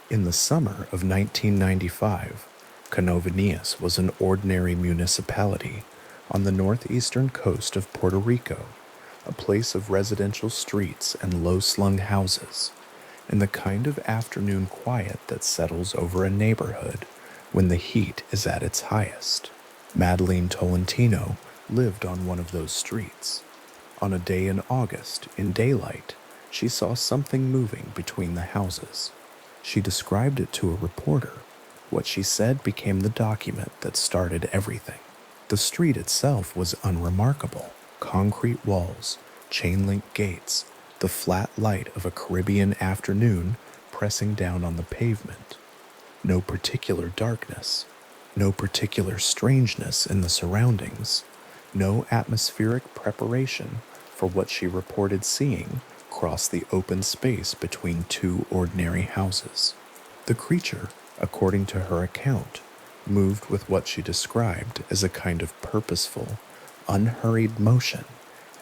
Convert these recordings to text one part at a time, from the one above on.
In the summer of 1995, Canovanias was an ordinary municipality on the northeastern coast of Puerto Rico, a place of residential streets and low-slung houses, and the kind of afternoon quiet that settles over a neighborhood when the heat is at its highest. Madeline Tolentino lived on one of those streets. On a day in August, in daylight, she saw something moving between the houses. She described it to a reporter. What she said became the document that started everything. The street itself was unremarkable. Concrete walls, chain-link gates, the flat light of a Caribbean afternoon pressing down on the pavement. No particular darkness, no particular strangeness in the surroundings, no atmospheric preparation for what she reported seeing cross the open space between two ordinary houses. The creature, according to her account, moved with what she described as a kind of purposeful, unhurried motion,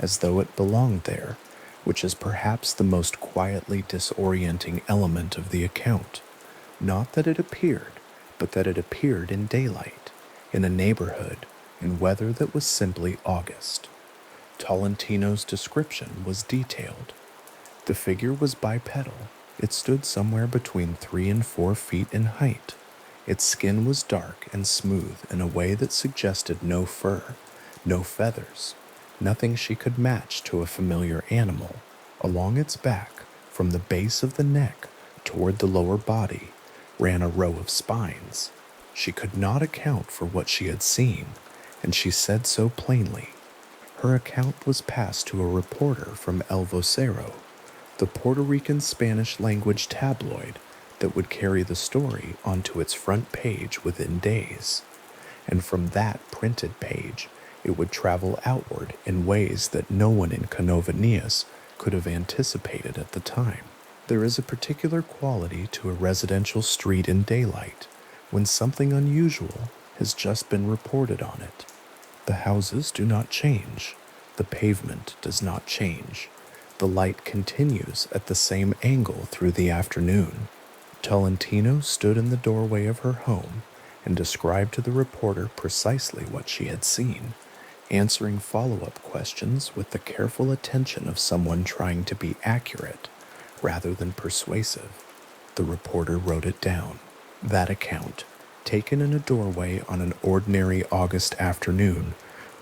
as though it belonged there, which is perhaps the most quietly disorienting element of the account. Not that it appeared, but that it appeared in daylight, in a neighborhood, in weather that was simply August. Tolentino's description was detailed. The figure was bipedal. It stood somewhere between 3 and 4 feet in height. Its skin was dark and smooth in a way that suggested no fur, no feathers, nothing she could match to a familiar animal. Along its back, from the base of the neck toward the lower body, ran a row of spines. She could not account for what she had seen, and she said so plainly. Her account was passed to a reporter from El Vocero, the Puerto Rican Spanish-language tabloid that would carry the story onto its front page within days. And from that printed page, it would travel outward in ways that no one in Canovanias could have anticipated at the time. There is a particular quality to a residential street in daylight when something unusual has just been reported on it. The houses do not change. The pavement does not change. The light continues at the same angle through the afternoon. Tolentino stood in the doorway of her home and described to the reporter precisely what she had seen, answering follow-up questions with the careful attention of someone trying to be accurate rather than persuasive. The reporter wrote it down. That account, taken in a doorway on an ordinary August afternoon,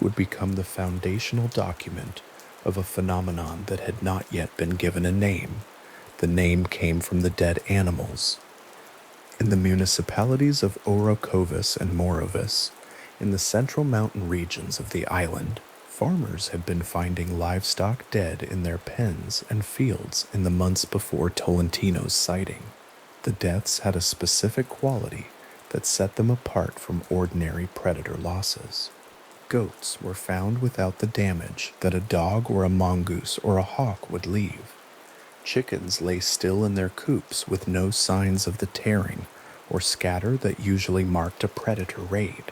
would become the foundational document of a phenomenon that had not yet been given a name. The name came from the dead animals. In the municipalities of Orocovis and Morovis, in the central mountain regions of the island, farmers had been finding livestock dead in their pens and fields in the months before Tolentino's sighting. The deaths had a specific quality that set them apart from ordinary predator losses. Goats were found without the damage that a dog or a mongoose or a hawk would leave. Chickens lay still in their coops with no signs of the tearing or scatter that usually marked a predator raid.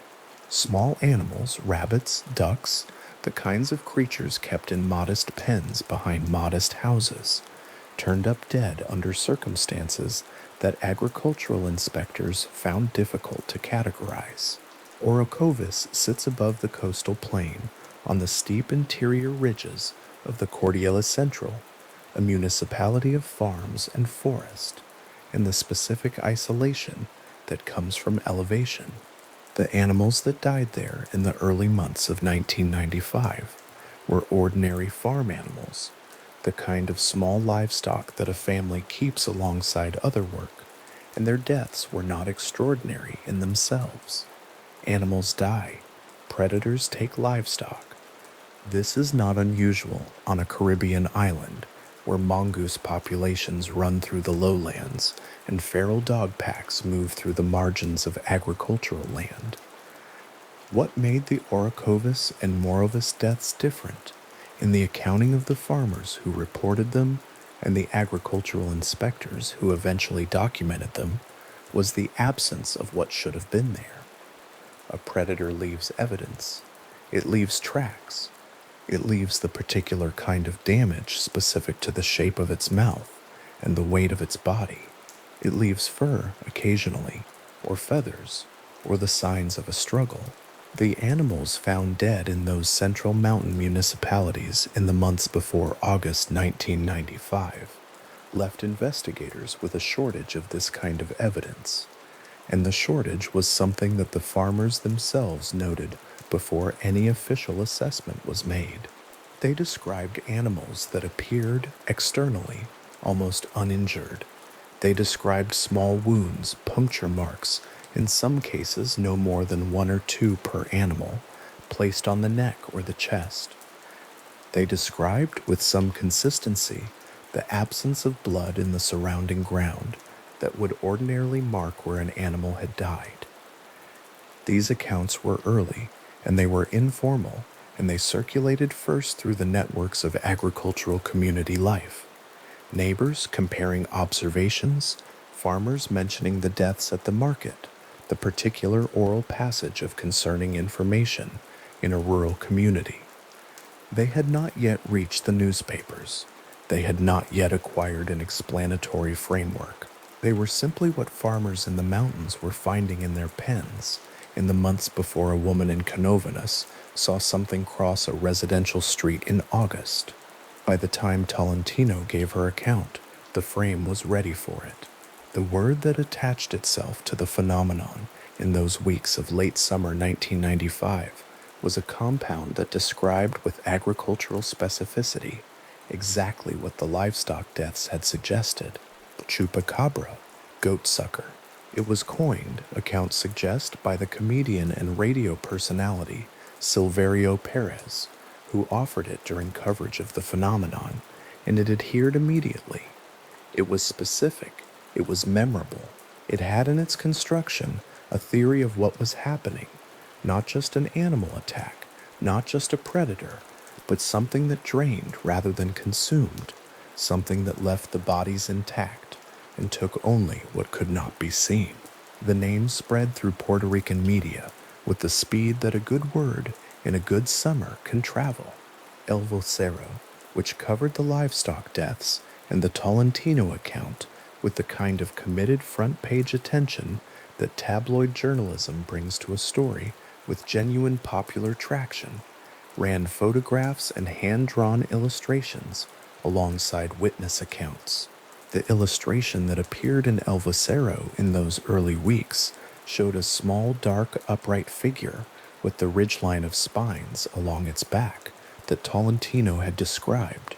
Small animals, rabbits, ducks, the kinds of creatures kept in modest pens behind modest houses, turned up dead under circumstances that agricultural inspectors found difficult to categorize. Orocovis sits above the coastal plain on the steep interior ridges of the Cordillera Central, a municipality of farms and forest, and the specific isolation that comes from elevation. The animals that died there in the early months of 1995 were ordinary farm animals, the kind of small livestock that a family keeps alongside other work, and their deaths were not extraordinary in themselves. Animals die. Predators take livestock. This is not unusual on a Caribbean island where mongoose populations run through the lowlands and feral dog packs move through the margins of agricultural land. What made the Orocovis and Morovis deaths different in the accounting of the farmers who reported them and the agricultural inspectors who eventually documented them was the absence of what should have been there. A predator leaves evidence. It leaves tracks. It leaves the particular kind of damage specific to the shape of its mouth and the weight of its body. It leaves fur occasionally, or feathers, or the signs of a struggle. The animals found dead in those central mountain municipalities in the months before August 1995 left investigators with a shortage of this kind of evidence. And the shortage was something that the farmers themselves noted before any official assessment was made. They described animals that appeared, externally, almost uninjured. They described small wounds, puncture marks, in some cases no more than 1 or 2 per animal, placed on the neck or the chest. They described, with some consistency, the absence of blood in the surrounding ground that would ordinarily mark where an animal had died. These accounts were early, and they were informal, and they circulated first through the networks of agricultural community life. Neighbors comparing observations, farmers mentioning the deaths at the market, the particular oral passage of concerning information in a rural community. They had not yet reached the newspapers. They had not yet acquired an explanatory framework. They were simply what farmers in the mountains were finding in their pens in the months before a woman in Canovanas saw something cross a residential street in August. By the time Tolentino gave her account, the frame was ready for it. The word that attached itself to the phenomenon in those weeks of late summer 1995 was a compound that described with agricultural specificity exactly what the livestock deaths had suggested: Chupacabra, goat sucker. It was coined, accounts suggest, by the comedian and radio personality Silverio Perez, who offered it during coverage of the phenomenon, and it adhered immediately. It was specific, it was memorable, it had in its construction a theory of what was happening, not just an animal attack, not just a predator, but something that drained rather than consumed, something that left the bodies intact and took only what could not be seen. The name spread through Puerto Rican media with the speed that a good word in a good summer can travel. El Vocero, which covered the livestock deaths, and the Tolentino account with the kind of committed front-page attention that tabloid journalism brings to a story with genuine popular traction, ran photographs and hand-drawn illustrations alongside witness accounts. The illustration that appeared in El Vocero in those early weeks showed a small, dark, upright figure with the ridgeline of spines along its back that Tolentino had described,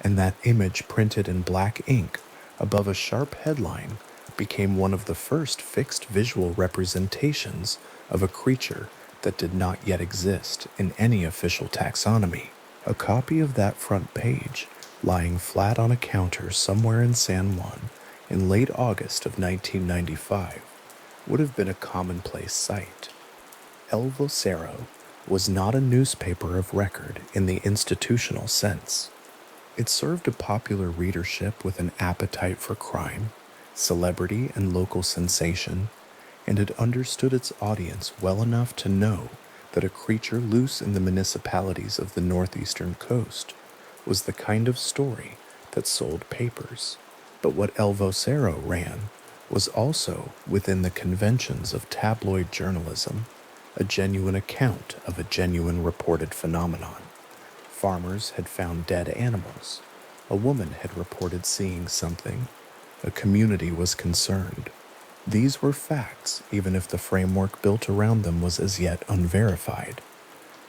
and that image printed in black ink above a sharp headline became one of the first fixed visual representations of a creature that did not yet exist in any official taxonomy. A copy of that front page, lying flat on a counter somewhere in San Juan in late August of 1995, would have been a commonplace sight. El Vocero was not a newspaper of record in the institutional sense. It served a popular readership with an appetite for crime, celebrity, and local sensation, and it understood its audience well enough to know that a creature loose in the municipalities of the northeastern coast was the kind of story that sold papers. But what El Vocero ran was also within the conventions of tabloid journalism, a genuine account of a genuine reported phenomenon. Farmers had found dead animals. A woman had reported seeing something. A community was concerned. These were facts, even if the framework built around them was as yet unverified.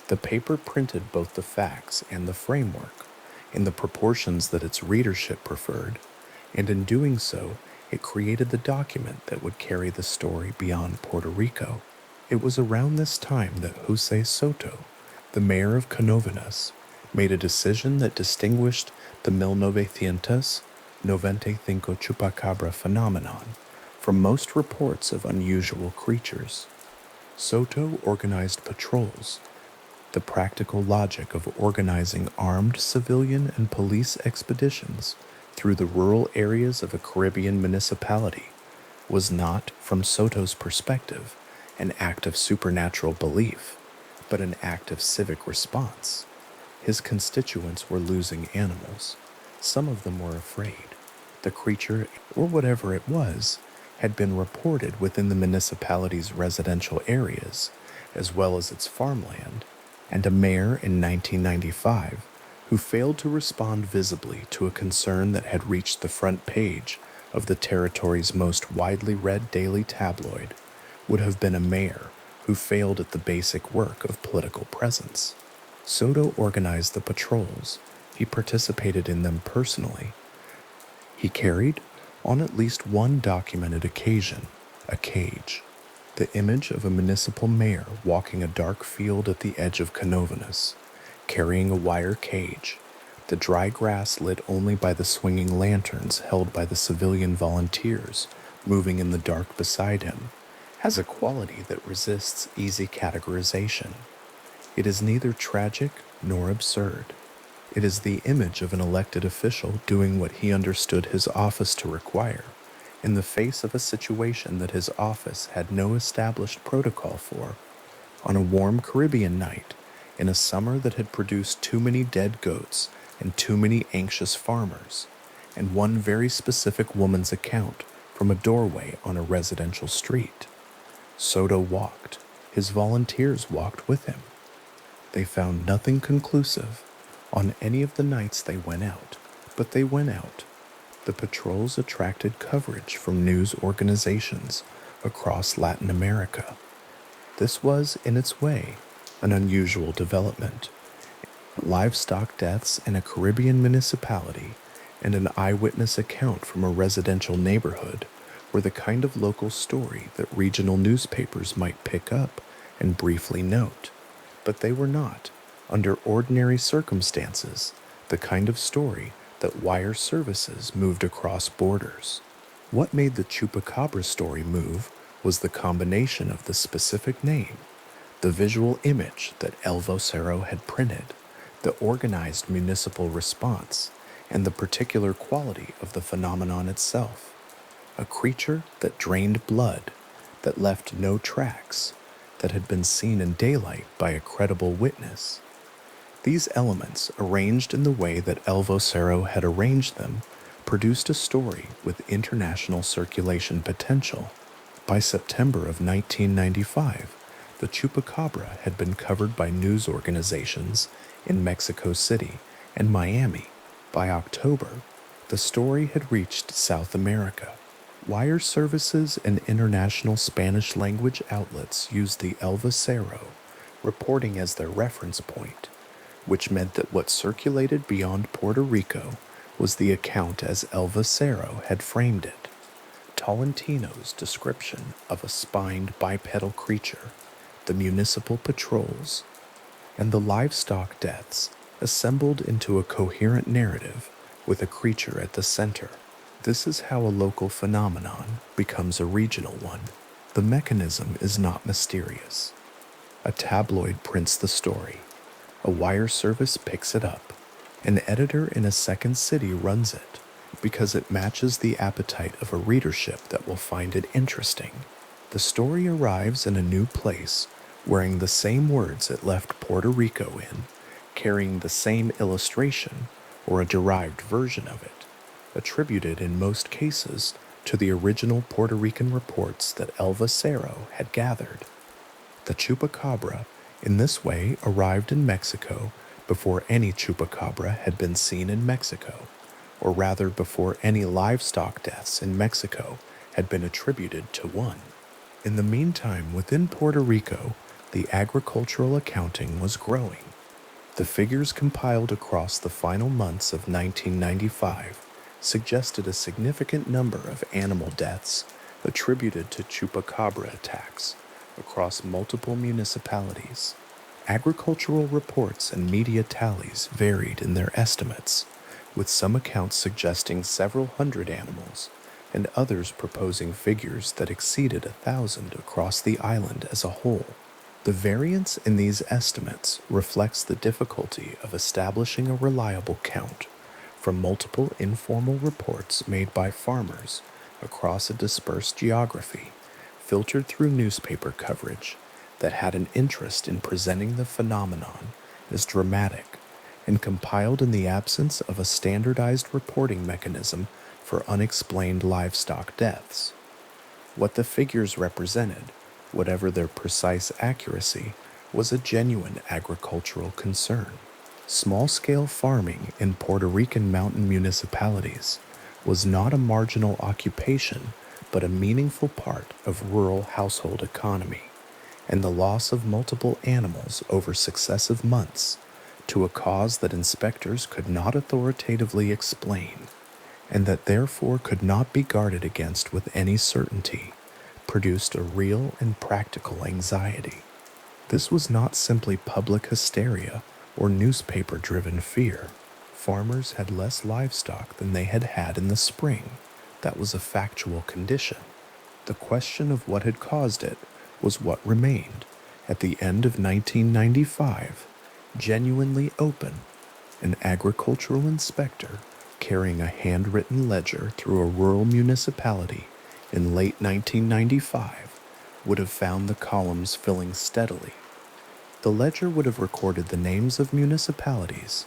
The paper printed both the facts and the framework in the proportions that its readership preferred, and in doing so, it created the document that would carry the story beyond Puerto Rico. It was around this time that José Soto, the mayor of Canovanas, made a decision that distinguished the 1995 Chupacabra phenomenon from most reports of unusual creatures. Soto organized patrols, the practical logic of organizing armed civilian and police expeditions through the rural areas of a Caribbean municipality, was not, from Soto's perspective, an act of supernatural belief, but an act of civic response. His constituents were losing animals. Some of them were afraid. The creature, or whatever it was, had been reported within the municipality's residential areas, as well as its farmland, and a mayor in 1995 who failed to respond visibly to a concern that had reached the front page of the territory's most widely read daily tabloid would have been a mayor who failed at the basic work of political presence. Soto organized the patrols. He participated in them personally. He carried, on at least one documented occasion, a cage, the image of a municipal mayor walking a dark field at the edge of Canovanas, carrying a wire cage, the dry grass lit only by the swinging lanterns held by the civilian volunteers moving in the dark beside him, has a quality that resists easy categorization. It is neither tragic nor absurd. It is the image of an elected official doing what he understood his office to require, in the face of a situation that his office had no established protocol for. On a warm Caribbean night, in a summer that had produced too many dead goats and too many anxious farmers, and one very specific woman's account from a doorway on a residential street. Soto walked. His volunteers walked with him. They found nothing conclusive on any of the nights they went out, but they went out. The patrols attracted coverage from news organizations across Latin America. This was, in its way, an unusual development. Livestock deaths in a Caribbean municipality and an eyewitness account from a residential neighborhood were the kind of local story that regional newspapers might pick up and briefly note, but they were not, under ordinary circumstances, the kind of story that wire services moved across borders. What made the Chupacabra story move was the combination of the specific name, the visual image that El Vocero had printed, the organized municipal response, and the particular quality of the phenomenon itself. A creature that drained blood, that left no tracks, that had been seen in daylight by a credible witness. These elements, arranged in the way that El Vocero had arranged them, produced a story with international circulation potential. By September of 1995, the Chupacabra had been covered by news organizations in Mexico City and Miami. By October, the story had reached South America. Wire services and international Spanish-language outlets used the El Vocero reporting as their reference point, which meant that what circulated beyond Puerto Rico was the account as El Vocero had framed it. Tolentino's description of a spined bipedal creature, the municipal patrols, and the livestock deaths assembled into a coherent narrative with a creature at the center. This is how a local phenomenon becomes a regional one. The mechanism is not mysterious. A tabloid prints the story. A wire service picks it up. An editor in a second city runs it because it matches the appetite of a readership that will find it interesting. The story arrives in a new place, wearing the same words it left Puerto Rico in, carrying the same illustration or a derived version of it, attributed in most cases to the original Puerto Rican reports that El Vocero had gathered. The Chupacabra, in this way, arrived in Mexico before any Chupacabra had been seen in Mexico, or rather before any livestock deaths in Mexico had been attributed to one. In the meantime, within Puerto Rico, the agricultural accounting was growing. The figures compiled across the final months of 1995 suggested a significant number of animal deaths attributed to Chupacabra attacks across multiple municipalities. Agricultural reports and media tallies varied in their estimates, with some accounts suggesting several hundred animals and others proposing figures that exceeded 1,000 across the island as a whole. The variance in these estimates reflects the difficulty of establishing a reliable count from multiple informal reports made by farmers across a dispersed geography, filtered through newspaper coverage that had an interest in presenting the phenomenon as dramatic, and compiled in the absence of a standardized reporting mechanism for unexplained livestock deaths. What the figures represented, whatever their precise accuracy, was a genuine agricultural concern. Small-scale farming in Puerto Rican mountain municipalities was not a marginal occupation, but a meaningful part of rural household economy, and the loss of multiple animals over successive months to a cause that inspectors could not authoritatively explain, and that therefore could not be guarded against with any certainty, produced a real and practical anxiety. This was not simply public hysteria or newspaper-driven fear. Farmers had less livestock than they had had in the spring. That was a factual condition. The question of what had caused it was what remained, at the end of 1995, genuinely open. An agricultural inspector carrying a handwritten ledger through a rural municipality in late 1995 would have found the columns filling steadily. The ledger would have recorded the names of municipalities,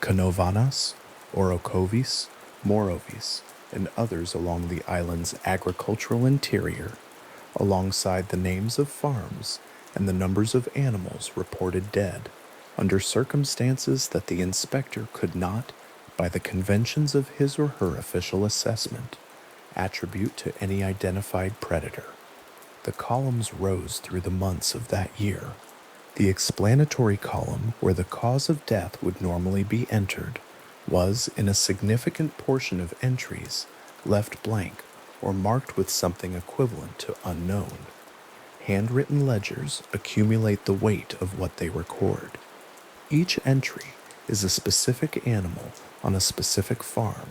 Canovanas, Orocovis, Morovis, and others along the island's agricultural interior, alongside the names of farms and the numbers of animals reported dead, under circumstances that the inspector could not, by the conventions of his or her official assessment, attribute to any identified predator. The columns rose through the months of that year. The explanatory column, where the cause of death would normally be entered, was, in a significant portion of entries, left blank or marked with something equivalent to unknown. Handwritten ledgers accumulate the weight of what they record. Each entry is a specific animal on a specific farm,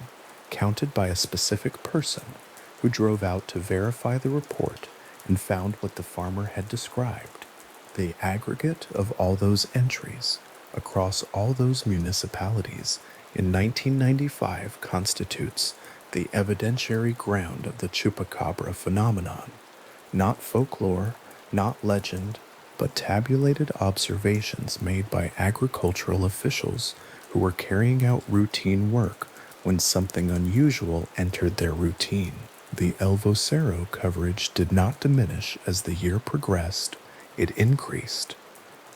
counted by a specific person who drove out to verify the report and found what the farmer had described. The aggregate of all those entries across all those municipalities in 1995 constitutes the evidentiary ground of the Chupacabra phenomenon, not folklore, not legend, but tabulated observations made by agricultural officials who were carrying out routine work when something unusual entered their routine. The El Vocero coverage did not diminish as the year progressed, it increased.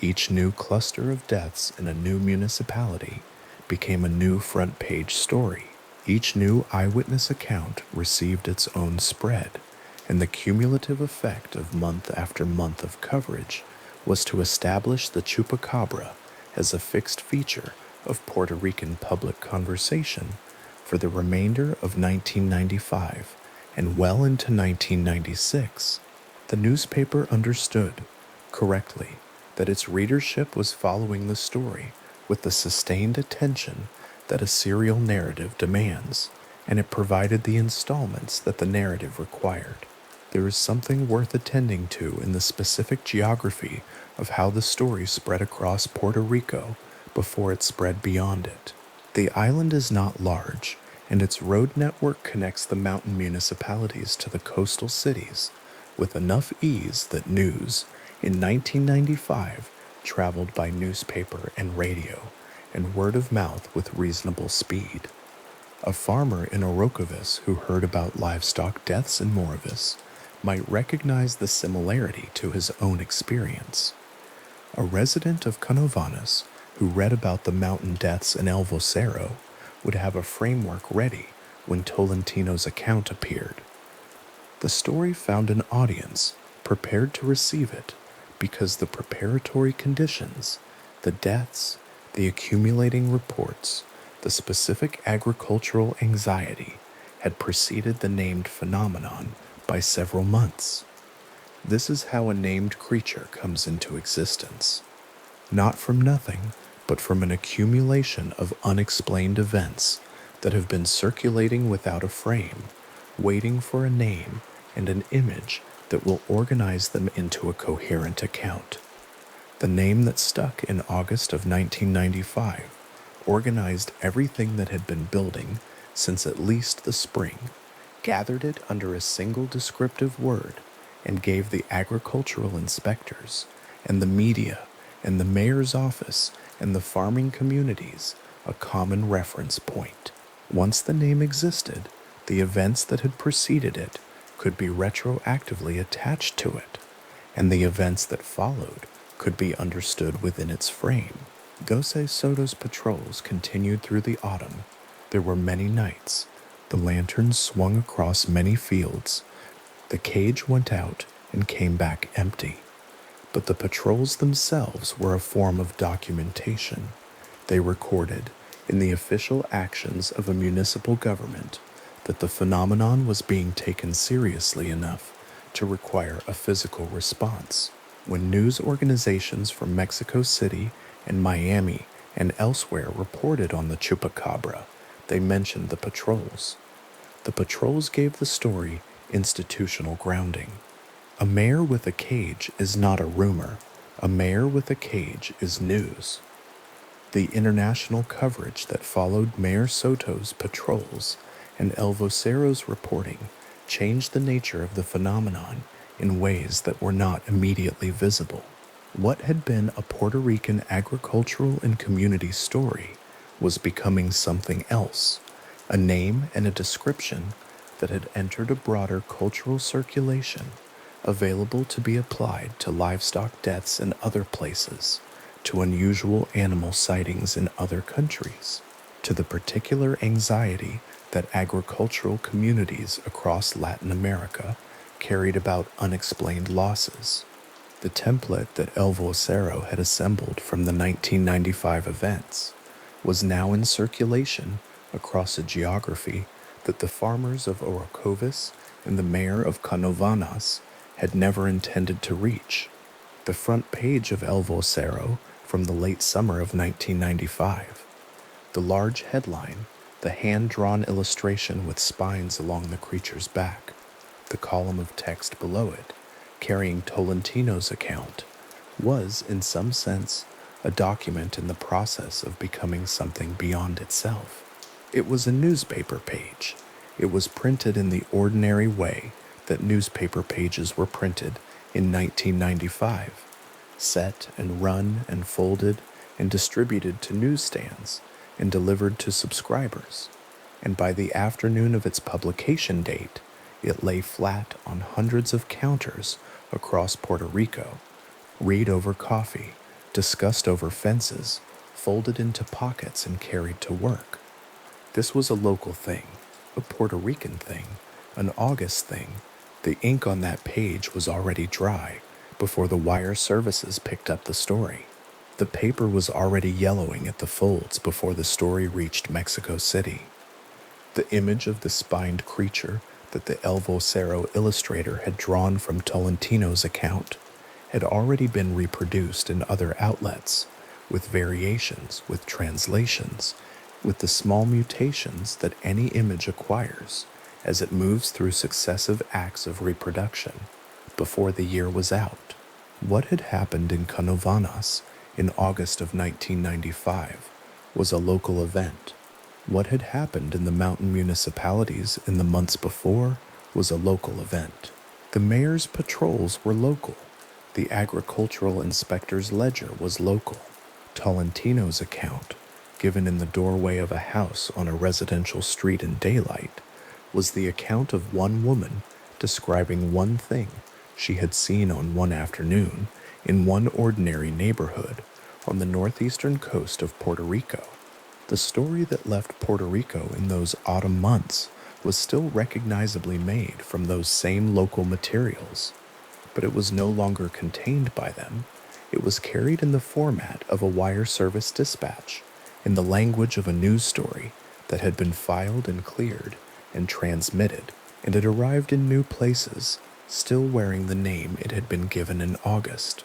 Each new cluster of deaths in a new municipality became a new front-page story. Each new eyewitness account received its own spread, and the cumulative effect of month after month of coverage was to establish the Chupacabra as a fixed feature of Puerto Rican public conversation for the remainder of 1995 and well into 1996. The newspaper understood, correctly, that its readership was following the story with the sustained attention that a serial narrative demands, and it provided the installments that the narrative required. There is something worth attending to in the specific geography of how the story spread across Puerto Rico before it spread beyond it. The island is not large, and its road network connects the mountain municipalities to the coastal cities with enough ease that news, in 1995, traveled by newspaper and radio, and word of mouth with reasonable speed. A farmer in Orocovis who heard about livestock deaths in Morovis might recognize the similarity to his own experience. A resident of Canovanas who read about the mountain deaths in El Vocero would have a framework ready when Tolentino's account appeared. The story found an audience prepared to receive it because the preparatory conditions, the deaths, the accumulating reports, the specific agricultural anxiety had preceded the named phenomenon by several months. This is how a named creature comes into existence. Not from nothing, but from an accumulation of unexplained events that have been circulating without a frame, waiting for a name and an image that will organize them into a coherent account. The name that stuck in August of 1995 organized everything that had been building since at least the spring, gathered it under a single descriptive word, and gave the agricultural inspectors and the media and the mayor's office and the farming communities a common reference point. Once the name existed, The events that had preceded it could be retroactively attached to it, and the events that followed could be understood within its frame. Jose Soto's patrols continued through the autumn. There were many nights. The lanterns swung across many fields. The cage went out and came back empty. But the patrols themselves were a form of documentation. They recorded, in the official actions of a municipal government, that the phenomenon was being taken seriously enough to require a physical response. When news organizations from Mexico City and Miami and elsewhere reported on the Chupacabra, they mentioned the patrols. The patrols gave the story institutional grounding. A mayor with a cage is not a rumor. A mayor with a cage is news. The international coverage that followed Mayor Soto's patrols and El Vocero's reporting changed the nature of the phenomenon in ways that were not immediately visible. What had been a Puerto Rican agricultural and community story was becoming something else, a name and a description that had entered a broader cultural circulation, available to be applied to livestock deaths in other places, to unusual animal sightings in other countries, to the particular anxiety that agricultural communities across Latin America carried about unexplained losses. The template that El Vocero had assembled from the 1995 events was now in circulation across a geography that the farmers of Orocovis and the mayor of Canovanas had never intended to reach. The front page of El Vocero from the late summer of 1995. The large headline, the hand-drawn illustration with spines along the creature's back, the column of text below it, carrying Tolentino's account, was, in some sense, a document in the process of becoming something beyond itself. It was a newspaper page. It was printed in the ordinary way that newspaper pages were printed in 1995, set and run and folded and distributed to newsstands and delivered to subscribers, and by the afternoon of its publication date, it lay flat on hundreds of counters across Puerto Rico, read over coffee, discussed over fences, folded into pockets and carried to work. This was a local thing, a Puerto Rican thing, an August thing. The ink on that page was already dry before the wire services picked up the story. The paper was already yellowing at the folds before the story reached Mexico City. The image of the spined creature that the El Vocero illustrator had drawn from Tolentino's account had already been reproduced in other outlets, with variations, with translations, with the small mutations that any image acquires as it moves through successive acts of reproduction before the year was out. What had happened in Canovanas in August of 1995 was a local event. What had happened in the mountain municipalities in the months before was a local event. The mayor's patrols were local. The agricultural inspector's ledger was local. Tolentino's account, given in the doorway of a house on a residential street in daylight, was the account of one woman describing one thing she had seen on one afternoon in one ordinary neighborhood on the northeastern coast of Puerto Rico. The story that left Puerto Rico in those autumn months was still recognizably made from those same local materials, but it was no longer contained by them. It was carried in the format of a wire service dispatch, in the language of a news story that had been filed and cleared and transmitted, and it arrived in new places, still wearing the name it had been given in August,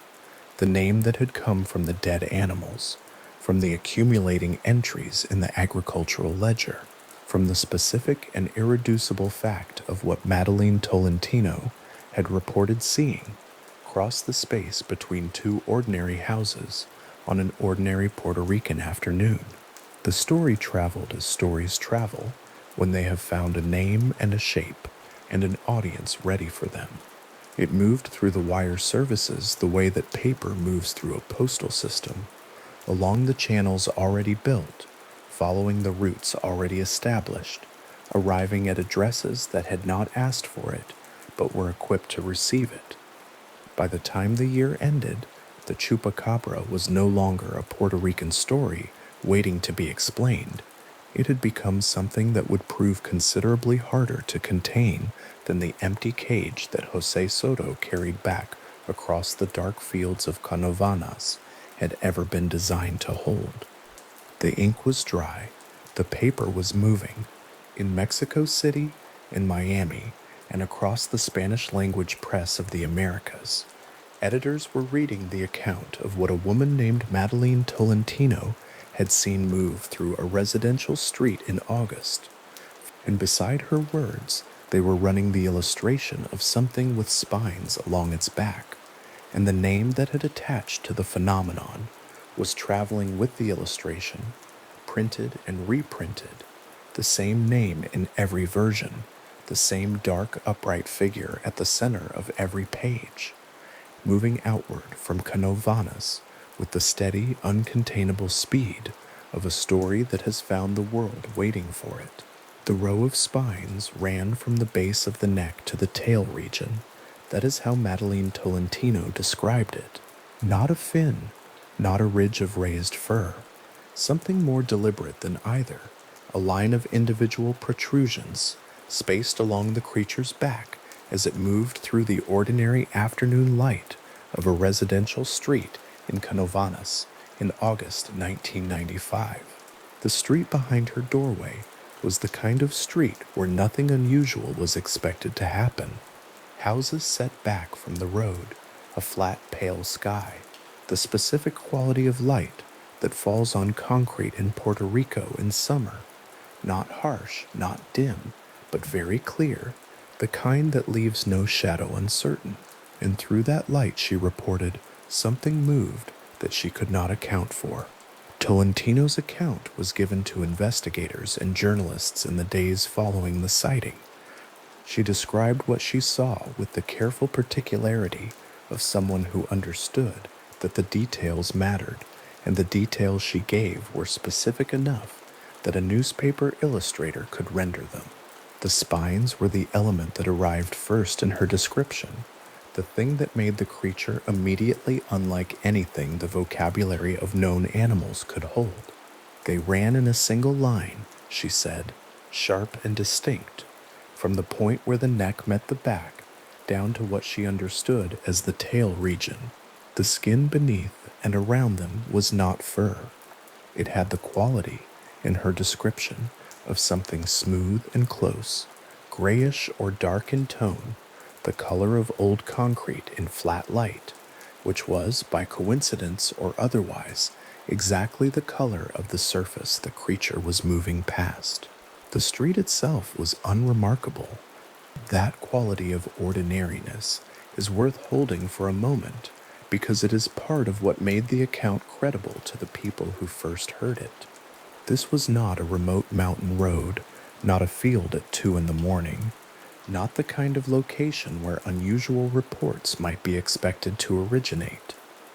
the name that had come from the dead animals, from the accumulating entries in the agricultural ledger, from the specific and irreducible fact of what Madeline Tolentino had reported seeing cross the space between two ordinary houses on an ordinary Puerto Rican afternoon. The story traveled as stories travel when they have found a name and a shape and an audience ready for them. It moved through the wire services the way that paper moves through a postal system, along the channels already built, following the routes already established, arriving at addresses that had not asked for it, but were equipped to receive it. By the time the year ended, the Chupacabra was no longer a Puerto Rican story waiting to be explained. It had become something that would prove considerably harder to contain than the empty cage that Jose Soto carried back across the dark fields of Canovanas had ever been designed to hold. The ink was dry, the paper was moving. In Mexico City, in Miami, and across the Spanish-language press of the Americas, editors were reading the account of what a woman named Madeline Tolentino had seen move through a residential street in August, and beside her words they were running the illustration of something with spines along its back, and the name that had attached to the phenomenon was traveling with the illustration, printed and reprinted, the same name in every version, the same dark upright figure at the center of every page, moving outward from Canovanas with the steady, uncontainable speed of a story that has found the world waiting for it. The row of spines ran from the base of the neck to the tail region. That is how Madeline Tolentino described it. Not a fin, not a ridge of raised fur, something more deliberate than either, a line of individual protrusions spaced along the creature's back as it moved through the ordinary afternoon light of a residential street in Canovanas in August 1995. The street behind her doorway was the kind of street where nothing unusual was expected to happen. Houses set back from the road, a flat, pale sky, the specific quality of light that falls on concrete in Puerto Rico in summer, not harsh, not dim, but very clear, the kind that leaves no shadow uncertain. And through that light, she reported, something moved that she could not account for. Tolentino's account was given to investigators and journalists in the days following the sighting. She described what she saw with the careful particularity of someone who understood that the details mattered, and the details she gave were specific enough that a newspaper illustrator could render them. The spines were the element that arrived first in her description, the thing that made the creature immediately unlike anything the vocabulary of known animals could hold. They ran in a single line, she said, sharp and distinct, from the point where the neck met the back down to what she understood as the tail region. The skin beneath and around them was not fur. It had the quality, in her description, of something smooth and close, grayish or dark in tone, the color of old concrete in flat light, which was, by coincidence or otherwise, exactly the color of the surface the creature was moving past. The street itself was unremarkable. That quality of ordinariness is worth holding for a moment, because it is part of what made the account credible to the people who first heard it. This was not a remote mountain road, not a field at 2 a.m, not the kind of location where unusual reports might be expected to originate.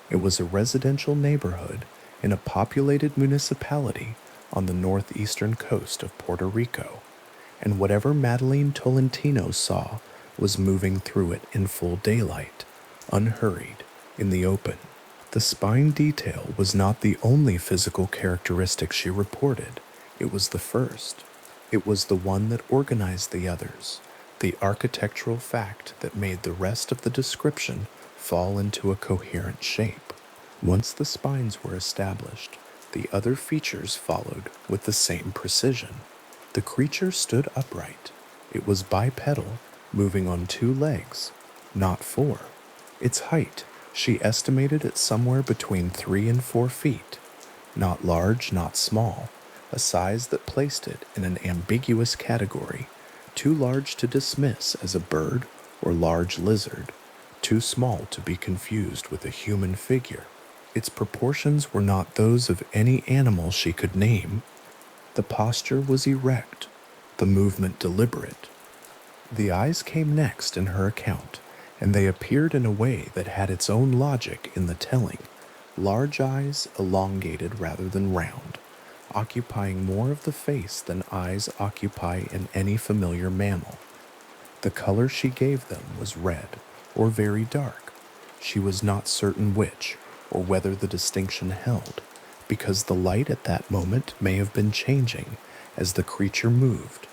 It was a residential neighborhood in a populated municipality on the northeastern coast of Puerto Rico, and whatever Madeline Tolentino saw was moving through it in full daylight, unhurried, in the open. The spine detail was not the only physical characteristic she reported. It was the first. It was the one that organized the others, the architectural fact that made the rest of the description fall into a coherent shape. Once the spines were established, the other features followed with the same precision. The creature stood upright. It was bipedal, moving on 2 legs, not 4. Its height, she estimated it somewhere between 3 and 4 feet. Not large, not small, a size that placed it in an ambiguous category, too large to dismiss as a bird or large lizard, too small to be confused with a human figure. Its proportions were not those of any animal she could name. The posture was erect, the movement deliberate. The eyes came next in her account, and they appeared in a way that had its own logic in the telling. Large eyes, elongated rather than round, occupying more of the face than eyes occupy in any familiar mammal. The color she gave them was red, or very dark. She was not certain which, or whether the distinction held, because the light at that moment may have been changing as the creature moved.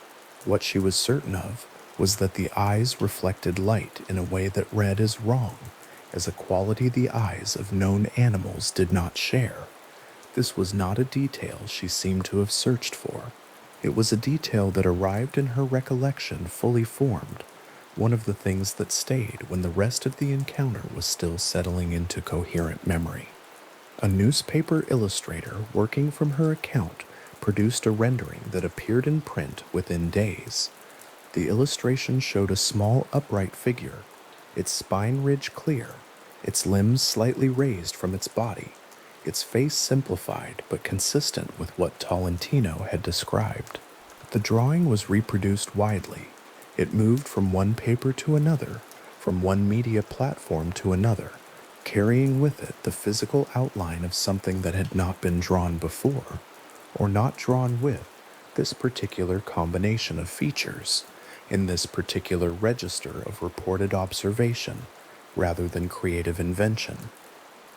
What she was certain of was that the eyes reflected light in a way that red is wrong, as a quality the eyes of known animals did not share. This was not a detail she seemed to have searched for. It was a detail that arrived in her recollection fully formed, one of the things that stayed when the rest of the encounter was still settling into coherent memory. A newspaper illustrator working from her account produced a rendering that appeared in print within days. The illustration showed a small upright figure, its spine ridge clear, its limbs slightly raised from its body, its face simplified but consistent with what Tolentino had described. The drawing was reproduced widely. It moved from one paper to another, from one media platform to another, carrying with it the physical outline of something that had not been drawn before, or not drawn with this particular combination of features, in this particular register of reported observation, rather than creative invention.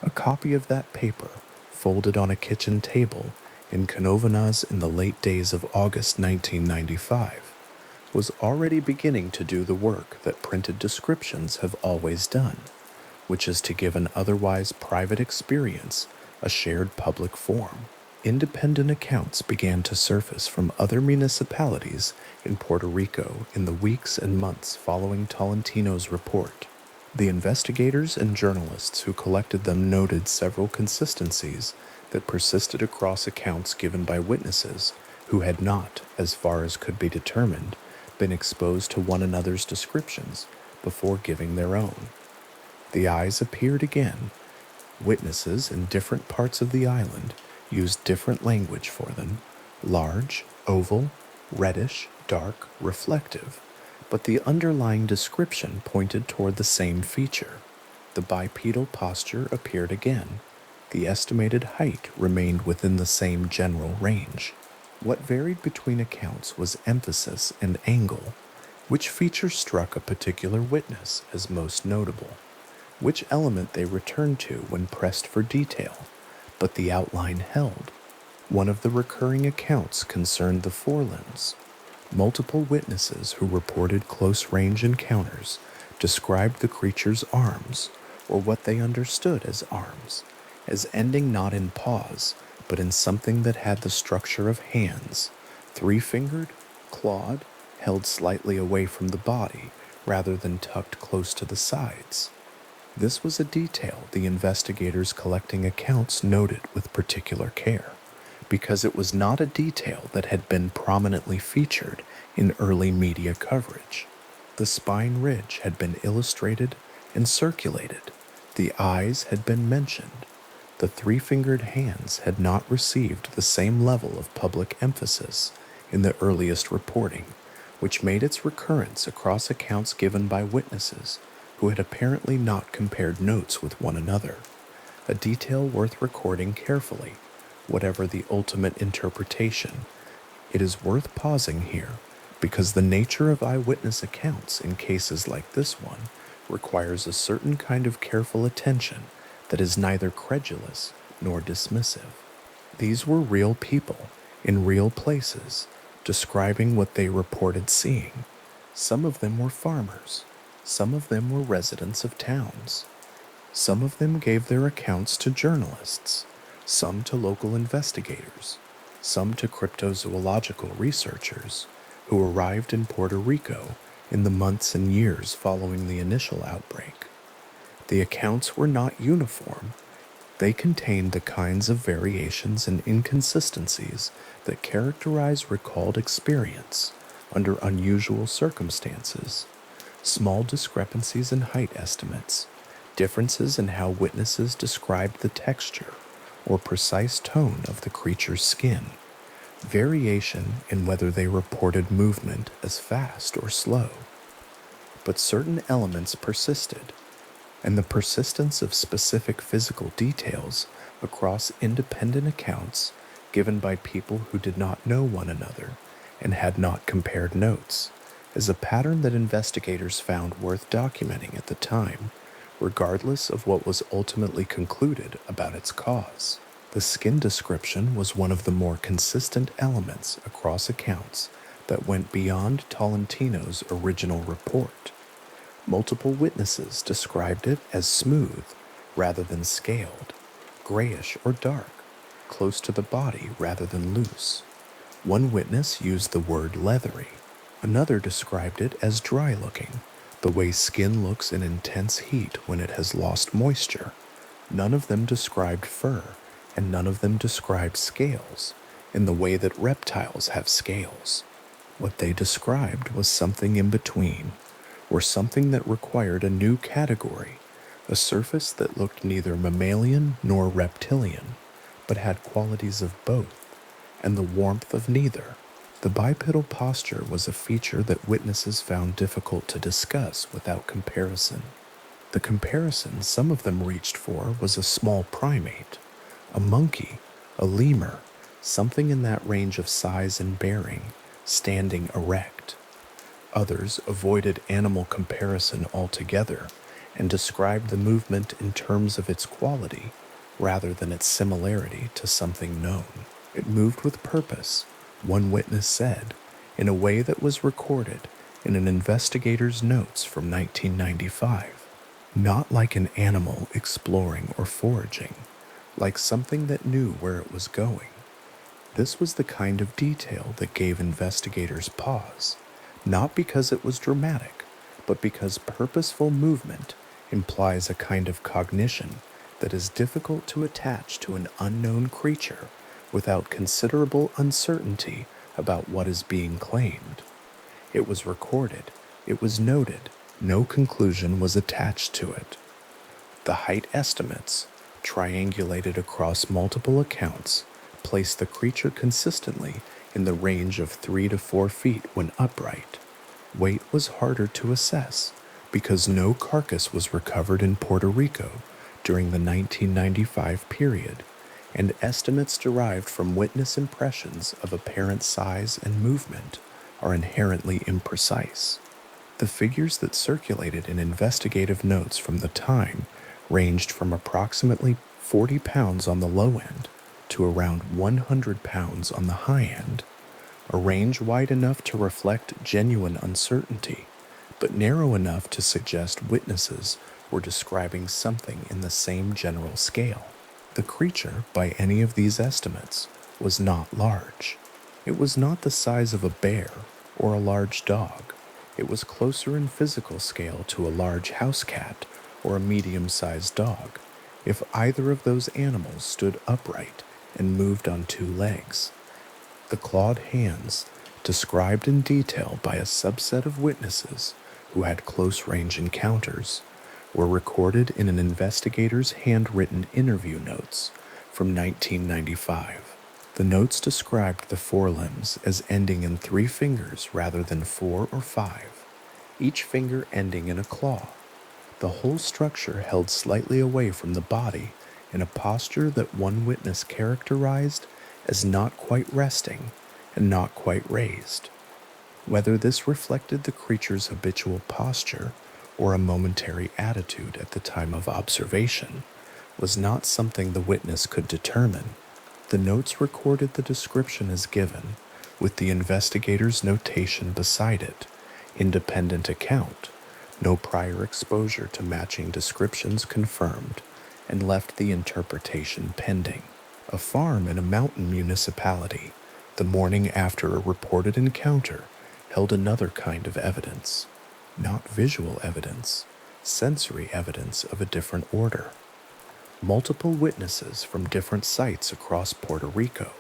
A copy of that paper, folded on a kitchen table in Canovanas in the late days of August 1995, was already beginning to do the work that printed descriptions have always done, which is to give an otherwise private experience a shared public form. Independent accounts began to surface from other municipalities in Puerto Rico in the weeks and months following Tolentino's report. The investigators and journalists who collected them noted several consistencies that persisted across accounts given by witnesses who had not, as far as could be determined, been exposed to one another's descriptions before giving their own. The eyes appeared again. Witnesses in different parts of the island used different language for them: large, oval, reddish, dark, reflective, but the underlying description pointed toward the same feature. The bipedal posture appeared again. The estimated height remained within the same general range. What varied between accounts was emphasis and angle. Which feature struck a particular witness as most notable? Which element they returned to when pressed for detail? But the outline held. One of the recurring accounts concerned the forelimbs. Multiple witnesses who reported close-range encounters described the creature's arms, or what they understood as arms, as ending not in paws, but in something that had the structure of hands, three-fingered, clawed, held slightly away from the body rather than tucked close to the sides. This was a detail the investigators collecting accounts noted with particular care, because it was not a detail that had been prominently featured in early media coverage. The spine ridge had been illustrated and circulated. The eyes had been mentioned. The three-fingered hands had not received the same level of public emphasis in the earliest reporting, which made its recurrence across accounts given by witnesses who had apparently not compared notes with one another. A detail worth recording carefully, whatever the ultimate interpretation. It is worth pausing here, because the nature of eyewitness accounts in cases like this one requires a certain kind of careful attention that is neither credulous nor dismissive. These were real people, in real places, describing what they reported seeing. Some of them were farmers. Some of them were residents of towns. Some of them gave their accounts to journalists, some to local investigators, some to cryptozoological researchers who arrived in Puerto Rico in the months and years following the initial outbreak. The accounts were not uniform. They contained the kinds of variations and inconsistencies that characterize recalled experience under unusual circumstances. Small discrepancies in height estimates, differences in how witnesses described the texture or precise tone of the creature's skin, variation in whether they reported movement as fast or slow. But certain elements persisted, and the persistence of specific physical details across independent accounts given by people who did not know one another and had not compared notes, is a pattern that investigators found worth documenting at the time, regardless of what was ultimately concluded about its cause. The skin description was one of the more consistent elements across accounts that went beyond Tolentino's original report. Multiple witnesses described it as smooth rather than scaled, grayish or dark, close to the body rather than loose. One witness used the word leathery. Another described it as dry-looking, the way skin looks in intense heat when it has lost moisture. None of them described fur, and none of them described scales in the way that reptiles have scales. What they described was something in between, or something that required a new category, a surface that looked neither mammalian nor reptilian, but had qualities of both, and the warmth of neither. The bipedal posture was a feature that witnesses found difficult to discuss without comparison. The comparison some of them reached for was a small primate, a monkey, a lemur, something in that range of size and bearing, standing erect. Others avoided animal comparison altogether and described the movement in terms of its quality rather than its similarity to something known. It moved with purpose, one witness said, in a way that was recorded in an investigator's notes from 1995. Not like an animal exploring or foraging, like something that knew where it was going. This was the kind of detail that gave investigators pause, not because it was dramatic, but because purposeful movement implies a kind of cognition that is difficult to attach to an unknown creature without considerable uncertainty about what is being claimed. It was recorded, it was noted, no conclusion was attached to it. The height estimates, triangulated across multiple accounts, placed the creature consistently in the range of 3 to 4 feet when upright. Weight was harder to assess because no carcass was recovered in Puerto Rico during the 1995 period, and estimates derived from witness impressions of apparent size and movement are inherently imprecise. The figures that circulated in investigative notes from the time ranged from approximately 40 pounds on the low end to around 100 pounds on the high end, a range wide enough to reflect genuine uncertainty, but narrow enough to suggest witnesses were describing something in the same general scale. The creature, by any of these estimates, was not large. It was not the size of a bear or a large dog. It was closer in physical scale to a large house cat or a medium-sized dog, if either of those animals stood upright and moved on 2 legs. The clawed hands, described in detail by a subset of witnesses who had close-range encounters, were recorded in an investigator's handwritten interview notes from 1995. The notes described the forelimbs as ending in 3 fingers rather than 4 or 5, each finger ending in a claw. The whole structure held slightly away from the body in a posture that one witness characterized as not quite resting and not quite raised. Whether this reflected the creature's habitual posture or a momentary attitude at the time of observation was not something the witness could determine. The notes recorded the description as given, with the investigator's notation beside it, independent account, no prior exposure to matching descriptions confirmed, and left the interpretation pending. A farm in a mountain municipality, the morning after a reported encounter, held another kind of evidence. Not visual evidence, sensory evidence of a different order. Multiple witnesses from different sites across Puerto Rico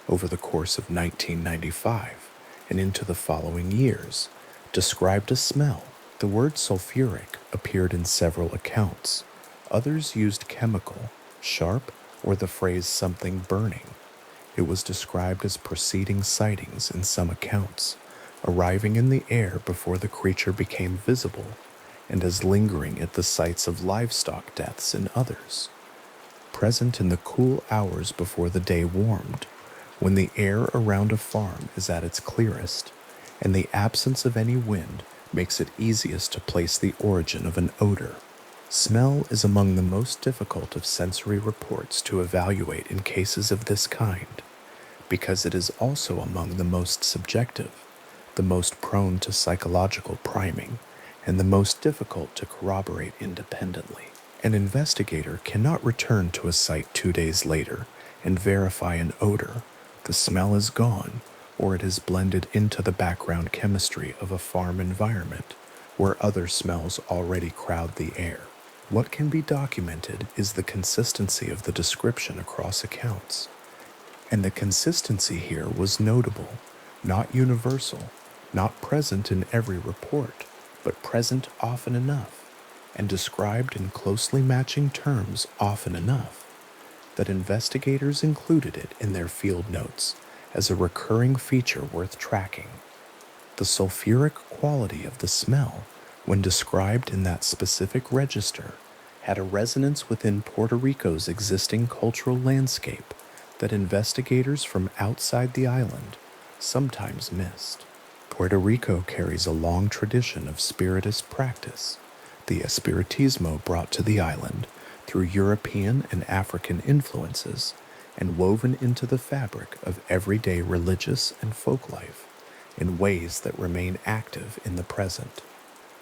over the course of 1995 and into the following years described a smell. The word sulfuric appeared in several accounts. Others used chemical, sharp, or the phrase something burning. It was described as preceding sightings in some accounts, arriving in the air before the creature became visible, and as lingering at the sites of livestock deaths in others. Present in the cool hours before the day warmed, When the air around a farm is at its clearest, and the absence of any wind makes it easiest to place the origin of an odor. Smell is among the most difficult of sensory reports to evaluate in cases of this kind, because it is also among the most subjective, the most prone to psychological priming, and the most difficult to corroborate independently. An investigator cannot return to a site 2 days later and verify an odor. The smell is gone, or it has blended into the background chemistry of a farm environment where other smells already crowd the air. What can be documented is the consistency of the description across accounts. And the consistency here was notable, not universal, not present in every report, but present often enough, and described in closely matching terms often enough, that investigators included it in their field notes as a recurring feature worth tracking. The sulfuric quality of the smell, when described in that specific register, had a resonance within Puerto Rico's existing cultural landscape that investigators from outside the island sometimes missed. Puerto Rico carries a long tradition of spiritist practice, the espiritismo brought to the island through European and African influences and woven into the fabric of everyday religious and folk life in ways that remain active in the present.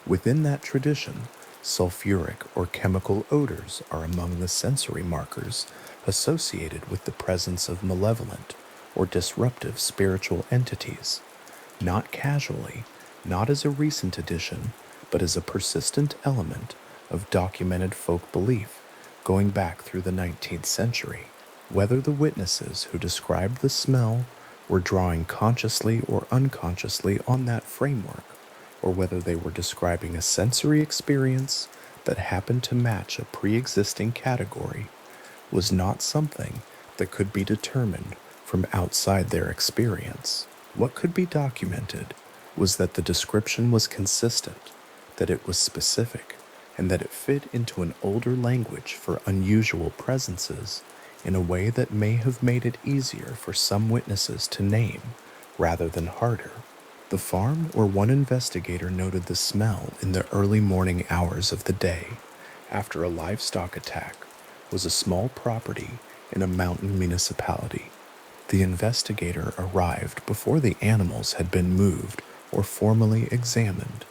Within that tradition, sulfuric or chemical odors are among the sensory markers associated with the presence of malevolent or disruptive spiritual entities, not casually, not as a recent addition, but as a persistent element of documented folk belief going back through the 19th century. Whether the witnesses who described the smell were drawing consciously or unconsciously on that framework, or whether they were describing a sensory experience that happened to match a pre-existing category, was not something that could be determined from outside their experience. What could be documented was that the description was consistent, that it was specific, and that it fit into an older language for unusual presences in a way that may have made it easier for some witnesses to name rather than harder. The farm where one investigator noted the smell in the early morning hours of the day after a livestock attack was a small property in a mountain municipality. The investigator arrived before the animals had been moved or formally examined.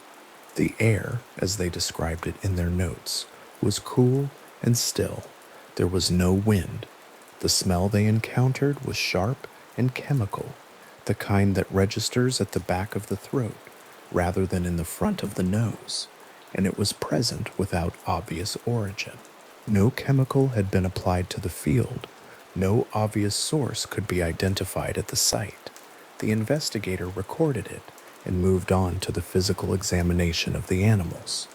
The air, as they described it in their notes, was cool and still. There was no wind. The smell they encountered was sharp and chemical, the kind that registers at the back of the throat rather than in the front of the nose, and it was present without obvious origin. No chemical had been applied to the field. No obvious source could be identified at the site. The investigator recorded it and moved on to the physical examination of the animals.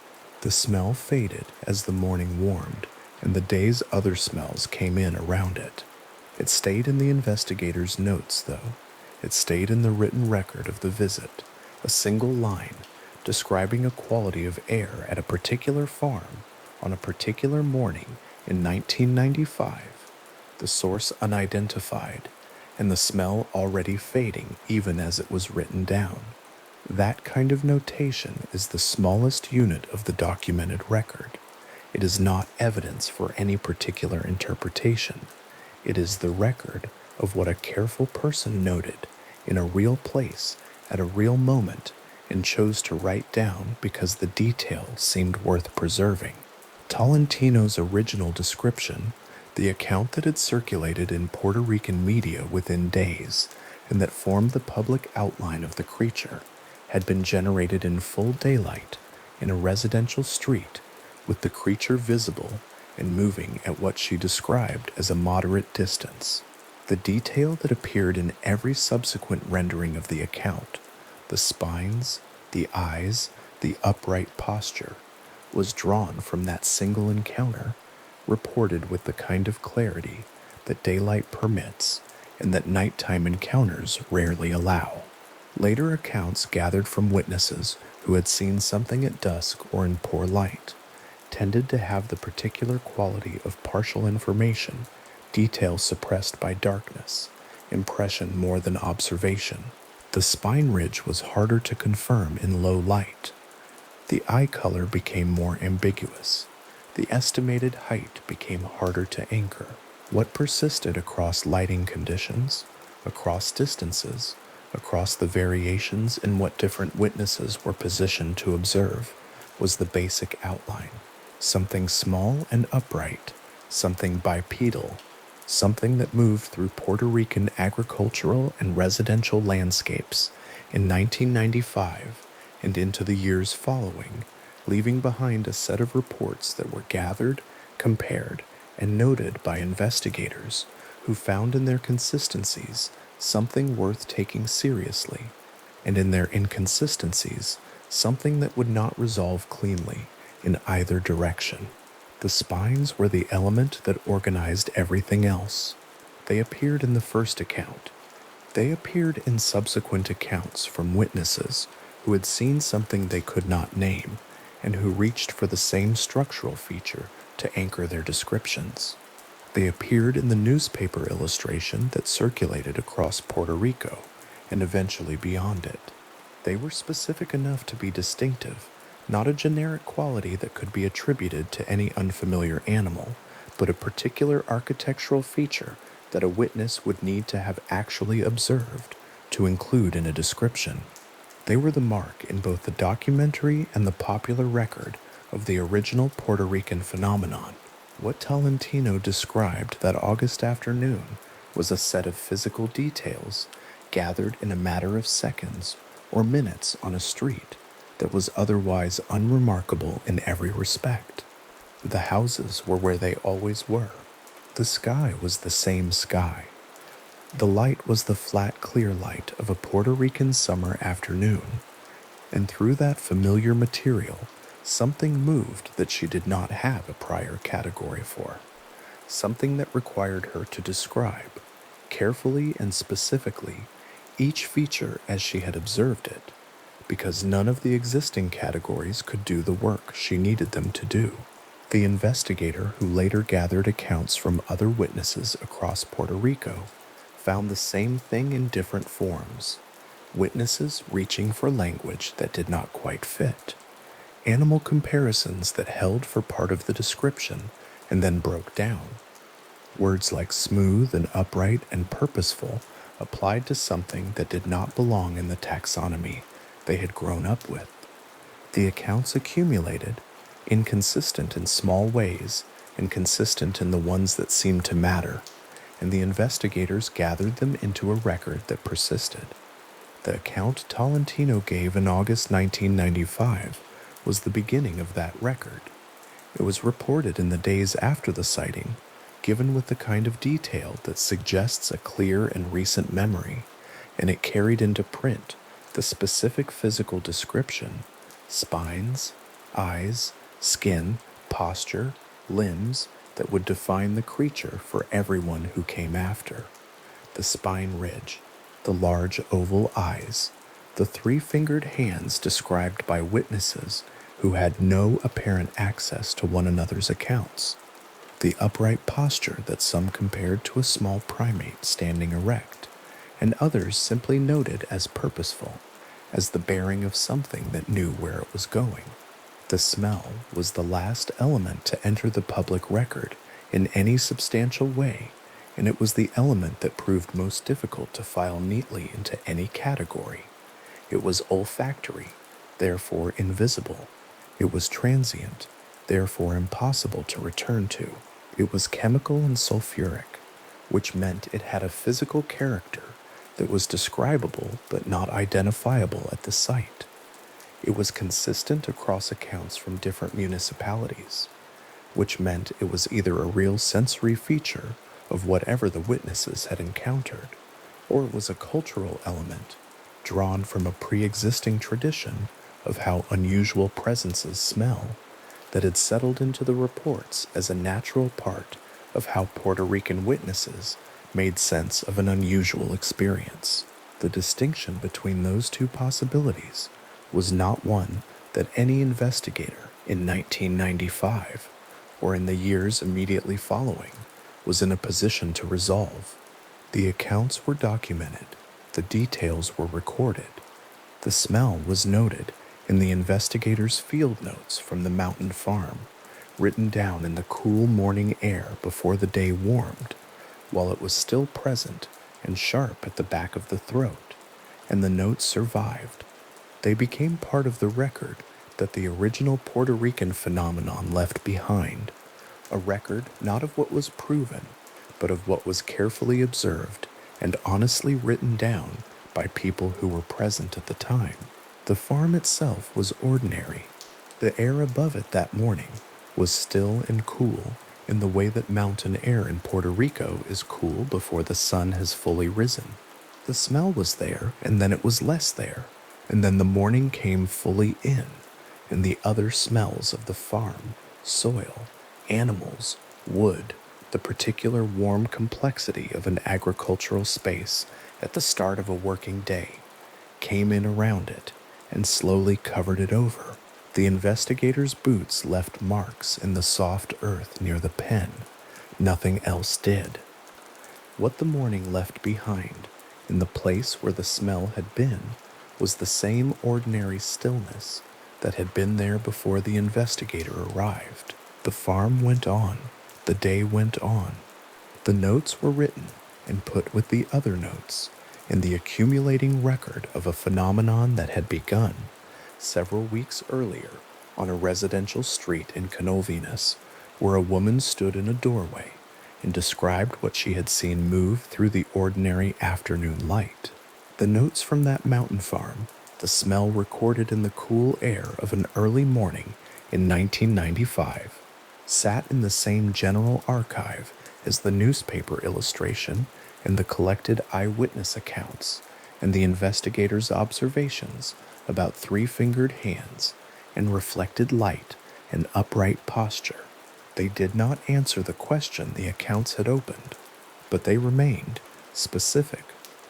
The smell faded as the morning warmed, and the day's other smells came in around it. It stayed in the investigator's notes, though. It stayed in the written record of the visit, a single line describing a quality of air at a particular farm on a particular morning in 1995, the source unidentified, and the smell already fading even as it was written down. That kind of notation is the smallest unit of the documented record. It is not evidence for any particular interpretation. It is the record of what a careful person noted in a real place at a real moment and chose to write down because the detail seemed worth preserving. Tolentino's original description, the account that had circulated in Puerto Rican media within days and that formed the public outline of the creature, had been generated in full daylight in a residential street with the creature visible and moving at what she described as a moderate distance. The detail that appeared in every subsequent rendering of the account, the spines, the eyes, the upright posture, was drawn from that single encounter, reported with the kind of clarity that daylight permits and that nighttime encounters rarely allow. Later accounts gathered from witnesses who had seen something at dusk or in poor light tended to have the particular quality of partial information, detail suppressed by darkness, impression more than observation. The spine ridge was harder to confirm in low light. The eye color became more ambiguous. The estimated height became harder to anchor. What persisted across lighting conditions, across distances, across the variations in what different witnesses were positioned to observe, was the basic outline. Something small and upright, something bipedal, something that moved through Puerto Rican agricultural and residential landscapes in 1995 and into the years following, leaving behind a set of reports that were gathered, compared, and noted by investigators who found in their consistencies something worth taking seriously, and in their inconsistencies something that would not resolve cleanly in either direction. The spines were the element that organized everything else. They appeared in the first account. They appeared in subsequent accounts from witnesses who had seen something they could not name and who reached for the same structural feature to anchor their descriptions. They appeared in the newspaper illustration that circulated across Puerto Rico and eventually beyond it. They were specific enough to be distinctive, not a generic quality that could be attributed to any unfamiliar animal, but a particular architectural feature that a witness would need to have actually observed to include in a description. They were the mark in both the documentary and the popular record of the original Puerto Rican phenomenon. What Tolentino described that August afternoon was a set of physical details gathered in a matter of seconds or minutes on a street that was otherwise unremarkable in every respect. The houses were where they always were. The sky was the same sky. The light was the flat, clear light of a Puerto Rican summer afternoon, and through that familiar material, something moved that she did not have a prior category for, something that required her to describe, carefully and specifically, each feature as she had observed it, because none of the existing categories could do the work she needed them to do. The investigator who later gathered accounts from other witnesses across Puerto Rico found the same thing in different forms. Witnesses reaching for language that did not quite fit. Animal comparisons that held for part of the description and then broke down. Words like smooth and upright and purposeful applied to something that did not belong in the taxonomy they had grown up with. The accounts accumulated, inconsistent in small ways and consistent in the ones that seemed to matter, and the investigators gathered them into a record that persisted. The account Tolentino gave in August 1995 was the beginning of that record. It was reported in the days after the sighting, given with the kind of detail that suggests a clear and recent memory, and it carried into print the specific physical description, spines, eyes, skin, posture, limbs, that would define the creature for everyone who came after. The spine ridge, the large oval eyes, the three-fingered hands described by witnesses who had no apparent access to one another's accounts, the upright posture that some compared to a small primate standing erect, and others simply noted as purposeful, as the bearing of something that knew where it was going. The smell was the last element to enter the public record in any substantial way, and it was the element that proved most difficult to file neatly into any category. It was olfactory, therefore invisible. It was transient, therefore impossible to return to. It was chemical and sulfuric, which meant it had a physical character that was describable but not identifiable at the site. It was consistent across accounts from different municipalities, which meant it was either a real sensory feature of whatever the witnesses had encountered, or it was a cultural element drawn from a pre-existing tradition of how unusual presences smell that had settled into the reports as a natural part of how Puerto Rican witnesses made sense of an unusual experience. The distinction between those two possibilities was not one that any investigator in 1995 or in the years immediately following was in a position to resolve. The accounts were documented, the details were recorded, the smell was noted in the investigators' field notes from the mountain farm, written down in the cool morning air before the day warmed, while it was still present and sharp at the back of the throat, and the notes survived. They became part of the record that the original Puerto Rican phenomenon left behind, a record not of what was proven, but of what was carefully observed and honestly written down by people who were present at the time. The farm itself was ordinary. The air above it that morning was still and cool in the way that mountain air in Puerto Rico is cool before the sun has fully risen. The smell was there, and then it was less there, and then the morning came fully in, and the other smells of the farm, soil, animals, wood, the particular warm complexity of an agricultural space at the start of a working day, came in around it and slowly covered it over. The investigators' boots left marks in the soft earth near the pen. Nothing else did. What the morning left behind, in the place where the smell had been, was the same ordinary stillness that had been there before the investigator arrived. The farm went on. The day went on. The notes were written and put with the other notes in the accumulating record of a phenomenon that had begun several weeks earlier on a residential street in Canovinas, where a woman stood in a doorway and described what she had seen move through the ordinary afternoon light. The notes from that mountain farm, the smell recorded in the cool air of an early morning in 1995, sat in the same general archive as the newspaper illustration and the collected eyewitness accounts and the investigators' observations about three-fingered hands and reflected light and upright posture. They did not answer the question the accounts had opened, but they remained specific,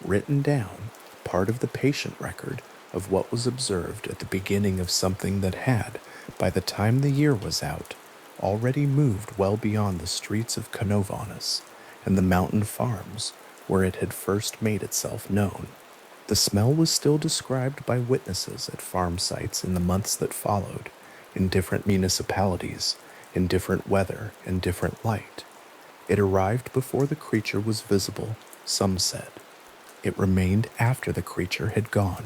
written down, part of the patient record of what was observed at the beginning of something that had, by the time the year was out, already moved well beyond the streets of Canovanas and the mountain farms where it had first made itself known. The smell was still described by witnesses at farm sites in the months that followed, in different municipalities, in different weather and different light. It arrived before the creature was visible, some said. It remained after the creature had gone.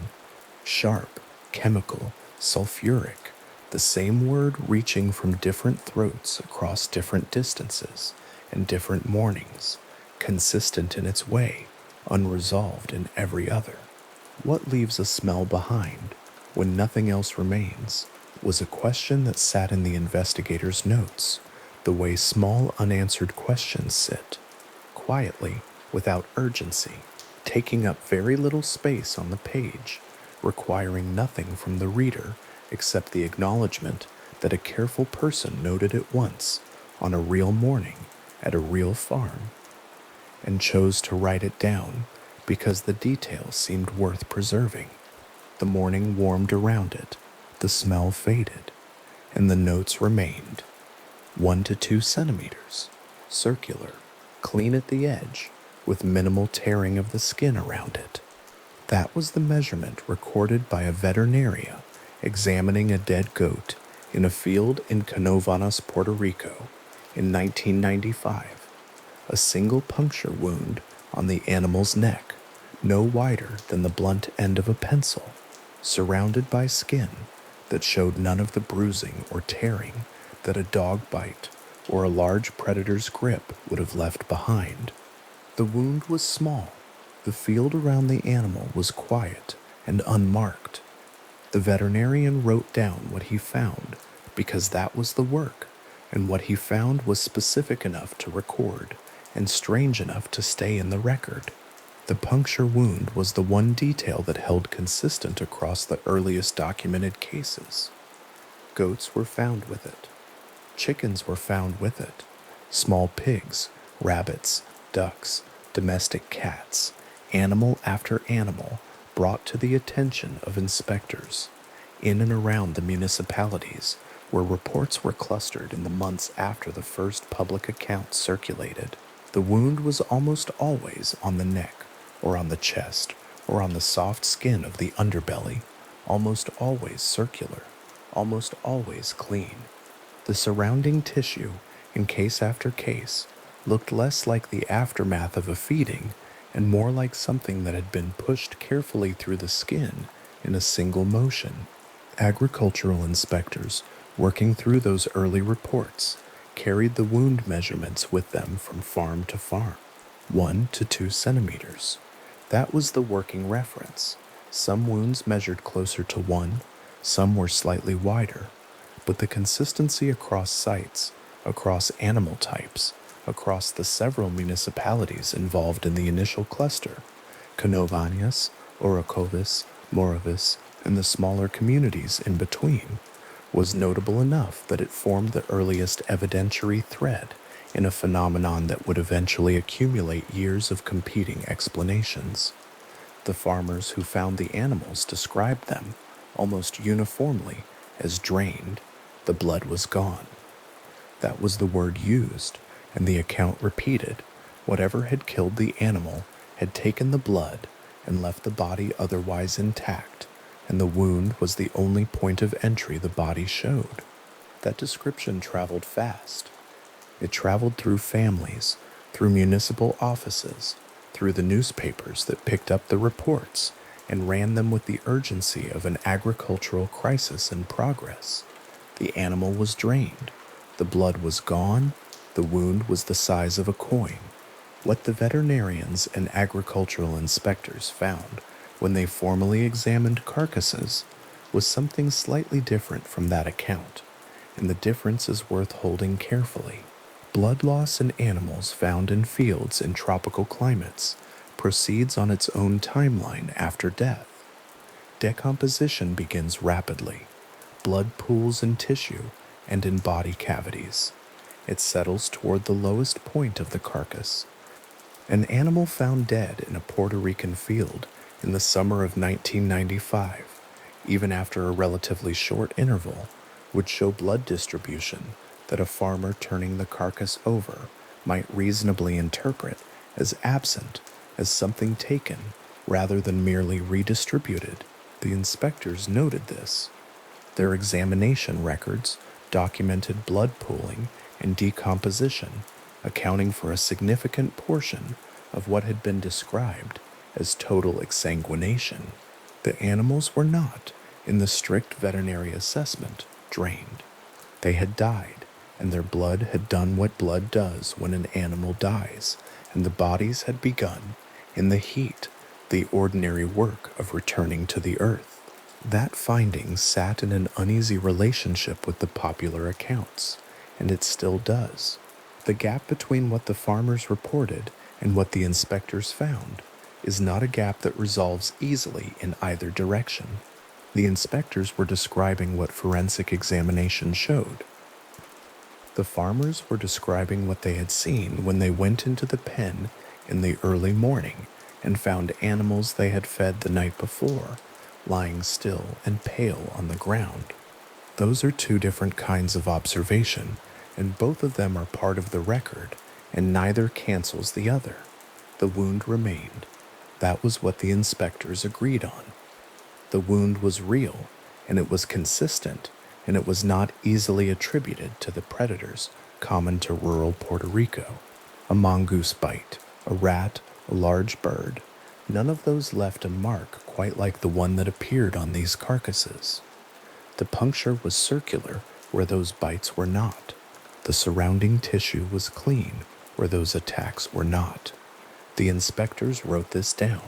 Sharp, chemical, sulfuric, the same word reaching from different throats across different distances and different mornings, consistent in its way, unresolved in every other. What leaves a smell behind when nothing else remains was a question that sat in the investigator's notes, the way small unanswered questions sit, quietly, without urgency, taking up very little space on the page, requiring nothing from the reader except the acknowledgement that a careful person noted it once, on a real morning, at a real farm, and chose to write it down because the details seemed worth preserving. The morning warmed around it, the smell faded, and the notes remained. 1 to 2 centimeters, circular, clean at the edge, with minimal tearing of the skin around it. That was the measurement recorded by a veterinarian examining a dead goat in a field in Canovanas, Puerto Rico, in 1995. A single puncture wound on the animal's neck, no wider than the blunt end of a pencil, surrounded by skin that showed none of the bruising or tearing that a dog bite or a large predator's grip would have left behind. The wound was small. The field around the animal was quiet and unmarked. The veterinarian wrote down what he found because that was the work, and what he found was specific enough to record and strange enough to stay in the record. The puncture wound was the one detail that held consistent across the earliest documented cases. Goats were found with it. Chickens were found with it. Small pigs, rabbits, ducks, domestic cats, animal after animal brought to the attention of inspectors in and around the municipalities where reports were clustered in the months after the first public accounts circulated. The wound was almost always on the neck, or on the chest, or on the soft skin of the underbelly, almost always circular, almost always clean. The surrounding tissue, in case after case, looked less like the aftermath of a feeding and more like something that had been pushed carefully through the skin in a single motion. Agricultural inspectors, working through those early reports, carried the wound measurements with them from farm to farm, 1 to 2 centimeters. That was the working reference. Some wounds measured closer to 1, some were slightly wider, but the consistency across sites, across animal types, across the several municipalities involved in the initial cluster, Canovanias, Orocovis, Morovis, and the smaller communities in between, was notable enough that it formed the earliest evidentiary thread in a phenomenon that would eventually accumulate years of competing explanations. The farmers who found the animals described them, almost uniformly, as drained. The blood was gone. That was the word used, and the account repeated. Whatever had killed the animal had taken the blood and left the body otherwise intact, and the wound was the only point of entry the body showed. That description traveled fast. It traveled through families, through municipal offices, through the newspapers that picked up the reports and ran them with the urgency of an agricultural crisis in progress. The animal was drained. The blood was gone. The wound was the size of a coin. What the veterinarians and agricultural inspectors found when they formally examined carcasses was something slightly different from that account, and the difference is worth holding carefully. Blood loss in animals found in fields in tropical climates proceeds on its own timeline after death. Decomposition begins rapidly. Blood pools in tissue and in body cavities. It settles toward the lowest point of the carcass. An animal found dead in a Puerto Rican field in the summer of 1995, even after a relatively short interval, would show blood distribution that a farmer turning the carcass over might reasonably interpret as absent, as something taken rather than merely redistributed. The inspectors noted this. Their examination records documented blood pooling and decomposition, accounting for a significant portion of what had been described as total exsanguination. The animals were not, in the strict veterinary assessment, drained. They had died, and their blood had done what blood does when an animal dies, and the bodies had begun, in the heat, the ordinary work of returning to the earth. That finding sat in an uneasy relationship with the popular accounts, and it still does. The gap between what the farmers reported and what the inspectors found is not a gap that resolves easily in either direction. The inspectors were describing what forensic examination showed. The farmers were describing what they had seen when they went into the pen in the early morning and found animals they had fed the night before, lying still and pale on the ground. Those are two different kinds of observation, and both of them are part of the record, and neither cancels the other. The wound remained. That was what the inspectors agreed on. The wound was real, and it was consistent, and it was not easily attributed to the predators common to rural Puerto Rico. A mongoose bite, a rat, a large bird. None of those left a mark quite like the one that appeared on these carcasses. The puncture was circular where those bites were not. The surrounding tissue was clean where those attacks were not. The inspectors wrote this down.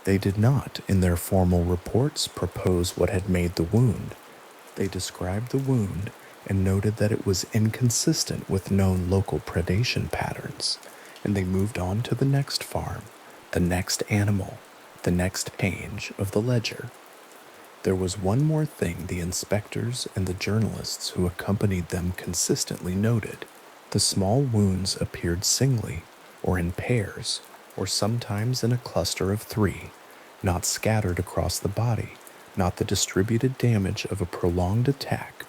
They did not, in their formal reports, propose what had made the wound. They described the wound and noted that it was inconsistent with known local predation patterns, and they moved on to the next farm, the next animal, the next page of the ledger. There was one more thing the inspectors and the journalists who accompanied them consistently noted. The small wounds appeared singly, or in pairs, or sometimes in a cluster of 3, not scattered across the body, not the distributed damage of a prolonged attack,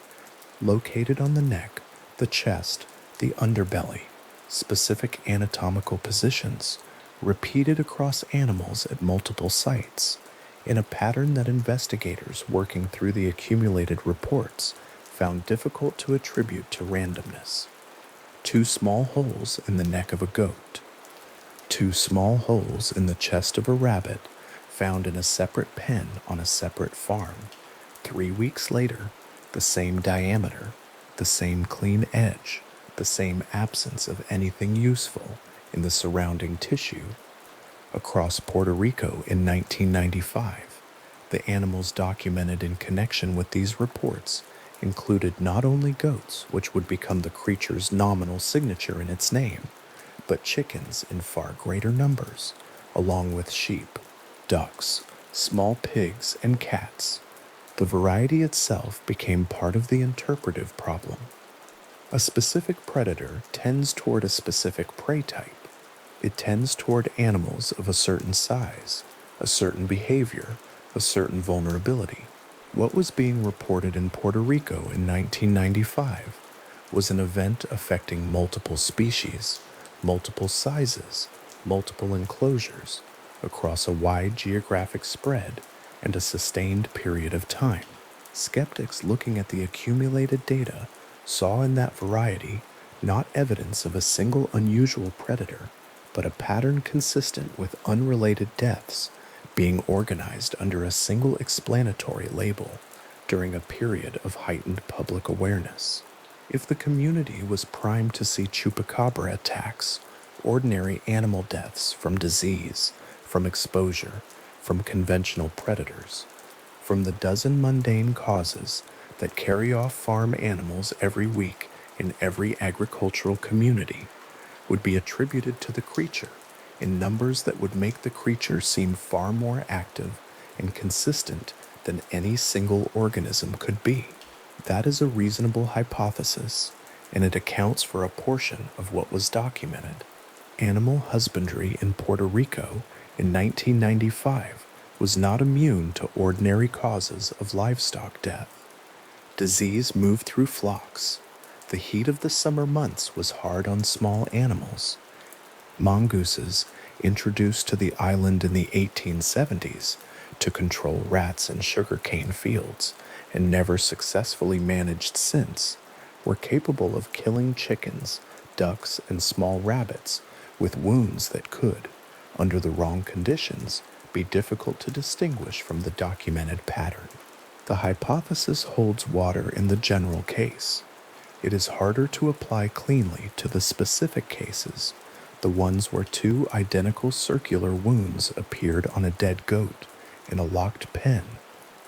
located on the neck, the chest, the underbelly, specific anatomical positions, repeated across animals at multiple sites, in a pattern that investigators working through the accumulated reports found difficult to attribute to randomness. 2 small holes in the neck of a goat. 2 small holes in the chest of a rabbit found in a separate pen on a separate farm. 3 weeks later, the same diameter, the same clean edge, the same absence of anything useful in the surrounding tissue. Across Puerto Rico in 1995, the animals documented in connection with these reports included not only goats, which would become the creature's nominal signature in its name, but chickens in far greater numbers, along with sheep, ducks, small pigs, and cats. The variety itself became part of the interpretive problem. A specific predator tends toward a specific prey type. It tends toward animals of a certain size, a certain behavior, a certain vulnerability. What was being reported in Puerto Rico in 1995 was an event affecting multiple species, multiple sizes, multiple enclosures, across a wide geographic spread and a sustained period of time. Skeptics looking at the accumulated data saw in that variety not evidence of a single unusual predator, but a pattern consistent with unrelated deaths being organized under a single explanatory label during a period of heightened public awareness. If the community was primed to see Chupacabra attacks, ordinary animal deaths from disease, from exposure, from conventional predators, from the dozen mundane causes that carry off farm animals every week in every agricultural community, would be attributed to the creature in numbers that would make the creature seem far more active and consistent than any single organism could be. That is a reasonable hypothesis, and it accounts for a portion of what was documented. Animal husbandry in Puerto Rico in 1995 was not immune to ordinary causes of livestock death. Disease moved through flocks. The heat of the summer months was hard on small animals. Mongooses, introduced to the island in the 1870s to control rats in sugarcane fields and never successfully managed since, were capable of killing chickens, ducks, and small rabbits with wounds that could, under the wrong conditions, be difficult to distinguish from the documented pattern. The hypothesis holds water in the general case. It is harder to apply cleanly to the specific cases, the ones where 2 identical circular wounds appeared on a dead goat in a locked pen,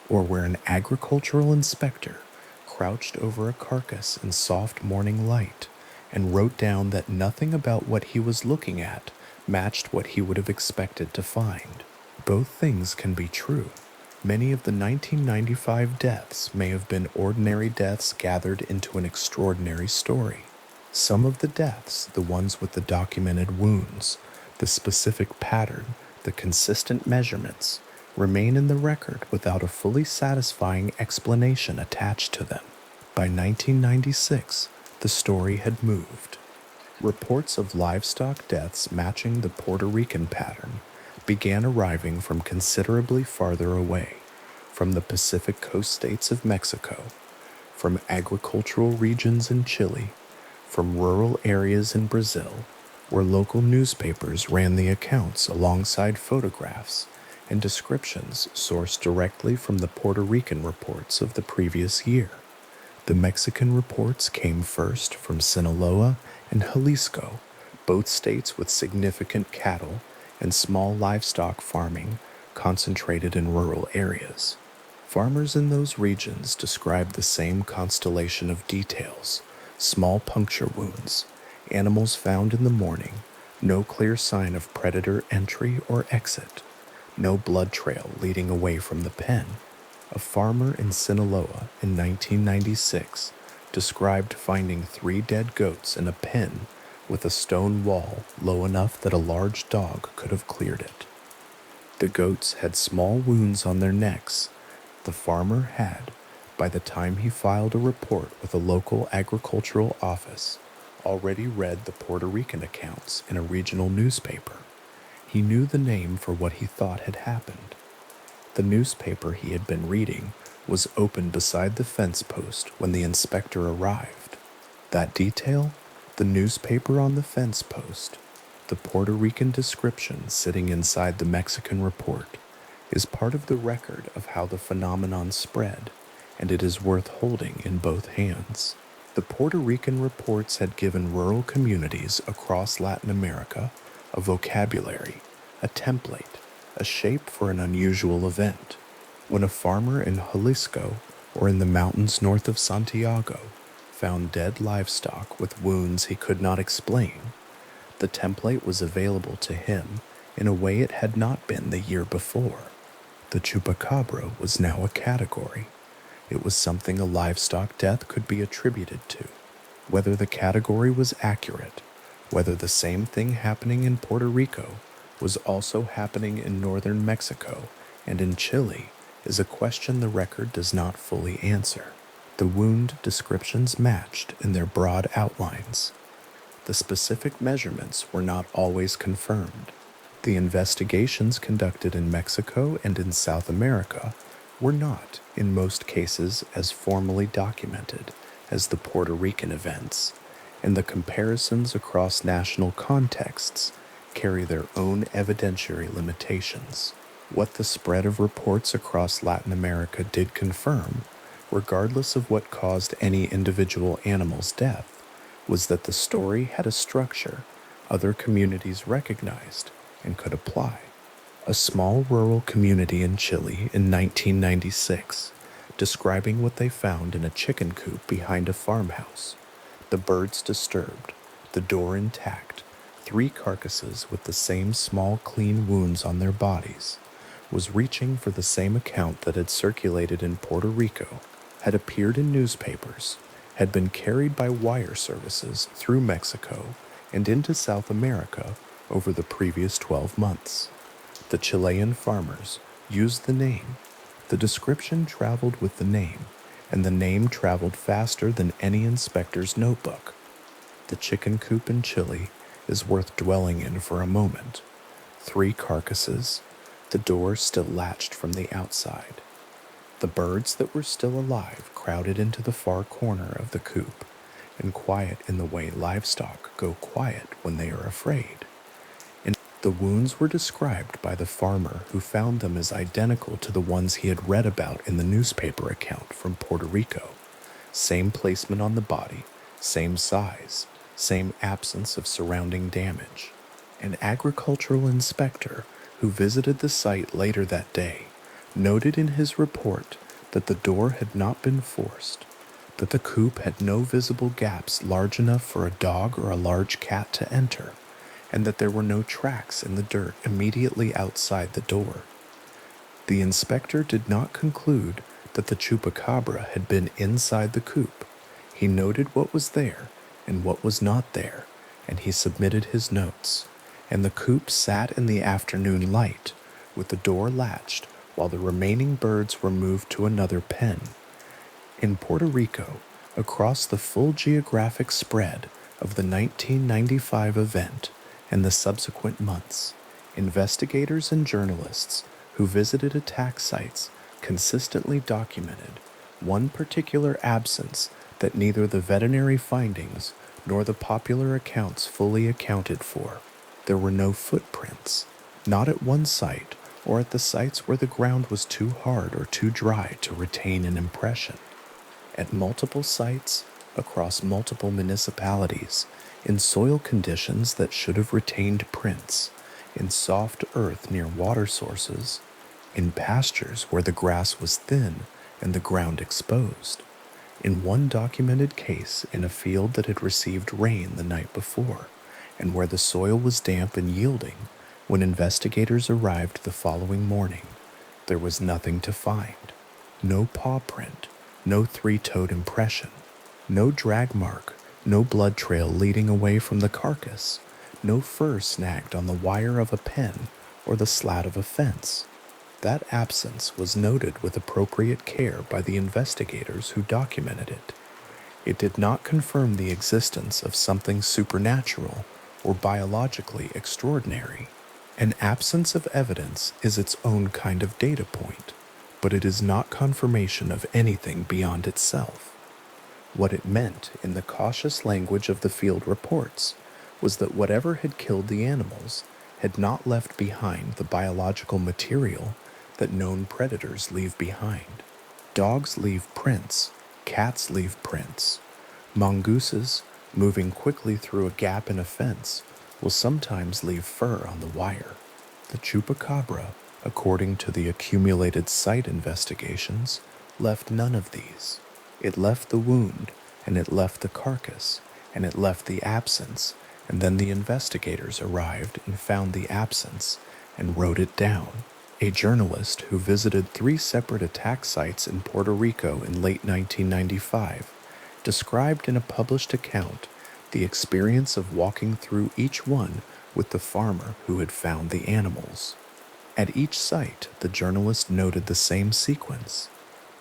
or where an agricultural inspector crouched over a carcass in soft morning light and wrote down that nothing about what he was looking at matched what he would have expected to find. Both things can be true. Many of the 1995 deaths may have been ordinary deaths gathered into an extraordinary story. Some of the deaths, the ones with the documented wounds, the specific pattern, the consistent measurements, remain in the record without a fully satisfying explanation attached to them. By 1996, the story had moved. Reports of livestock deaths matching the Puerto Rican pattern began arriving from considerably farther away, from the Pacific coast states of Mexico, from agricultural regions in Chile, from rural areas in Brazil, where local newspapers ran the accounts alongside photographs and descriptions sourced directly from the Puerto Rican reports of the previous year. The Mexican reports came first from Sinaloa and Jalisco, both states with significant cattle and small livestock farming concentrated in rural areas. Farmers in those regions described the same constellation of details: small puncture wounds, animals found in the morning, no clear sign of predator entry or exit, no blood trail leading away from the pen. A farmer in Sinaloa in 1996 described finding 3 dead goats in a pen with a stone wall low enough that a large dog could have cleared it. The goats had small wounds on their necks. The farmer had, by the time he filed a report with a local agricultural office, already read the Puerto Rican accounts in a regional newspaper. He knew the name for what he thought had happened. The newspaper he had been reading was open beside the fence post when the inspector arrived. That detail, the newspaper on the fence post, the Puerto Rican description sitting inside the Mexican report, is part of the record of how the phenomenon spread, and it is worth holding in both hands. The Puerto Rican reports had given rural communities across Latin America a vocabulary, a template, a shape for an unusual event. When a farmer in Jalisco or in the mountains north of Santiago found dead livestock with wounds he could not explain, the template was available to him in a way it had not been the year before. The Chupacabra was now a category. It was something a livestock death could be attributed to. Whether the category was accurate, whether the same thing happening in Puerto Rico was also happening in northern Mexico and in Chile, is a question the record does not fully answer. The wound descriptions matched in their broad outlines. The specific measurements were not always confirmed. The investigations conducted in Mexico and in South America were not, in most cases, as formally documented as the Puerto Rican events, and the comparisons across national contexts carry their own evidentiary limitations. What the spread of reports across Latin America did confirm, regardless of what caused any individual animal's death, was that the story had a structure other communities recognized and could apply. A small rural community in Chile in 1996, describing what they found in a chicken coop behind a farmhouse. The birds disturbed, the door intact, 3 carcasses with the same small clean wounds on their bodies, was reaching for the same account that had circulated in Puerto Rico, had appeared in newspapers, had been carried by wire services through Mexico and into South America over the previous 12 months. The Chilean farmers used the name. The description traveled with the name, and the name traveled faster than any inspector's notebook. The chicken coop in Chile is worth dwelling in for a moment. 3 carcasses, the door still latched from the outside. The birds that were still alive crowded into the far corner of the coop, and quiet in the way livestock go quiet when they are afraid. And the wounds were described by the farmer who found them as identical to the ones he had read about in the newspaper account from Puerto Rico. Same placement on the body, same size, same absence of surrounding damage. An agricultural inspector who visited the site later that day noted in his report that the door had not been forced, that the coop had no visible gaps large enough for a dog or a large cat to enter, and that there were no tracks in the dirt immediately outside the door. The inspector did not conclude that the Chupacabra had been inside the coop. He noted what was there and what was not there, and he submitted his notes, and the coop sat in the afternoon light, with the door latched, while the remaining birds were moved to another pen. In Puerto Rico, across the full geographic spread of the 1995 event and the subsequent months, investigators and journalists who visited attack sites consistently documented one particular absence that neither the veterinary findings nor the popular accounts fully accounted for. There were no footprints, not at one site or at the sites where the ground was too hard or too dry to retain an impression. At multiple sites, across multiple municipalities, in soil conditions that should have retained prints, in soft earth near water sources, in pastures where the grass was thin and the ground exposed, in one documented case in a field that had received rain the night before, and where the soil was damp and yielding. When investigators arrived the following morning, there was nothing to find. No paw print, no 3-toed impression, no drag mark, no blood trail leading away from the carcass, no fur snagged on the wire of a pen or the slat of a fence. That absence was noted with appropriate care by the investigators who documented it. It did not confirm the existence of something supernatural or biologically extraordinary. An absence of evidence is its own kind of data point, but it is not confirmation of anything beyond itself. What it meant in the cautious language of the field reports was that whatever had killed the animals had not left behind the biological material that known predators leave behind. Dogs leave prints, cats leave prints. Mongooses, moving quickly through a gap in a fence, will sometimes leave fur on the wire. The Chupacabra, according to the accumulated site investigations, left none of these. It left the wound, and it left the carcass, and it left the absence, and then the investigators arrived and found the absence and wrote it down. A journalist who visited 3 separate attack sites in Puerto Rico in late 1995 described in a published account the experience of walking through each one with the farmer who had found the animals. At each site, the journalist noted the same sequence: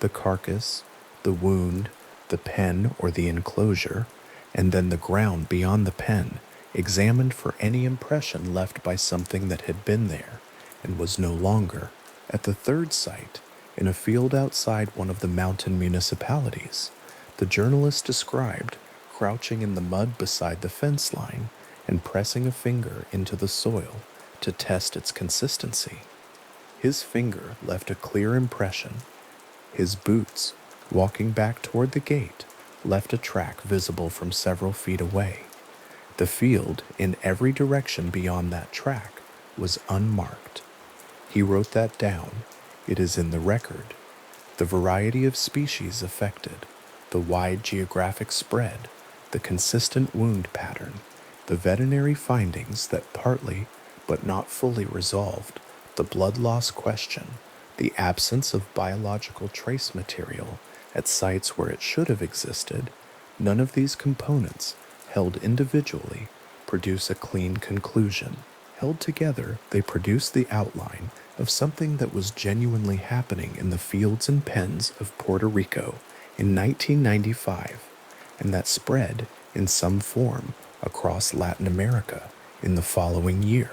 the carcass, the wound, the pen or the enclosure, and then the ground beyond the pen, examined for any impression left by something that had been there and was no longer. At the 3rd site, in a field outside one of the mountain municipalities, the journalist described crouching in the mud beside the fence line and pressing a finger into the soil to test its consistency. His finger left a clear impression. His boots, walking back toward the gate, left a track visible from several feet away. The field, in every direction beyond that track, was unmarked. He wrote that down. It is in the record. The variety of species affected, the wide geographic spread, the consistent wound pattern, the veterinary findings that partly, but not fully resolved, the blood loss question, the absence of biological trace material at sites where it should have existed, none of these components, held individually, produce a clean conclusion. Held together, they produce the outline of something that was genuinely happening in the fields and pens of Puerto Rico in 1995, and that spread in some form across Latin America in the following year.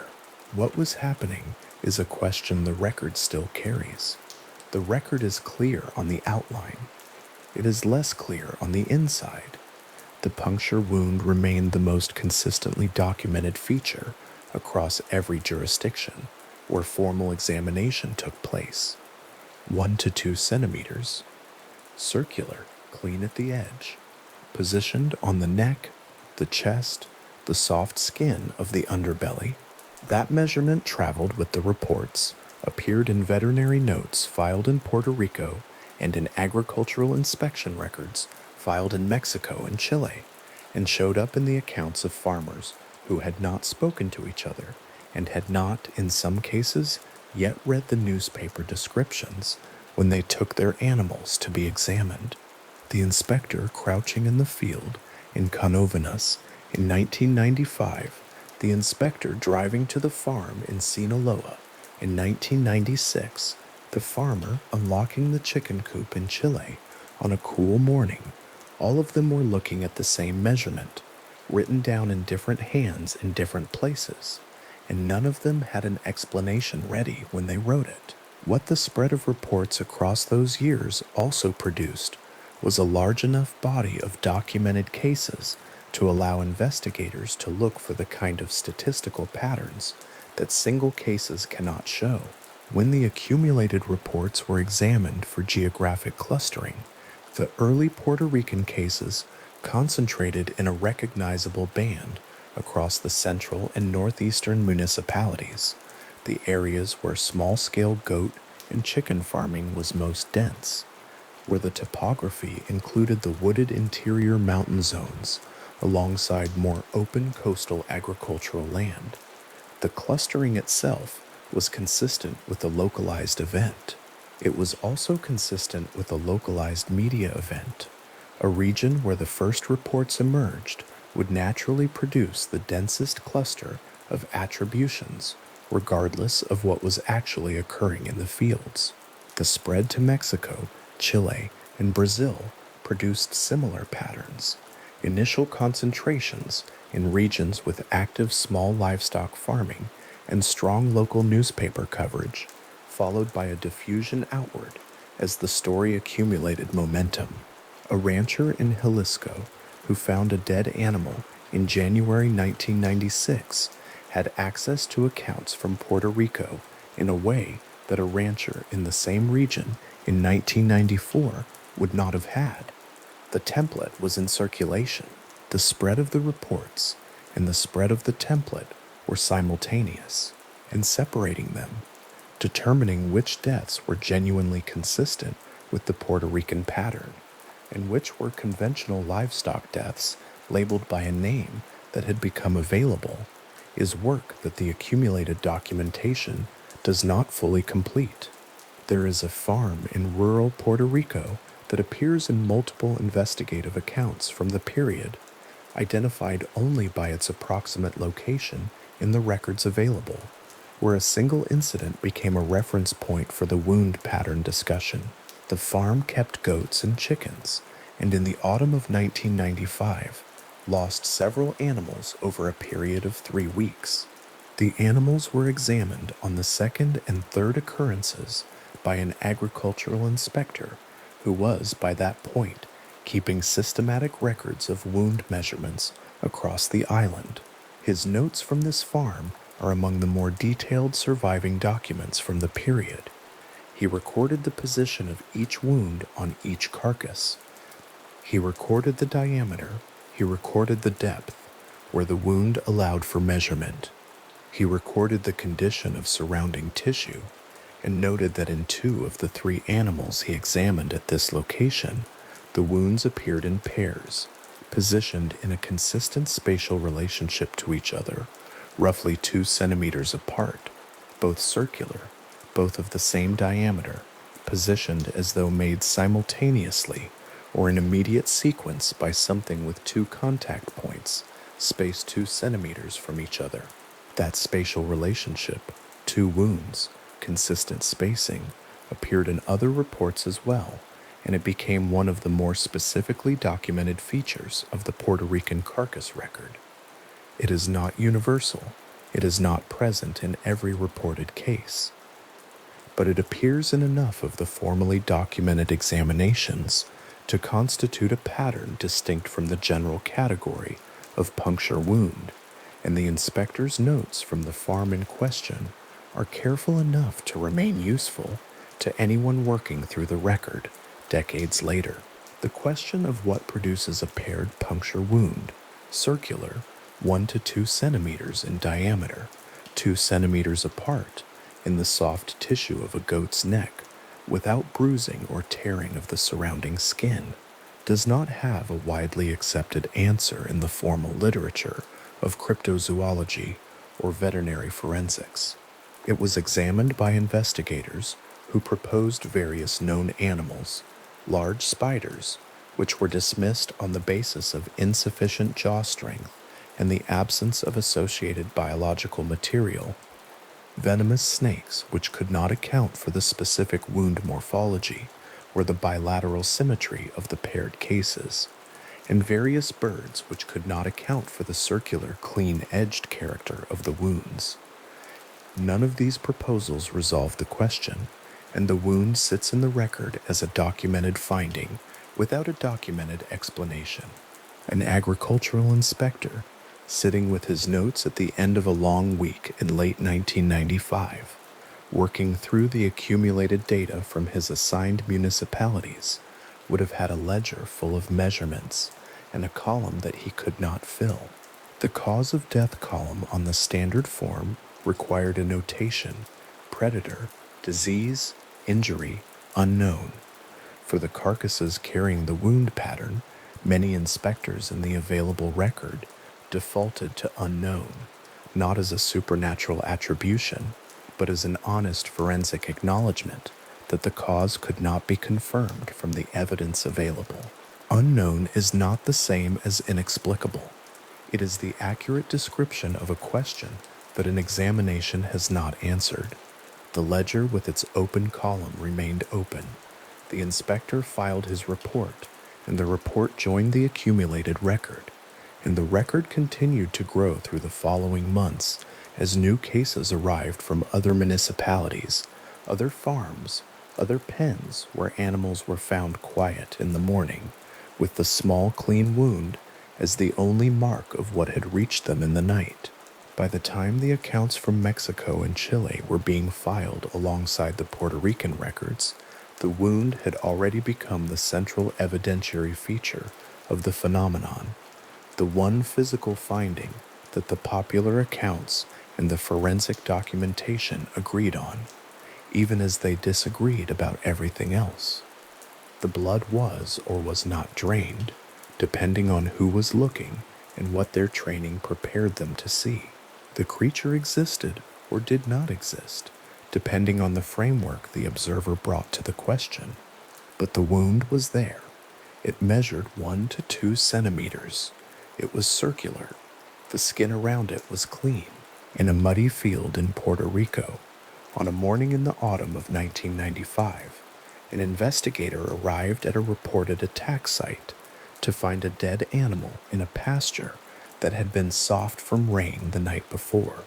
What was happening is a question the record still carries. The record is clear on the outline. It is less clear on the inside. The puncture wound remained the most consistently documented feature across every jurisdiction where formal examination took place. 1 to 2 centimeters. Circular, clean at the edge. Positioned on the neck, the chest, the soft skin of the underbelly. That measurement traveled with the reports, appeared in veterinary notes filed in Puerto Rico, and in agricultural inspection records filed in Mexico and Chile, and showed up in the accounts of farmers who had not spoken to each other and had not, in some cases, yet read the newspaper descriptions when they took their animals to be examined. The inspector crouching in the field in Canovenas in 1995, the inspector driving to the farm in Sinaloa in 1996, the farmer unlocking the chicken coop in Chile on a cool morning, all of them were looking at the same measurement, written down in different hands in different places, and none of them had an explanation ready when they wrote it. What the spread of reports across those years also produced was a large enough body of documented cases to allow investigators to look for the kind of statistical patterns that single cases cannot show. When the accumulated reports were examined for geographic clustering, the early Puerto Rican cases concentrated in a recognizable band across the central and northeastern municipalities, the areas where small-scale goat and chicken farming was most dense, where the topography included the wooded interior mountain zones alongside more open coastal agricultural land. The clustering itself was consistent with a localized event. It was also consistent with a localized media event. A region where the first reports emerged would naturally produce the densest cluster of attributions, regardless of what was actually occurring in the fields. The spread to Mexico, Chile, and Brazil produced similar patterns. Initial concentrations in regions with active small livestock farming and strong local newspaper coverage, followed by a diffusion outward as the story accumulated momentum. A rancher in Jalisco who found a dead animal in January 1996 had access to accounts from Puerto Rico in a way that a rancher in the same region in 1994 would not have had. The template was in circulation. The spread of the reports and the spread of the template were simultaneous, and separating them, determining which deaths were genuinely consistent with the Puerto Rican pattern, and which were conventional livestock deaths labeled by a name that had become available, is work that the accumulated documentation does not fully complete. There is a farm in rural Puerto Rico that appears in multiple investigative accounts from the period, identified only by its approximate location in the records available, where a single incident became a reference point for the wound pattern discussion. The farm kept goats and chickens, and in the autumn of 1995, lost several animals over a period of 3 weeks. The animals were examined on the second and third occurrences by an agricultural inspector who was, by that point, keeping systematic records of wound measurements across the island. His notes from this farm are among the more detailed surviving documents from the period. He recorded the position of each wound on each carcass. He recorded the diameter. He recorded the depth, where the wound allowed for measurement. He recorded the condition of surrounding tissue, and noted that in 2 of the 3 animals he examined at this location, the wounds appeared in pairs, positioned in a consistent spatial relationship to each other, roughly 2 centimeters apart, both circular, both of the same diameter, positioned as though made simultaneously or in immediate sequence by something with 2 contact points, spaced 2 centimeters from each other. That spatial relationship, 2 wounds, consistent spacing, appeared in other reports as well, and it became one of the more specifically documented features of the Puerto Rican carcass record. It is not universal. It is not present in every reported case, but it appears in enough of the formally documented examinations to constitute a pattern distinct from the general category of puncture wound, and the inspector's notes from the farm in question are careful enough to remain useful to anyone working through the record decades later. The question of what produces a paired puncture wound, circular, 1 to 2 centimeters in diameter, 2 centimeters apart in the soft tissue of a goat's neck, without bruising or tearing of the surrounding skin, does not have a widely accepted answer in the formal literature of cryptozoology or veterinary forensics. It was examined by investigators who proposed various known animals, large spiders, which were dismissed on the basis of insufficient jaw strength and the absence of associated biological material, venomous snakes, which could not account for the specific wound morphology or the bilateral symmetry of the paired cases, and various birds which could not account for the circular, clean-edged character of the wounds. None of these proposals resolve the question, and the wound sits in the record as a documented finding without a documented explanation. An agricultural inspector, sitting with his notes at the end of a long week in late 1995, working through the accumulated data from his assigned municipalities, would have had a ledger full of measurements and a column that he could not fill. The cause of death column on the standard form required a notation: predator, disease, injury, unknown. For the carcasses carrying the wound pattern, many inspectors in the available record defaulted to unknown, not as a supernatural attribution, but as an honest forensic acknowledgement that the cause could not be confirmed from the evidence available. Unknown is not the same as inexplicable. It is the accurate description of a question that an examination has not answered. The ledger with its open column remained open. The inspector filed his report, and the report joined the accumulated record, and the record continued to grow through the following months as new cases arrived from other municipalities, other farms, other pens where animals were found quiet in the morning, with the small clean wound as the only mark of what had reached them in the night. By the time the accounts from Mexico and Chile were being filed alongside the Puerto Rican records, the wound had already become the central evidentiary feature of the phenomenon, the one physical finding that the popular accounts and the forensic documentation agreed on, even as they disagreed about everything else. The blood was or was not drained, depending on who was looking and what their training prepared them to see. The creature existed or did not exist, depending on the framework the observer brought to the question. But the wound was there. It measured 1 to 2 centimeters. It was circular. The skin around it was clean. In a muddy field in Puerto Rico, on a morning in the autumn of 1995, an investigator arrived at a reported attack site to find a dead animal in a pasture that had been soft from rain the night before.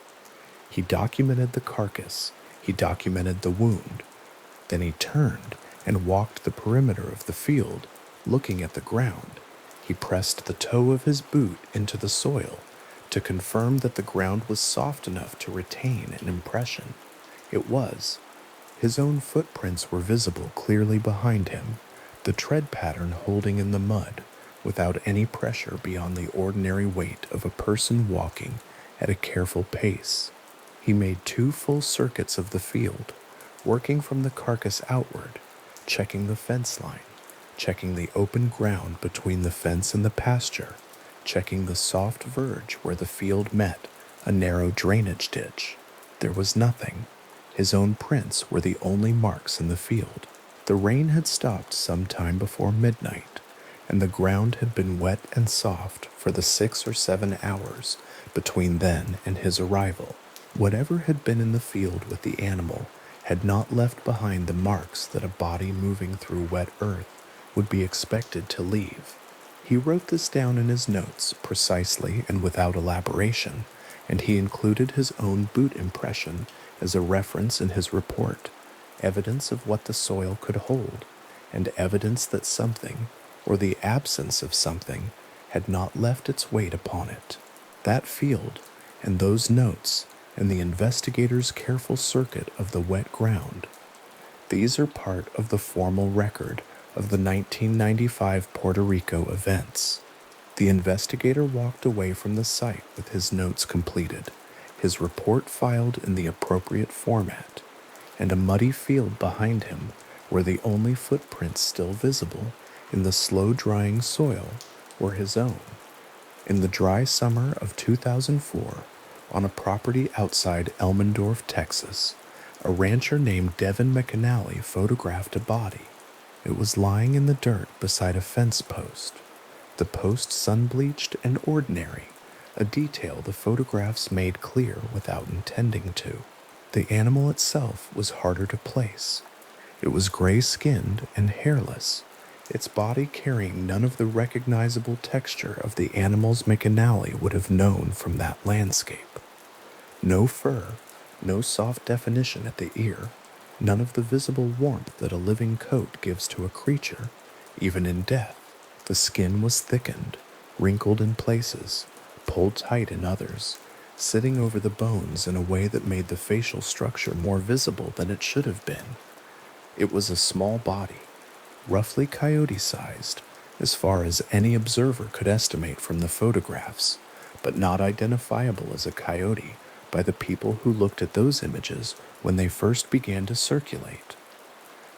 He documented the carcass. He documented the wound. Then he turned and walked the perimeter of the field, looking at the ground. He pressed the toe of his boot into the soil to confirm that the ground was soft enough to retain an impression. It was. His own footprints were visible clearly behind him, the tread pattern holding in the mud, without any pressure beyond the ordinary weight of a person walking at a careful pace. He made 2 full circuits of the field, working from the carcass outward, checking the fence line, checking the open ground between the fence and the pasture, checking the soft verge where the field met a narrow drainage ditch. There was nothing. His own prints were the only marks in the field. The rain had stopped some time before midnight, and the ground had been wet and soft for the 6 or 7 hours between then and his arrival. Whatever had been in the field with the animal had not left behind the marks that a body moving through wet earth would be expected to leave. He wrote this down in his notes precisely and without elaboration, and he included his own boot impression as a reference in his report, evidence of what the soil could hold, and evidence that something, or the absence of something, had not left its weight upon it. That field, and those notes, and the investigator's careful circuit of the wet ground, these are part of the formal record of the 1995 Puerto Rico events. The investigator walked away from the site with his notes completed, his report filed in the appropriate format, and a muddy field behind him where the only footprints still visible in the slow-drying soil were his own. In the dry summer of 2004, on a property outside Elmendorf, Texas, a rancher named Devin McAnally photographed a body. It was lying in the dirt beside a fence post. The post sun-bleached and ordinary, a detail the photographs made clear without intending to. The animal itself was harder to place. It was gray-skinned and hairless, its body carrying none of the recognizable texture of the animals McAnally would have known from that landscape. No fur, no soft definition at the ear, none of the visible warmth that a living coat gives to a creature, even in death. The skin was thickened, wrinkled in places, pulled tight in others, sitting over the bones in a way that made the facial structure more visible than it should have been. It was a small body, roughly coyote-sized, as far as any observer could estimate from the photographs, but not identifiable as a coyote by the people who looked at those images when they first began to circulate.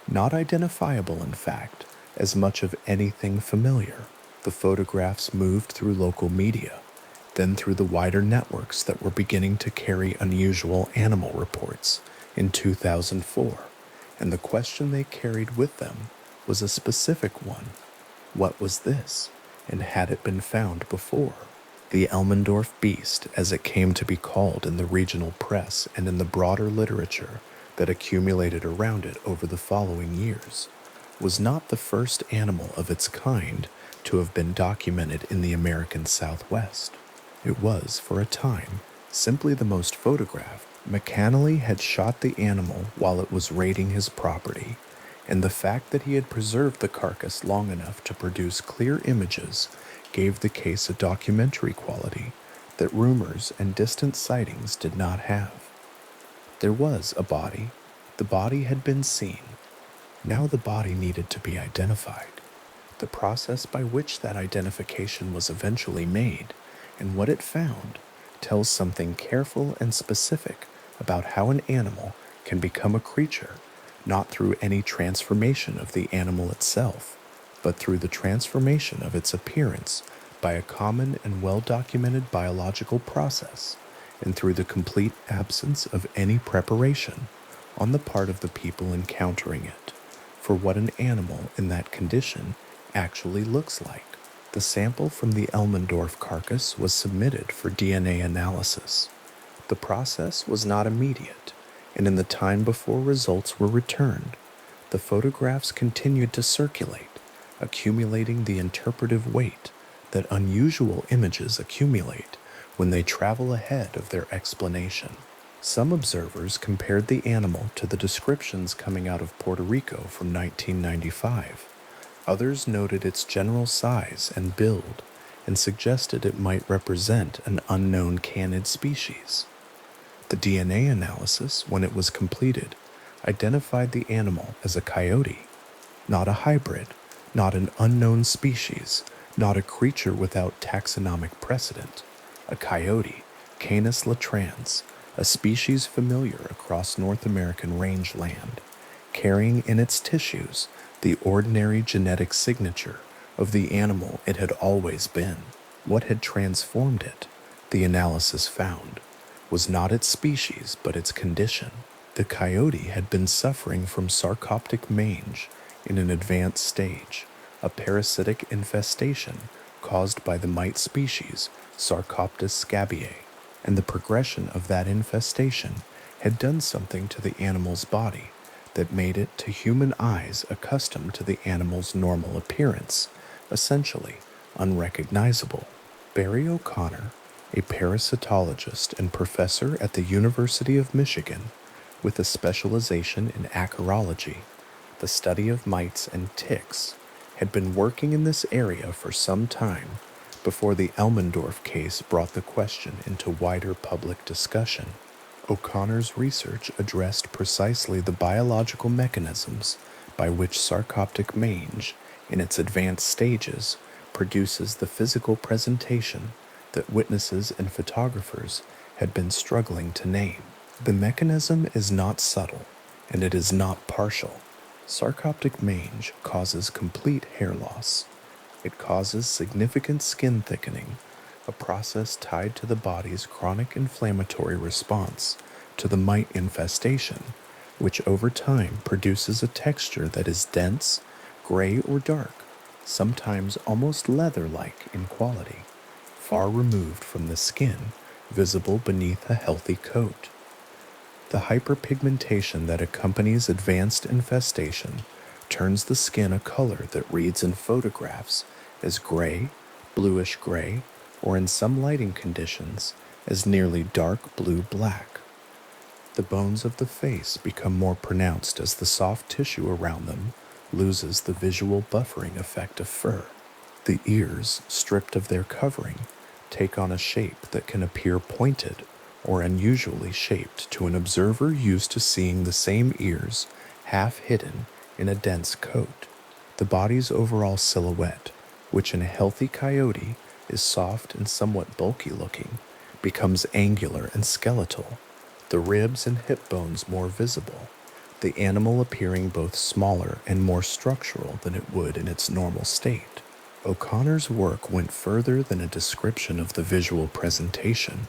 Not identifiable, in fact, as much of anything familiar. The photographs moved through local media, then through the wider networks that were beginning to carry unusual animal reports in 2004, and the question they carried with them was a specific one. What was this, and had it been found before? The Elmendorf beast, as it came to be called in the regional press and in the broader literature that accumulated around it over the following years, was not the first animal of its kind to have been documented in the American Southwest. It was, for a time, simply the most photographed. McAnally had shot the animal while it was raiding his property, and the fact that he had preserved the carcass long enough to produce clear images gave the case a documentary quality that rumors and distant sightings did not have. There was a body. The body had been seen. Now the body needed to be identified. The process by which that identification was eventually made and what it found tells something careful and specific about how an animal can become a creature, not through any transformation of the animal itself, but through the transformation of its appearance by a common and well-documented biological process, and through the complete absence of any preparation on the part of the people encountering it for what an animal in that condition actually looks like. The sample from the Elmendorf carcass was submitted for DNA analysis. The process was not immediate, and in the time before results were returned, the photographs continued to circulate, accumulating the interpretive weight that unusual images accumulate when they travel ahead of their explanation. Some observers compared the animal to the descriptions coming out of Puerto Rico from 1995. Others noted its general size and build and suggested it might represent an unknown canid species. The DNA analysis, when it was completed, identified the animal as a coyote, not a hybrid, not an unknown species, not a creature without taxonomic precedent. A coyote, Canis latrans, a species familiar across North American rangeland, carrying in its tissues the ordinary genetic signature of the animal it had always been. What had transformed it, the analysis found, was not its species but its condition. The coyote had been suffering from sarcoptic mange in an advanced stage, a parasitic infestation caused by the mite species Sarcoptes scabiei, and the progression of that infestation had done something to the animal's body that made it to human eyes accustomed to the animal's normal appearance, essentially unrecognizable. Barry O'Connor, a parasitologist and professor at the University of Michigan with a specialization in acarology, the study of mites and ticks, had been working in this area for some time before the Elmendorf case brought the question into wider public discussion. O'Connor's research addressed precisely the biological mechanisms by which sarcoptic mange, in its advanced stages, produces the physical presentation that witnesses and photographers had been struggling to name. The mechanism is not subtle, and it is not partial. Sarcoptic mange causes complete hair loss. It causes significant skin thickening, a process tied to the body's chronic inflammatory response to the mite infestation, which over time produces a texture that is dense, gray or dark, sometimes almost leather-like in quality, far removed from the skin, visible beneath a healthy coat. The hyperpigmentation that accompanies advanced infestation turns the skin a color that reads in photographs as gray, bluish-gray, or in some lighting conditions as nearly dark blue-black. The bones of the face become more pronounced as the soft tissue around them loses the visual buffering effect of fur. The ears, stripped of their covering, take on a shape that can appear pointed or unusually shaped to an observer used to seeing the same ears half hidden in a dense coat. The body's overall silhouette, which in a healthy coyote is soft and somewhat bulky looking, becomes angular and skeletal, the ribs and hip bones more visible, the animal appearing both smaller and more structural than it would in its normal state. O'Connor's work went further than a description of the visual presentation.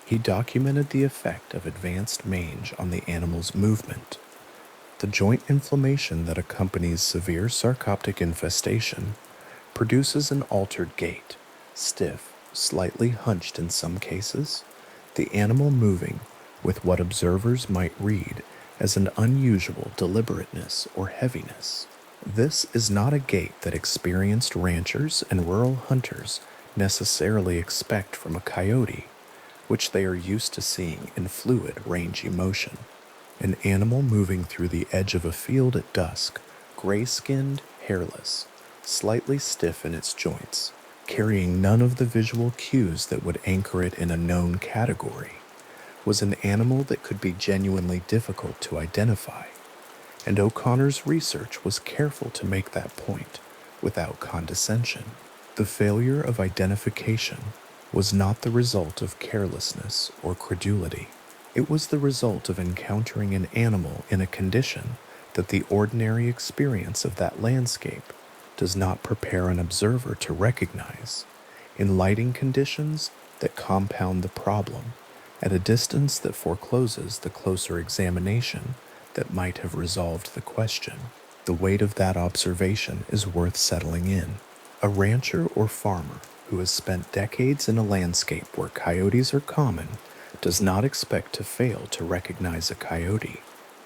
He documented the effect of advanced mange on the animal's movement. The joint inflammation that accompanies severe sarcoptic infestation produces an altered gait, stiff, slightly hunched in some cases, the animal moving with what observers might read as an unusual deliberateness or heaviness. This is not a gait that experienced ranchers and rural hunters necessarily expect from a coyote, which they are used to seeing in fluid, rangy motion. An animal moving through the edge of a field at dusk, gray-skinned, hairless, slightly stiff in its joints, carrying none of the visual cues that would anchor it in a known category, was an animal that could be genuinely difficult to identify, and O'Connor's research was careful to make that point without condescension. The failure of identification was not the result of carelessness or credulity. It was the result of encountering an animal in a condition that the ordinary experience of that landscape does not prepare an observer to recognize, in lighting conditions that compound the problem, at a distance that forecloses the closer examination that might have resolved the question. The weight of that observation is worth settling in. A rancher or farmer who has spent decades in a landscape where coyotes are common does not expect to fail to recognize a coyote.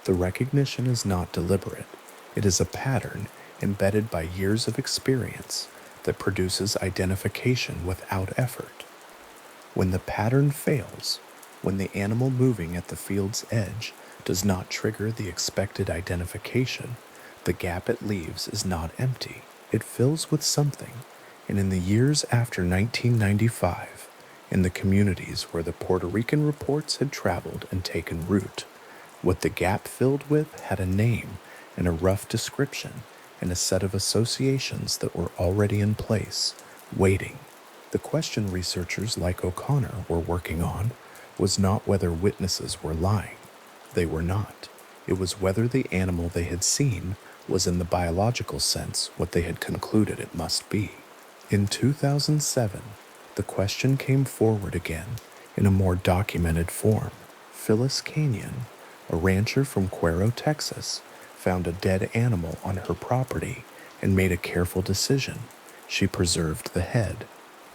The recognition is not deliberate. It is a pattern embedded by years of experience that produces identification without effort. When the pattern fails, when the animal moving at the field's edge does not trigger the expected identification, the gap it leaves is not empty. It fills with something, and in the years after 1995, in the communities where the Puerto Rican reports had traveled and taken root, what the gap filled with had a name and a rough description and a set of associations that were already in place, waiting. The question researchers like O'Connor were working on was not whether witnesses were lying. They were not. It was whether the animal they had seen was in the biological sense what they had concluded it must be. In 2007, the question came forward again in a more documented form. Phyllis Canyon, a rancher from Cuero, Texas, found a dead animal on her property and made a careful decision. She preserved the head.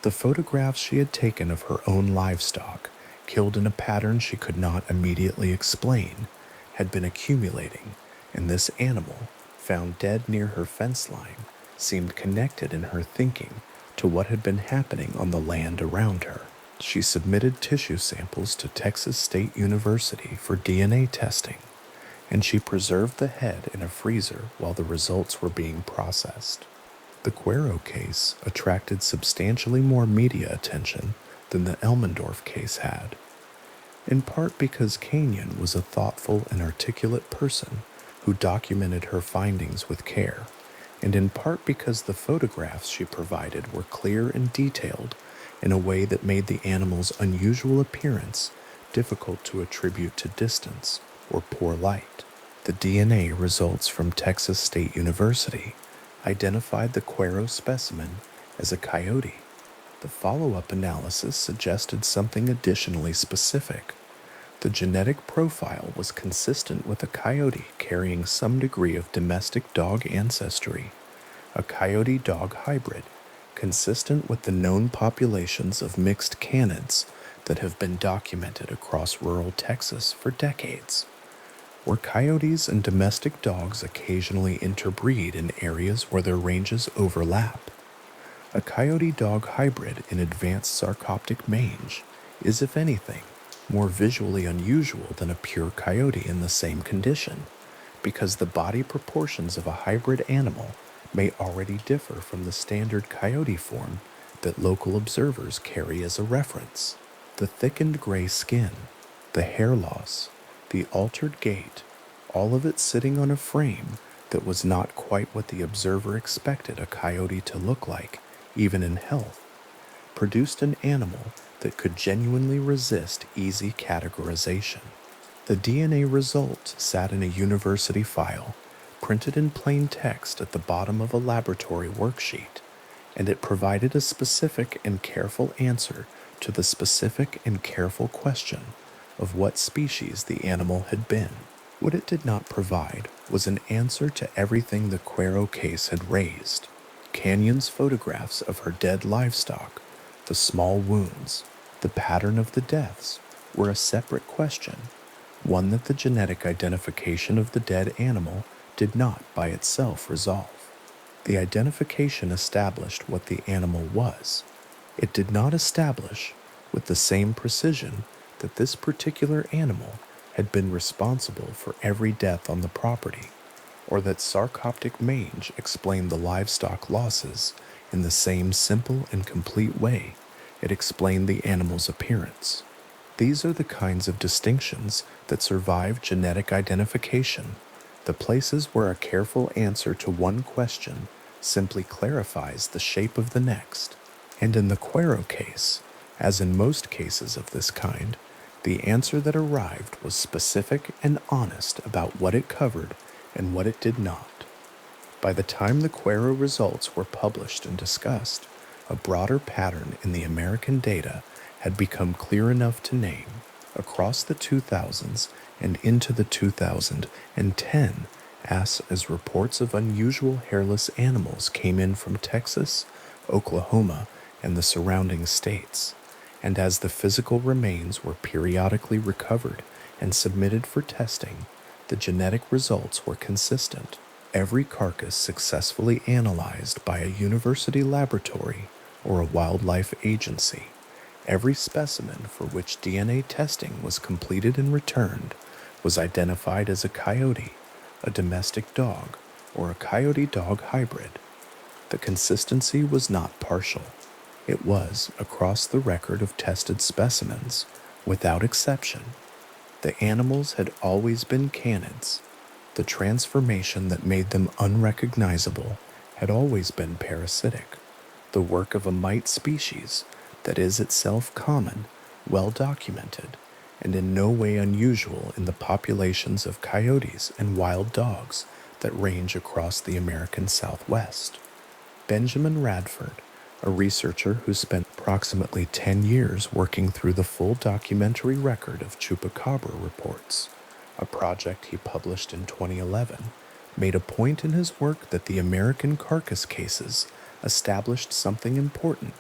The photographs she had taken of her own livestock, killed in a pattern she could not immediately explain, had been accumulating, and this animal, found dead near her fence line, seemed connected in her thinking to what had been happening on the land around her. She submitted tissue samples to Texas State University for DNA testing, and she preserved the head in a freezer while the results were being processed. The Cuero case attracted substantially more media attention than the Elmendorf case had, in part because Canyon was a thoughtful and articulate person who documented her findings with care, and in part because the photographs she provided were clear and detailed in a way that made the animal's unusual appearance difficult to attribute to distance or poor light. The DNA results from Texas State University identified the Cuero specimen as a coyote. The follow-up analysis suggested something additionally specific. The genetic profile was consistent with a coyote carrying some degree of domestic dog ancestry, a coyote-dog hybrid, consistent with the known populations of mixed canids that have been documented across rural Texas for decades. Where coyotes and domestic dogs occasionally interbreed in areas where their ranges overlap, a coyote-dog hybrid in advanced sarcoptic mange is, if anything, more visually unusual than a pure coyote in the same condition, because the body proportions of a hybrid animal may already differ from the standard coyote form that local observers carry as a reference. The thickened gray skin, the hair loss, the altered gait, all of it sitting on a frame that was not quite what the observer expected a coyote to look like, even in health, produced an animal that could genuinely resist easy categorization. The DNA result sat in a university file, printed in plain text at the bottom of a laboratory worksheet, and it provided a specific and careful answer to the specific and careful question of what species the animal had been. What it did not provide was an answer to everything the Cuero case had raised. Canyon's photographs of her dead livestock, the small wounds, the pattern of the deaths were a separate question, one that the genetic identification of the dead animal did not by itself resolve. The identification established what the animal was. It did not establish, with the same precision, that this particular animal had been responsible for every death on the property, or that sarcoptic mange explained the livestock losses in the same simple and complete way it explained the animal's appearance. These are the kinds of distinctions that survive genetic identification, the places where a careful answer to one question simply clarifies the shape of the next. And in the Cuero case, as in most cases of this kind, the answer that arrived was specific and honest about what it covered and what it did not. By the time the Cuero results were published and discussed, a broader pattern in the American data had become clear enough to name. Across the 2000s and into the 2010, as reports of unusual hairless animals came in from Texas, Oklahoma, and the surrounding states, and as the physical remains were periodically recovered and submitted for testing, the genetic results were consistent. Every carcass successfully analyzed by a university laboratory or a wildlife agency, every specimen for which DNA testing was completed and returned, was identified as a coyote, a domestic dog, or a coyote-dog hybrid. The consistency was not partial. It was, across the record of tested specimens, without exception. The animals had always been canids. The transformation that made them unrecognizable had always been parasitic, the work of a mite species that is itself common, well documented, and in no way unusual in the populations of coyotes and wild dogs that range across the American Southwest. Benjamin Radford, a researcher who spent approximately 10 years working through the full documentary record of Chupacabra reports, a project he published in 2011, made a point in his work that the American carcass cases established something important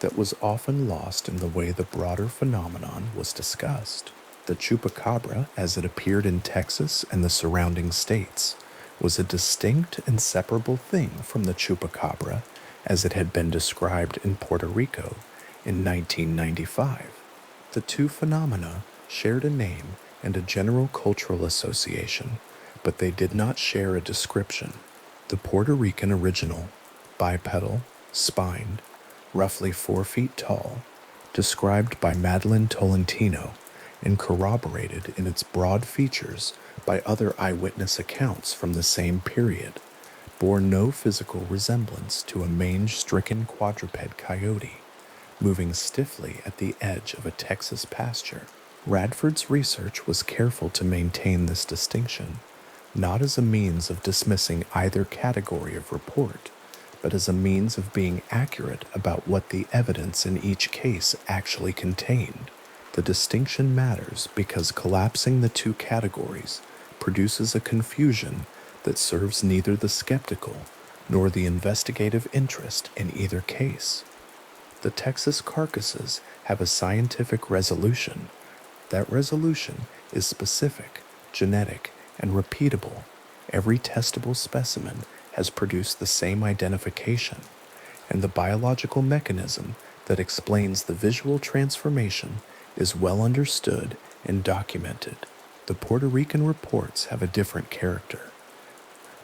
that was often lost in the way the broader phenomenon was discussed. The Chupacabra, as it appeared in Texas and the surrounding states, was a distinct and separable thing from the Chupacabra as it had been described in Puerto Rico in 1995. The two phenomena shared a name and a general cultural association, but they did not share a description. The Puerto Rican original, bipedal, spined, roughly 4 feet tall, described by Madeline Tolentino and corroborated in its broad features by other eyewitness accounts from the same period, bore no physical resemblance to a mange-stricken quadruped coyote, moving stiffly at the edge of a Texas pasture. Radford's research was careful to maintain this distinction, not as a means of dismissing either category of report, but as a means of being accurate about what the evidence in each case actually contained. The distinction matters because collapsing the two categories produces a confusion that serves neither the skeptical nor the investigative interest in either case. The Texas carcasses have a scientific resolution. That resolution is specific, genetic, and repeatable. Every testable specimen has produced the same identification, and the biological mechanism that explains the visual transformation is well understood and documented. The Puerto Rican reports have a different character.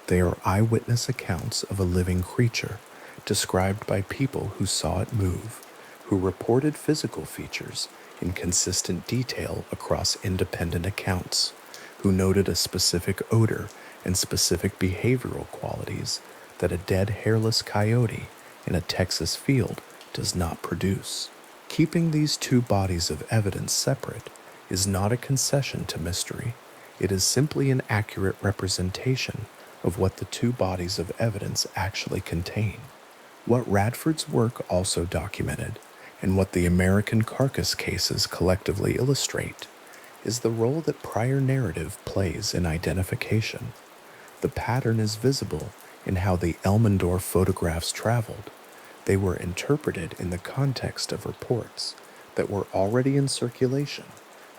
They are eyewitness accounts of a living creature, described by people who saw it move, who reported physical features in consistent detail across independent accounts, who noted a specific odor and specific behavioral qualities that a dead hairless coyote in a Texas field does not produce. Keeping these two bodies of evidence separate is not a concession to mystery. It is simply an accurate representation of what the two bodies of evidence actually contain. What Radford's work also documented, and what the American carcass cases collectively illustrate, is the role that prior narrative plays in identification. The pattern is visible in how the Elmendorf photographs traveled. They were interpreted in the context of reports that were already in circulation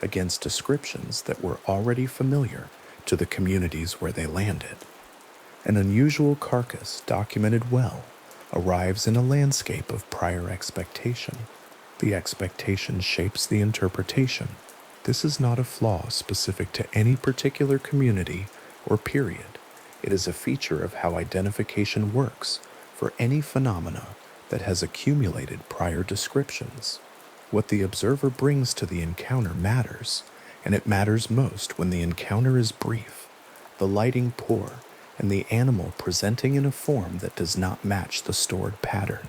against descriptions that were already familiar to the communities where they landed. An unusual carcass, documented well, arrives in a landscape of prior expectation. The expectation shapes the interpretation. This is not a flaw specific to any particular community or period. It is a feature of how identification works for any phenomena that has accumulated prior descriptions. What the observer brings to the encounter matters, and it matters most when the encounter is brief, the lighting poor, and the animal presenting in a form that does not match the stored pattern.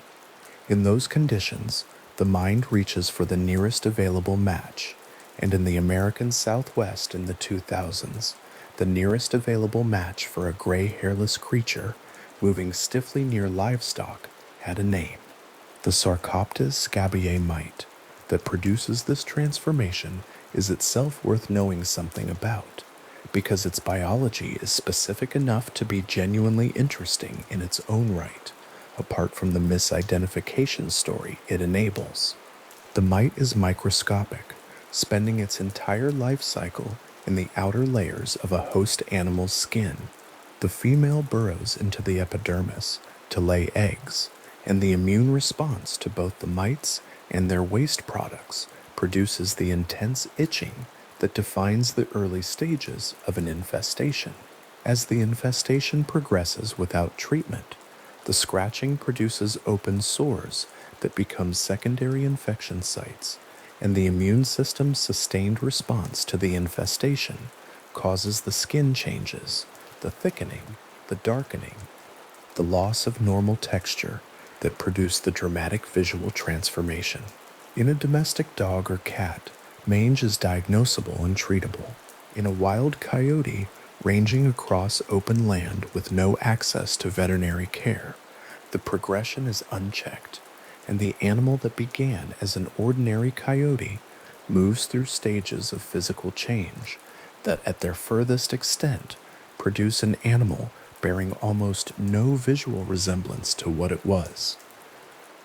In those conditions, the mind reaches for the nearest available match, and in the American Southwest in the 2000s, the nearest available match for a gray hairless creature moving stiffly near livestock had a name: the Sarcoptes scabiei mite. That produces this transformation is itself worth knowing something about, because its biology is specific enough to be genuinely interesting in its own right, apart from the misidentification story it enables. The mite is microscopic, spending its entire life cycle in the outer layers of a host animal's skin. The female burrows into the epidermis to lay eggs, and the immune response to both the mites and their waste products produces the intense itching that defines the early stages of an infestation. As the infestation progresses without treatment, the scratching produces open sores that become secondary infection sites, and the immune system's sustained response to the infestation causes the skin changes, the thickening, the darkening, the loss of normal texture that produce the dramatic visual transformation. In a domestic dog or cat, mange is diagnosable and treatable. In a wild coyote ranging across open land with no access to veterinary care, the progression is unchecked, and the animal that began as an ordinary coyote moves through stages of physical change that, at their furthest extent, produce an animal bearing almost no visual resemblance to what it was.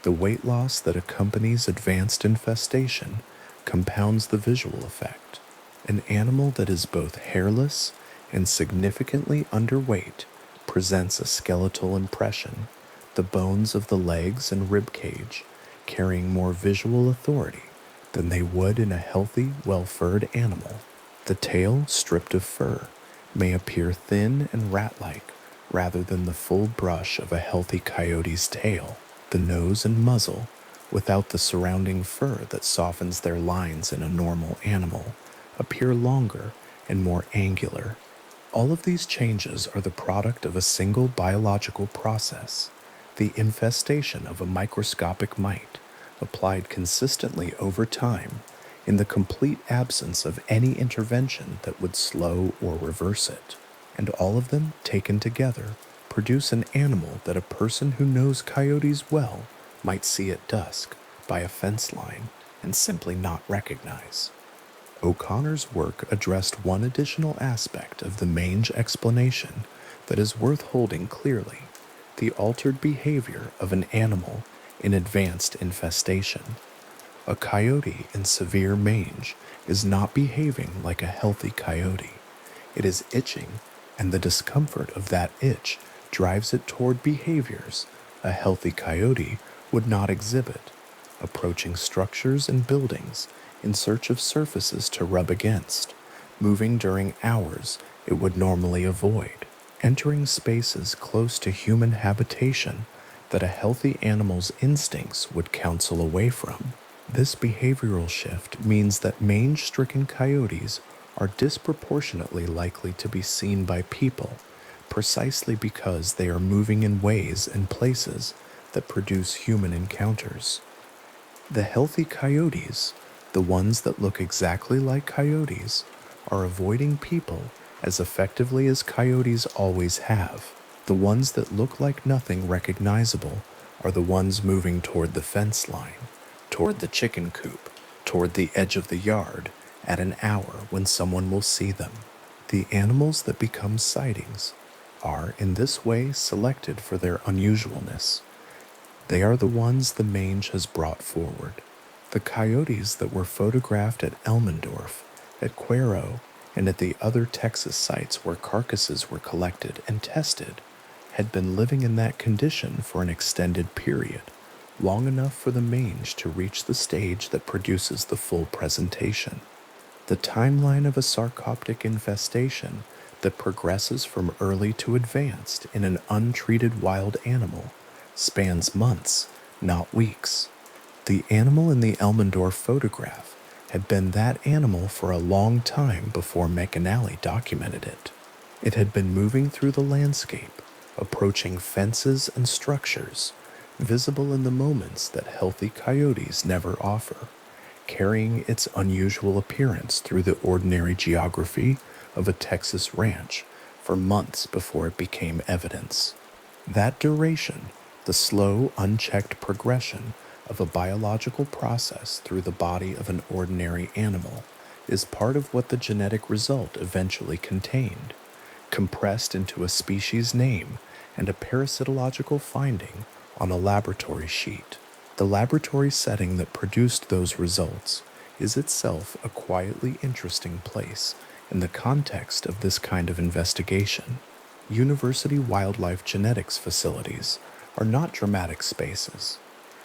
The weight loss that accompanies advanced infestation compounds the visual effect. An animal that is both hairless and significantly underweight presents a skeletal impression, the bones of the legs and rib cage carrying more visual authority than they would in a healthy, well-furred animal. The tail, stripped of fur, may appear thin and rat-like rather than the full brush of a healthy coyote's tail. The nose and muzzle, without the surrounding fur that softens their lines in a normal animal, appear longer and more angular. All of these changes are the product of a single biological process, the infestation of a microscopic mite, applied consistently over time in the complete absence of any intervention that would slow or reverse it. And all of them, taken together, produce an animal that a person who knows coyotes well might see at dusk by a fence line and simply not recognize. O'Connor's work addressed one additional aspect of the mange explanation that is worth holding clearly: the altered behavior of an animal in advanced infestation. A coyote in severe mange is not behaving like a healthy coyote. It is itching, and the discomfort of that itch drives it toward behaviors a healthy coyote would not exhibit, approaching structures and buildings in search of surfaces to rub against, moving during hours it would normally avoid, entering spaces close to human habitation that a healthy animal's instincts would counsel away from. This behavioral shift means that mange-stricken coyotes are disproportionately likely to be seen by people, precisely because they are moving in ways and places that produce human encounters. The healthy coyotes, the ones that look exactly like coyotes, are avoiding people as effectively as coyotes always have. The ones that look like nothing recognizable are the ones moving toward the fence line, toward the chicken coop, toward the edge of the yard, at an hour when someone will see them. The animals that become sightings are in this way selected for their unusualness. They are the ones the mange has brought forward. The coyotes that were photographed at Elmendorf, at Cuero, and at the other Texas sites where carcasses were collected and tested had been living in that condition for an extended period, long enough for the mange to reach the stage that produces the full presentation. The timeline of a sarcoptic infestation that progresses from early to advanced in an untreated wild animal spans months, not weeks. The animal in the Elmendorf photograph had been that animal for a long time before McAnally documented it. It had been moving through the landscape, approaching fences and structures, visible in the moments that healthy coyotes never offer, carrying its unusual appearance through the ordinary geography of a Texas ranch for months before it became evidence. That duration, the slow, unchecked progression of a biological process through the body of an ordinary animal, is part of what the genetic result eventually contained, compressed into a species name and a parasitological finding on a laboratory sheet. The laboratory setting that produced those results is itself a quietly interesting place in the context of this kind of investigation. University wildlife genetics facilities are not dramatic spaces.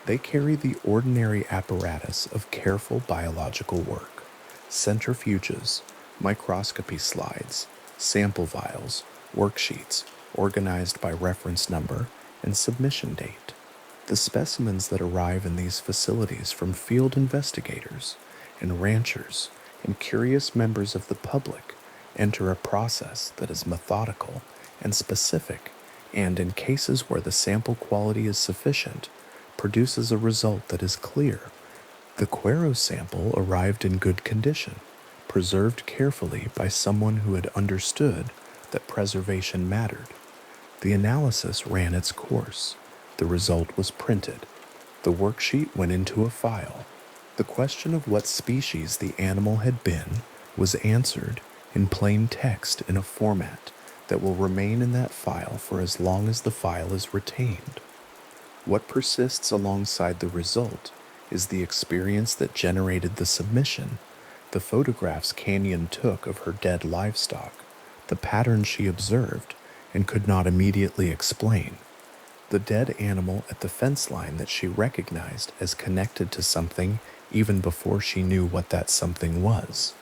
They carry the ordinary apparatus of careful biological work: centrifuges, microscopy slides, sample vials, worksheets organized by reference number and submission date. The specimens that arrive in these facilities from field investigators and ranchers and curious members of the public enter a process that is methodical and specific, and in cases where the sample quality is sufficient, produces a result that is clear. The Cuero sample arrived in good condition, preserved carefully by someone who had understood that preservation mattered. The analysis ran its course. The result was printed. The worksheet went into a file. The question of what species the animal had been was answered in plain text in a format that will remain in that file for as long as the file is retained. What persists alongside the result is the experience that generated the submission, the photographs Canyon took of her dead livestock, the pattern she observed and could not immediately explain, the dead animal at the fence line that she recognized as connected to something even before she knew what that something was.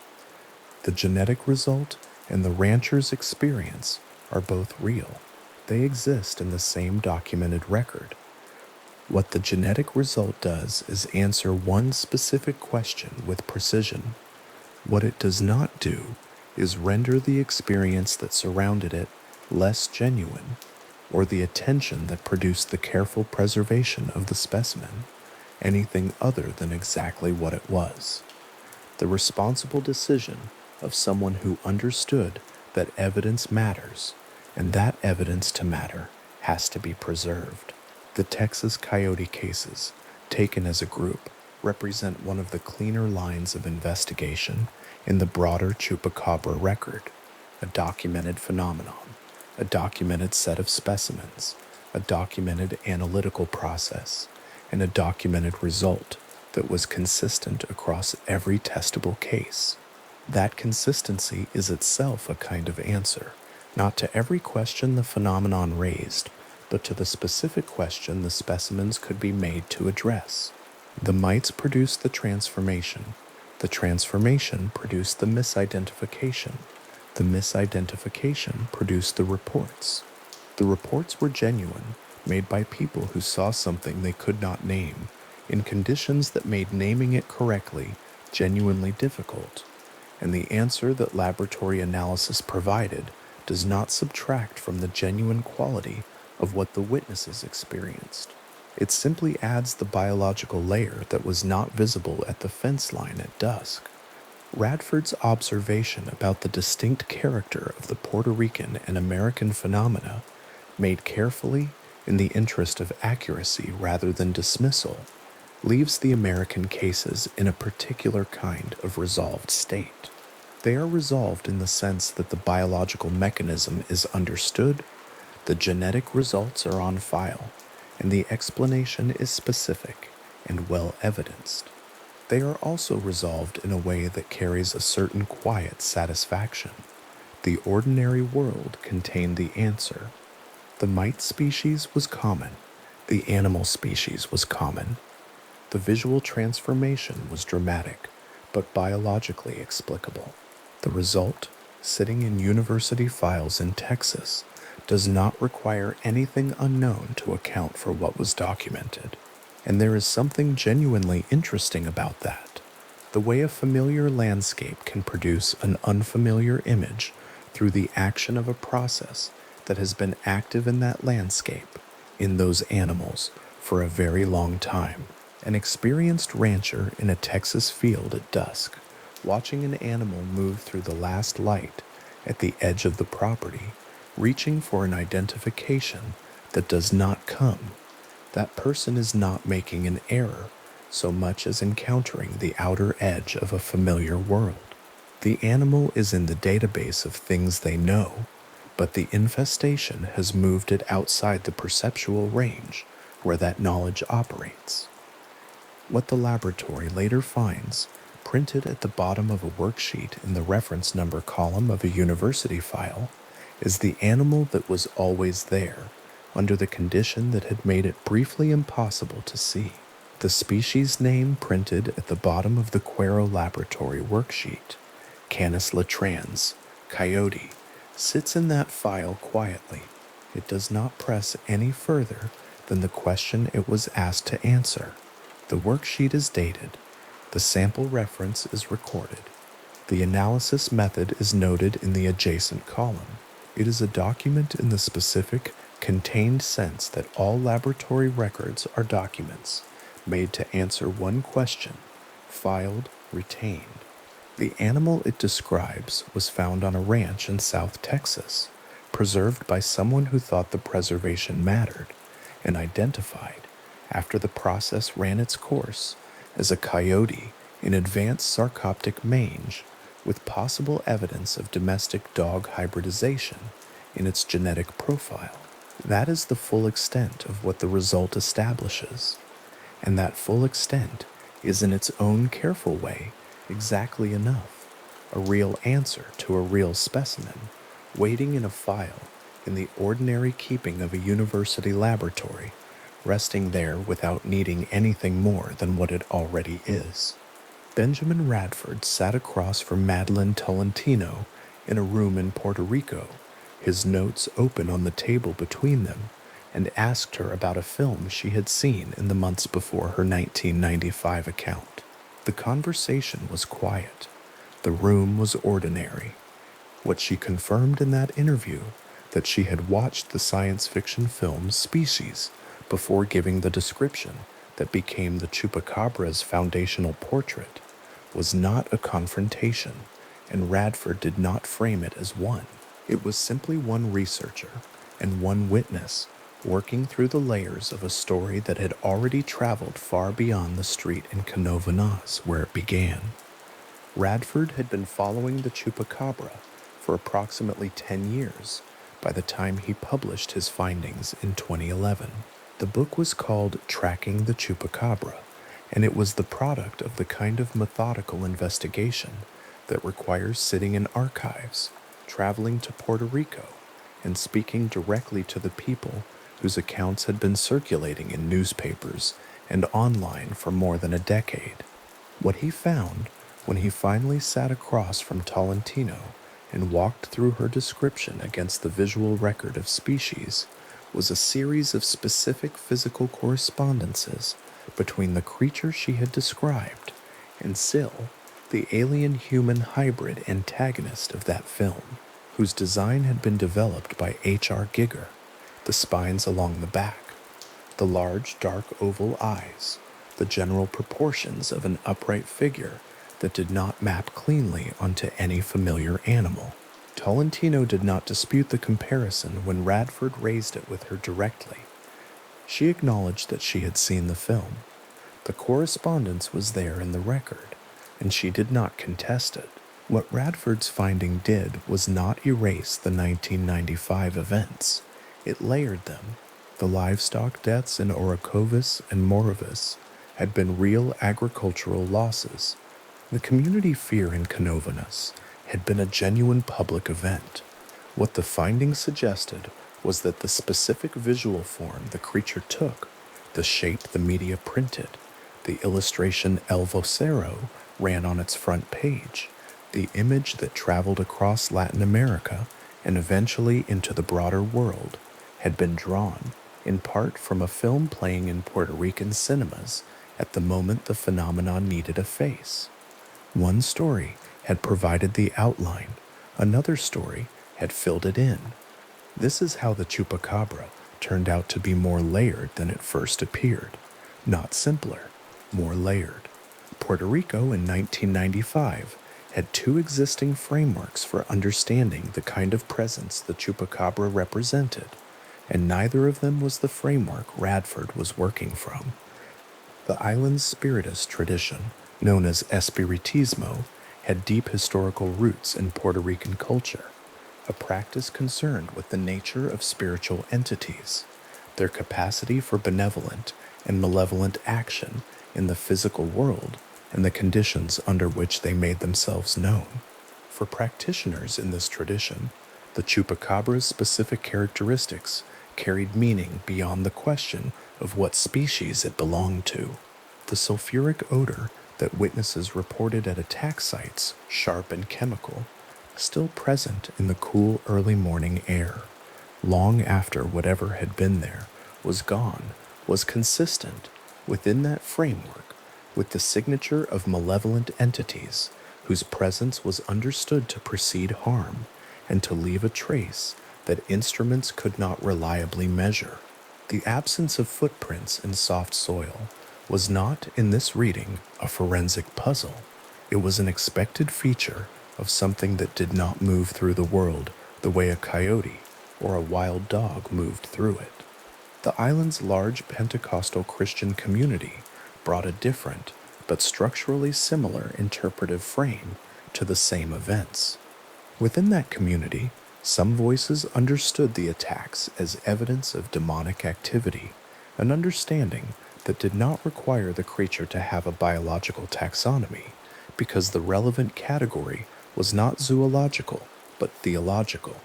The genetic result and the rancher's experience are both real. They exist in the same documented record. What the genetic result does is answer one specific question with precision. What it does not do is render the experience that surrounded it less genuine, or the attention that produced the careful preservation of the specimen anything other than exactly what it was. The responsible decision of someone who understood that evidence matters, and that evidence to matter has to be preserved. The Texas coyote cases, taken as a group, represent one of the cleaner lines of investigation in the broader Chupacabra record: a documented phenomenon, a documented set of specimens, a documented analytical process, and a documented result that was consistent across every testable case. That consistency is itself a kind of answer, not to every question the phenomenon raised, but to the specific question the specimens could be made to address. The mites produced the transformation produced the misidentification produced the reports. The reports were genuine, made by people who saw something they could not name, in conditions that made naming it correctly genuinely difficult, and the answer that laboratory analysis provided does not subtract from the genuine quality of what the witnesses experienced. It simply adds the biological layer that was not visible at the fence line at dusk. Radford's observation about the distinct character of the Puerto Rican and American phenomena, made carefully in the interest of accuracy rather than dismissal, leaves the American cases in a particular kind of resolved state. They are resolved in the sense that the biological mechanism is understood, the genetic results are on file, and the explanation is specific and well evidenced. They are also resolved in a way that carries a certain quiet satisfaction. The ordinary world contained the answer. The mite species was common. The animal species was common. The visual transformation was dramatic, but biologically explicable. The result, sitting in university files in Texas, does not require anything unknown to account for what was documented. And there is something genuinely interesting about that. The way a familiar landscape can produce an unfamiliar image through the action of a process that has been active in that landscape, in those animals, for a very long time. An experienced rancher in a Texas field at dusk, watching an animal move through the last light at the edge of the property, reaching for an identification that does not come. That person is not making an error so much as encountering the outer edge of a familiar world. The animal is in the database of things they know, but the infestation has moved it outside the perceptual range where that knowledge operates. What the laboratory later finds, printed at the bottom of a worksheet in the reference number column of a university file, is the animal that was always there, under the condition that had made it briefly impossible to see. The species name printed at the bottom of the Quero laboratory worksheet, Canis latrans, coyote, sits in that file quietly. It does not press any further than the question it was asked to answer. The worksheet is dated. The sample reference is recorded. The analysis method is noted in the adjacent column. It is a document in the specific, contained sense that all laboratory records are documents made to answer one question, filed, retained. The animal it describes was found on a ranch in South Texas, preserved by someone who thought the preservation mattered, and identified, after the process ran its course, as a coyote in advanced sarcoptic mange, with possible evidence of domestic dog hybridization in its genetic profile. That is the full extent of what the result establishes, and that full extent is in its own careful way exactly enough, a real answer to a real specimen, waiting in a file in the ordinary keeping of a university laboratory, resting there without needing anything more than what it already is. Benjamin Radford sat across from Madeline Tolentino in a room in Puerto Rico, his notes open on the table between them, and asked her about a film she had seen in the months before her 1995 account. The conversation was quiet. The room was ordinary. What she confirmed in that interview, that she had watched the science fiction film Species before giving the description that became the Chupacabra's foundational portrait, was not a confrontation, and Radford did not frame it as one. It was simply one researcher and one witness working through the layers of a story that had already traveled far beyond the street in Canovanas where it began. Radford had been following the Chupacabra for approximately 10 years by the time he published his findings in 2011. The book was called Tracking the Chupacabra, and it was the product of the kind of methodical investigation that requires sitting in archives, traveling to Puerto Rico, and speaking directly to the people whose accounts had been circulating in newspapers and online for more than a decade. What he found, when he finally sat across from Tolentino and walked through her description against the visual record of Species, was a series of specific physical correspondences between the creature she had described and Syl, the alien-human hybrid antagonist of that film, whose design had been developed by H.R. Giger, the spines along the back, the large dark oval eyes, the general proportions of an upright figure that did not map cleanly onto any familiar animal. Tolentino did not dispute the comparison when Radford raised it with her directly. She acknowledged that she had seen the film. The correspondence was there in the record, and she did not contest it. What Radford's finding did was not erase the 1995 events. It layered them. The livestock deaths in Orocovis and Morovis had been real agricultural losses. The community fear in Canovanas had been a genuine public event. What the findings suggested was that the specific visual form the creature took, the shape the media printed, the illustration El Vocero ran on its front page, the image that traveled across Latin America and eventually into the broader world, had been drawn in part from a film playing in Puerto Rican cinemas at the moment the phenomenon needed a face. One story had provided the outline, another story had filled it in. This is how the Chupacabra turned out to be more layered than it first appeared. Not simpler, more layered. Puerto Rico in 1995 had two existing frameworks for understanding the kind of presence the Chupacabra represented, and neither of them was the framework Radford was working from. The island's spiritist tradition, known as Espiritismo, had deep historical roots in Puerto Rican culture, a practice concerned with the nature of spiritual entities, their capacity for benevolent and malevolent action in the physical world, and the conditions under which they made themselves known. For practitioners in this tradition, the Chupacabra's specific characteristics carried meaning beyond the question of what species it belonged to. The sulfuric odor that witnesses reported at attack sites, sharp and chemical, still present in the cool early morning air, long after whatever had been there was gone, was consistent within that framework with the signature of malevolent entities whose presence was understood to precede harm and to leave a trace that instruments could not reliably measure. The absence of footprints in soft soil was not, in this reading, a forensic puzzle. It was an expected feature of something that did not move through the world the way a coyote or a wild dog moved through it. The island's large Pentecostal Christian community brought a different, but structurally similar interpretive frame to the same events. Within that community, some voices understood the attacks as evidence of demonic activity, an understanding that did not require the creature to have a biological taxonomy, because the relevant category was not zoological, but theological.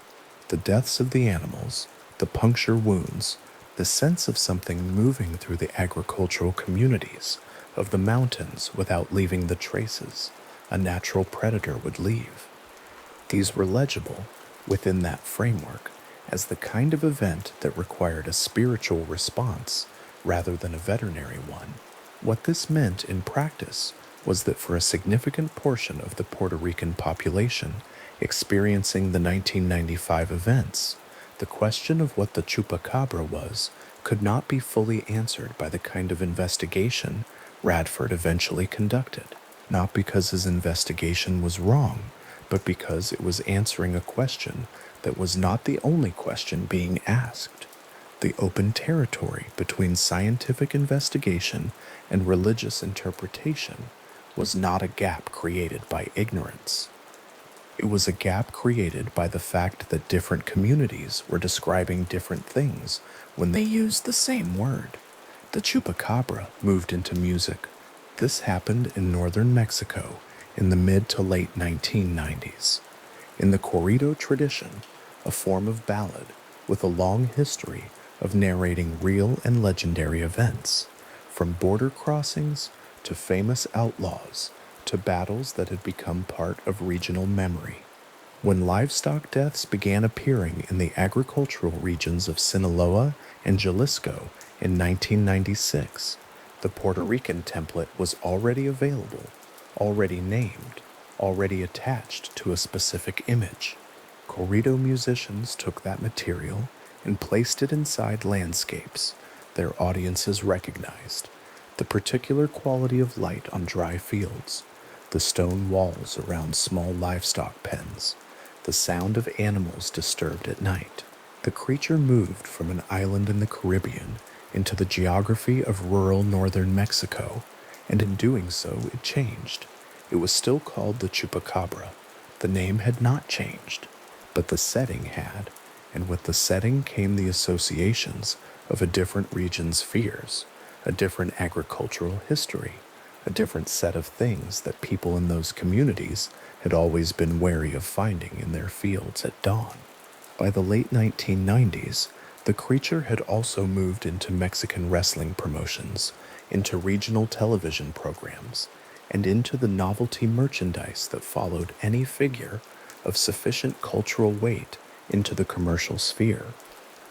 The deaths of the animals, the puncture wounds, the sense of something moving through the agricultural communities, of the mountains without leaving the traces a natural predator would leave. These were legible within that framework as the kind of event that required a spiritual response rather than a veterinary one. What this meant in practice was that for a significant portion of the Puerto Rican population experiencing the 1995 events, the question of what the Chupacabra was could not be fully answered by the kind of investigation Radford eventually conducted, not because his investigation was wrong, but because it was answering a question that was not the only question being asked. The open territory between scientific investigation and religious interpretation was not a gap created by ignorance. It was a gap created by the fact that different communities were describing different things when they used the same word. The Chupacabra moved into music. This happened in northern Mexico in the mid to late 1990s. In the corrido tradition, a form of ballad with a long history of narrating real and legendary events, from border crossings to famous outlaws to battles that had become part of regional memory. When livestock deaths began appearing in the agricultural regions of Sinaloa and Jalisco in 1996, the Puerto Rican template was already available, already named, already attached to a specific image. Corrido musicians took that material and placed it inside landscapes their audiences recognized, the particular quality of light on dry fields, the stone walls around small livestock pens, the sound of animals disturbed at night. The creature moved from an island in the Caribbean into the geography of rural northern Mexico, and in doing so it changed. It was still called the Chupacabra. The name had not changed, but the setting had, and with the setting came the associations of a different region's fears, a different agricultural history, a different set of things that people in those communities had always been wary of finding in their fields at dawn. By the late 1990s, the creature had also moved into Mexican wrestling promotions, into regional television programs, and into the novelty merchandise that followed any figure of sufficient cultural weight into the commercial sphere.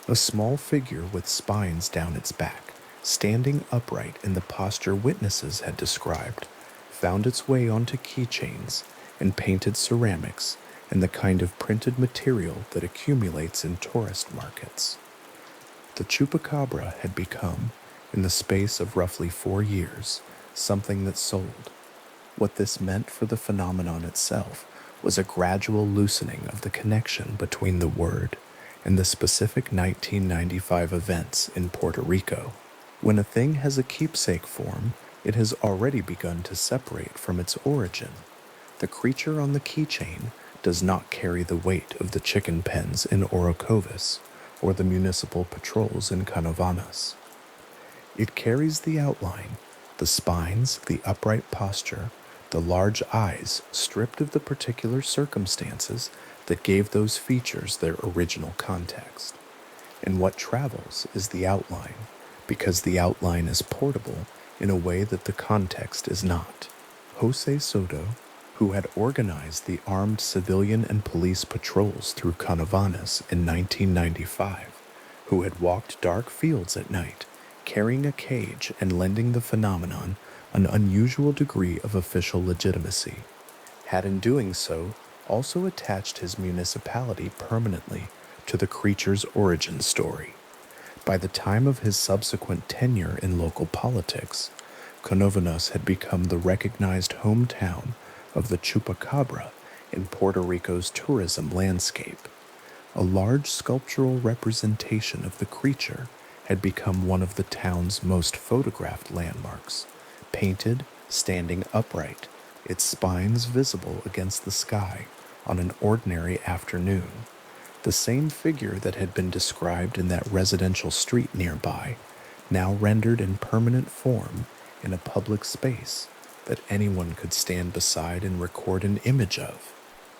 A small figure with spines down its back, standing upright in the posture witnesses had described, found its way onto keychains and painted ceramics and the kind of printed material that accumulates in tourist markets. The Chupacabra had become, in the space of roughly 4 years, something that sold. What this meant for the phenomenon itself was a gradual loosening of the connection between the word and the specific 1995 events in Puerto Rico. When a thing has a keepsake form, it has already begun to separate from its origin. The creature on the keychain does not carry the weight of the chicken pens in Orocovis or the municipal patrols in Canovanas. It carries the outline, the spines, the upright posture, the large eyes stripped of the particular circumstances that gave those features their original context. And what travels is the outline, because the outline is portable in a way that the context is not. Jose Soto, who had organized the armed civilian and police patrols through Canovanas in 1995, who had walked dark fields at night, carrying a cage and lending the phenomenon an unusual degree of official legitimacy, had in doing so also attached his municipality permanently to the creature's origin story. By the time of his subsequent tenure in local politics, Canovanas had become the recognized hometown of the Chupacabra in Puerto Rico's tourism landscape. A large sculptural representation of the creature had become one of the town's most photographed landmarks, painted, standing upright, its spines visible against the sky on an ordinary afternoon. The same figure that had been described in that residential street nearby, now rendered in permanent form in a public space that anyone could stand beside and record an image of.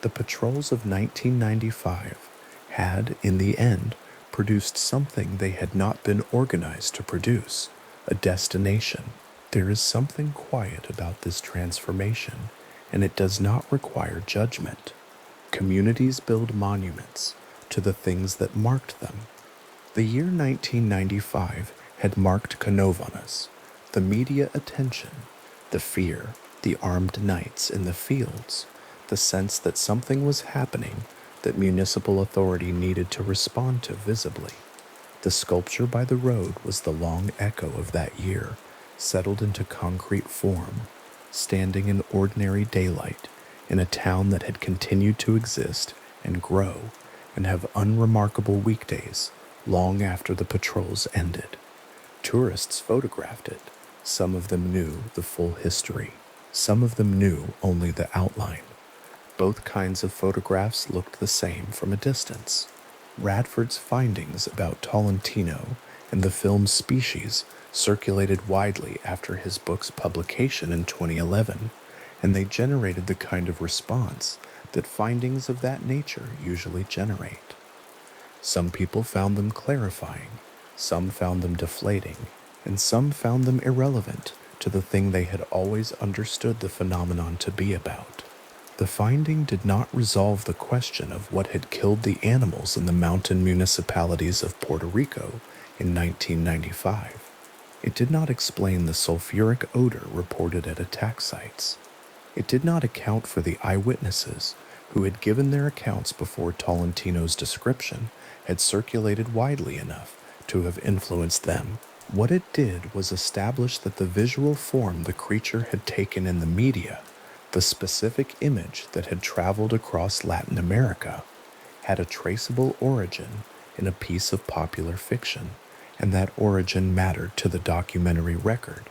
The patrols of 1995 had, in the end, produced something they had not been organized to produce, a destination. There is something quiet about this transformation, and it does not require judgment. Communities build monuments to the things that marked them. The year 1995 had marked Canovanas, the media attention, the fear, the armed knights in the fields, the sense that something was happening that municipal authority needed to respond to visibly. The sculpture by the road was the long echo of that year, settled into concrete form, standing in ordinary daylight in a town that had continued to exist and grow and have unremarkable weekdays long after the patrols ended. Tourists photographed it. Some of them knew the full history. Some of them knew only the outline. Both kinds of photographs looked the same from a distance. Radford's findings about Tolentino and the film Species circulated widely after his book's publication in 2011, and they generated the kind of response that findings of that nature usually generate. Some people found them clarifying, some found them deflating, and some found them irrelevant to the thing they had always understood the phenomenon to be about. The finding did not resolve the question of what had killed the animals in the mountain municipalities of Puerto Rico in 1995. It did not explain the sulfuric odor reported at attack sites. It did not account for the eyewitnesses who had given their accounts before Tolentino's description had circulated widely enough to have influenced them. What it did was establish that the visual form the creature had taken in the media, the specific image that had traveled across Latin America, had a traceable origin in a piece of popular fiction, and that origin mattered to the documentary record,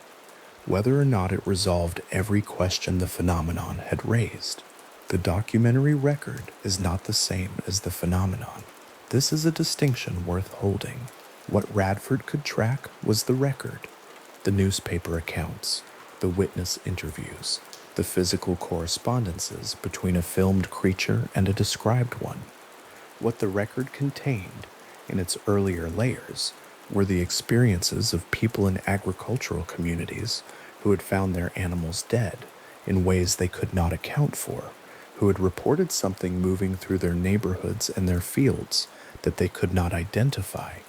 whether or not it resolved every question the phenomenon had raised. The documentary record is not the same as the phenomenon. This is a distinction worth holding. What Radford could track was the record, the newspaper accounts, the witness interviews, the physical correspondences between a filmed creature and a described one. What the record contained, in its earlier layers, were the experiences of people in agricultural communities who had found their animals dead in ways they could not account for, who had reported something moving through their neighborhoods and their fields that they could not identify,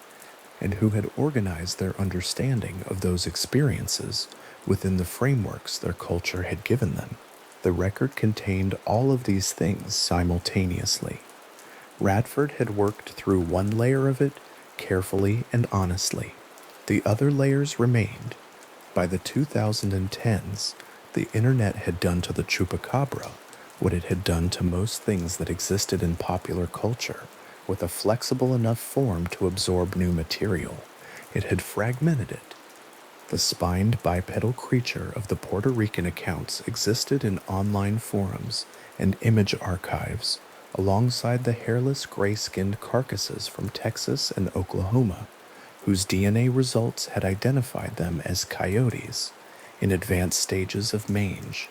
and who had organized their understanding of those experiences within the frameworks their culture had given them. The record contained all of these things simultaneously. Radford had worked through one layer of it carefully and honestly. The other layers remained. By the 2010s, the internet had done to the Chupacabra what it had done to most things that existed in popular culture, with a flexible enough form to absorb new material. It had fragmented it. The spined bipedal creature of the Puerto Rican accounts existed in online forums and image archives, alongside the hairless gray-skinned carcasses from Texas and Oklahoma, whose DNA results had identified them as coyotes in advanced stages of mange.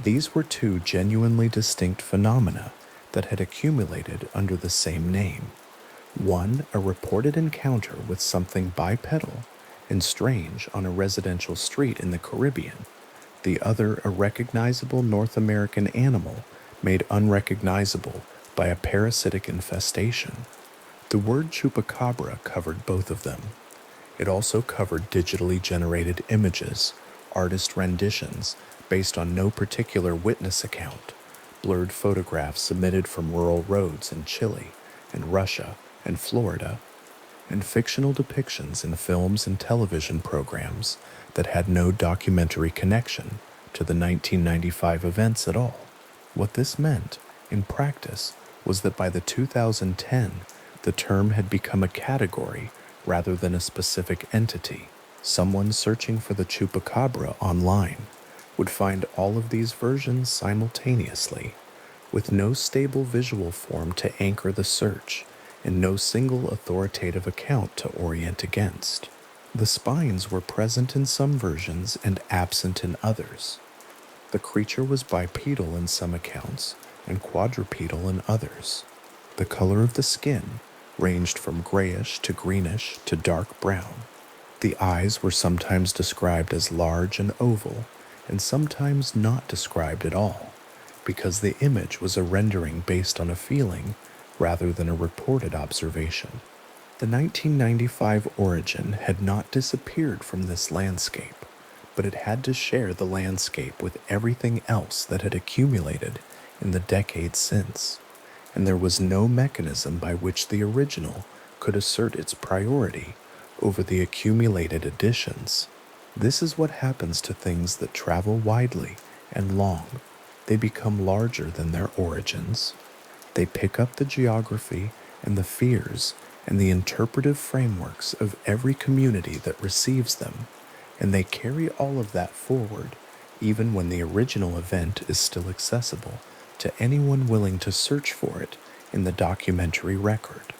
These were two genuinely distinct phenomena that had accumulated under the same name. One, a reported encounter with something bipedal and strange on a residential street in the Caribbean. The other, a recognizable North American animal made unrecognizable by a parasitic infestation. The word chupacabra covered both of them. It also covered digitally generated images, artist renditions based on no particular witness account, blurred photographs submitted from rural roads in Chile and Russia and Florida, and fictional depictions in films and television programs that had no documentary connection to the 1995 events at all. What this meant, in practice, was that by the 2010, the term had become a category rather than a specific entity. Someone searching for the Chupacabra online would find all of these versions simultaneously, with no stable visual form to anchor the search and no single authoritative account to orient against. The spines were present in some versions and absent in others. The creature was bipedal in some accounts and quadrupedal in others. The color of the skin ranged from grayish to greenish to dark brown. The eyes were sometimes described as large and oval, and sometimes not described at all, because the image was a rendering based on a feeling rather than a reported observation. The 1995 origin had not disappeared from this landscape, but it had to share the landscape with everything else that had accumulated in the decades since, and there was no mechanism by which the original could assert its priority over the accumulated additions. This is what happens to things that travel widely and long. They become larger than their origins. They pick up the geography and the fears and the interpretive frameworks of every community that receives them, and they carry all of that forward, even when the original event is still accessible to anyone willing to search for it in the documentary record.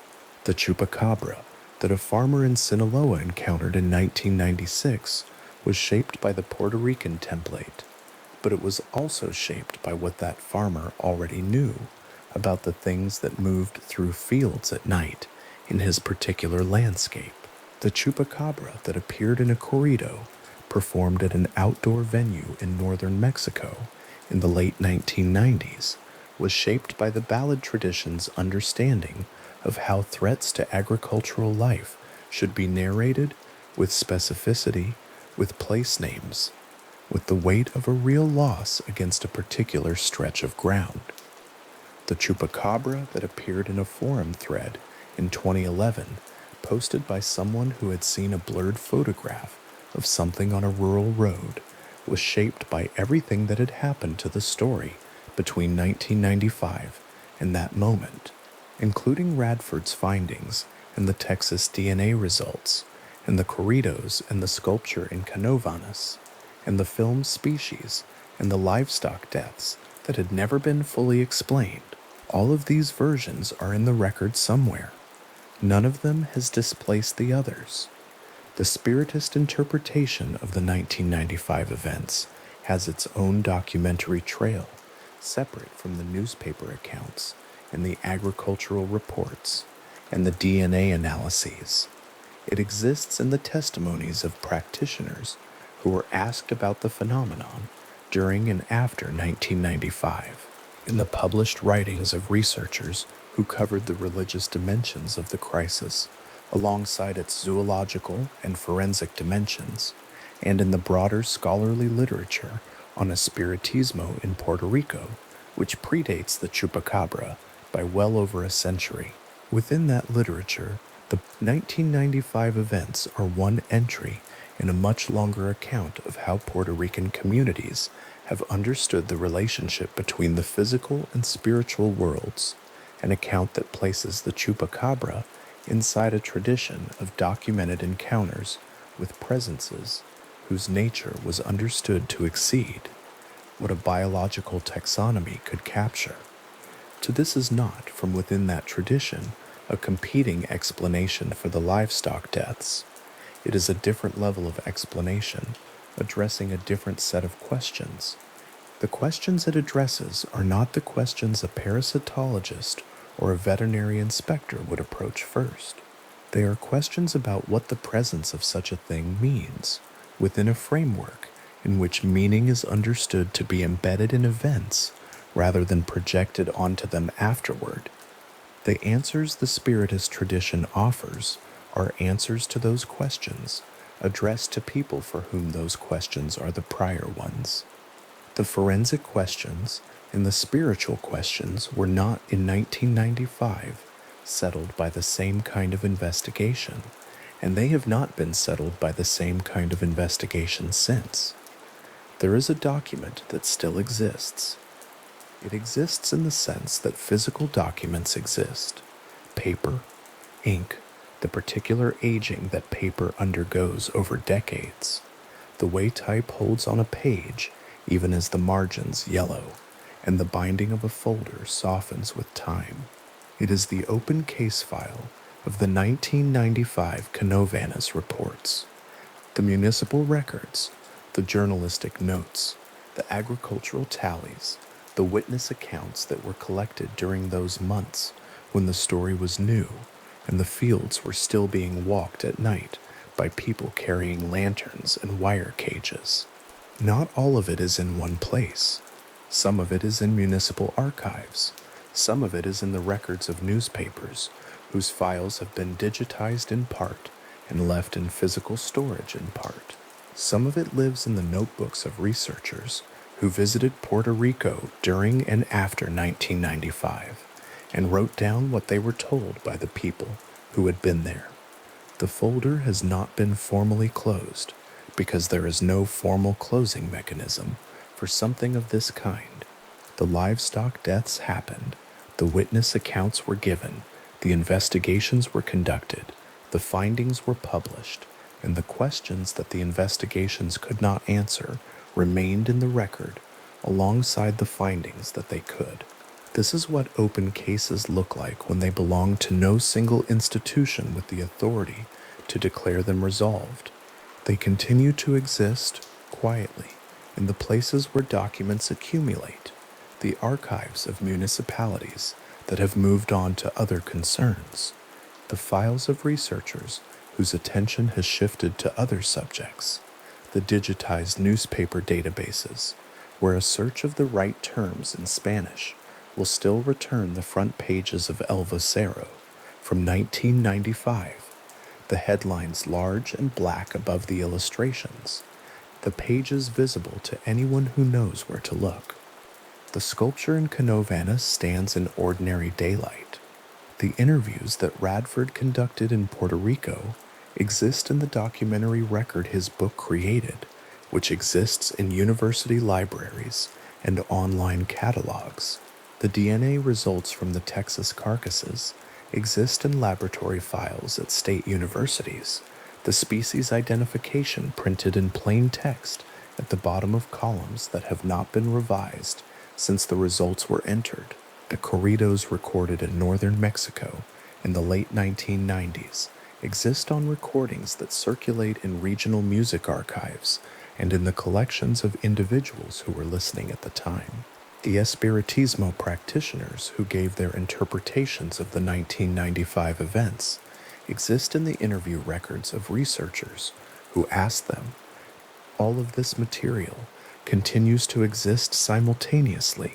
The Chupacabra that a farmer in Sinaloa encountered in 1996 was shaped by the Puerto Rican template, but it was also shaped by what that farmer already knew about the things that moved through fields at night in his particular landscape. The Chupacabra that appeared in a corrido performed at an outdoor venue in northern Mexico in the late 1990s was shaped by the ballad tradition's understanding of how threats to agricultural life should be narrated with specificity, with place names, with the weight of a real loss against a particular stretch of ground. The Chupacabra that appeared in a forum thread in 2011, posted by someone who had seen a blurred photograph of something on a rural road, was shaped by everything that had happened to the story between 1995 and that moment, including Radford's findings and the Texas DNA results, and the corridos and the sculpture in Canovanas, and the film Species and the livestock deaths that had never been fully explained. All of these versions are in the record somewhere. None of them has displaced the others. The spiritist interpretation of the 1995 events has its own documentary trail, separate from the newspaper accounts, in the agricultural reports and the DNA analyses. It exists in the testimonies of practitioners who were asked about the phenomenon during and after 1995, in the published writings of researchers who covered the religious dimensions of the crisis alongside its zoological and forensic dimensions, and in the broader scholarly literature on espiritismo in Puerto Rico, which predates the Chupacabra by well over a century. Within that literature, the 1995 events are one entry in a much longer account of how Puerto Rican communities have understood the relationship between the physical and spiritual worlds, an account that places the Chupacabra inside a tradition of documented encounters with presences whose nature was understood to exceed what a biological taxonomy could capture. To this is not, from within that tradition, a competing explanation for the livestock deaths. It is a different level of explanation, addressing a different set of questions. The questions it addresses are not the questions a parasitologist or a veterinary inspector would approach first. They are questions about what the presence of such a thing means, within a framework in which meaning is understood to be embedded in events rather than projected onto them afterward. The answers the Spiritist tradition offers are answers to those questions, addressed to people for whom those questions are the prior ones. The forensic questions and the spiritual questions were not in 1995 settled by the same kind of investigation, and they have not been settled by the same kind of investigation since. There is a document that still exists. It exists in the sense that physical documents exist. Paper, ink, the particular aging that paper undergoes over decades, the way type holds on a page even as the margins yellow, and the binding of a folder softens with time. It is the open case file of the 1995 Canovanas reports, the municipal records, the journalistic notes, the agricultural tallies, the witness accounts that were collected during those months when the story was new and the fields were still being walked at night by people carrying lanterns and wire cages. Not all of it is in one place. Some of it is in municipal archives. Some of it is in the records of newspapers, whose files have been digitized in part and left in physical storage in part. Some of it lives in the notebooks of researchers who visited Puerto Rico during and after 1995 and wrote down what they were told by the people who had been there. The folder has not been formally closed because there is no formal closing mechanism for something of this kind. The livestock deaths happened, the witness accounts were given, the investigations were conducted, the findings were published, and the questions that the investigations could not answer remained in the record alongside the findings that they could. This is what open cases look like when they belong to no single institution with the authority to declare them resolved. They continue to exist quietly in the places where documents accumulate, the archives of municipalities that have moved on to other concerns, the files of researchers whose attention has shifted to other subjects, the digitized newspaper databases, where a search of the right terms in Spanish will still return the front pages of El Vocero from 1995, the headlines large and black above the illustrations, the pages visible to anyone who knows where to look. The sculpture in Canovanas stands in ordinary daylight. The interviews that Radford conducted in Puerto Rico exist in the documentary record his book created, which exists in university libraries and online catalogs. The DNA results from the Texas carcasses exist in laboratory files at state universities, the species identification printed in plain text at the bottom of columns that have not been revised since the results were entered, the corridos recorded in northern Mexico in the late 1990s exist on recordings that circulate in regional music archives and in the collections of individuals who were listening at the time. The Espiritismo practitioners who gave their interpretations of the 1995 events exist in the interview records of researchers who asked them. All of this material continues to exist simultaneously,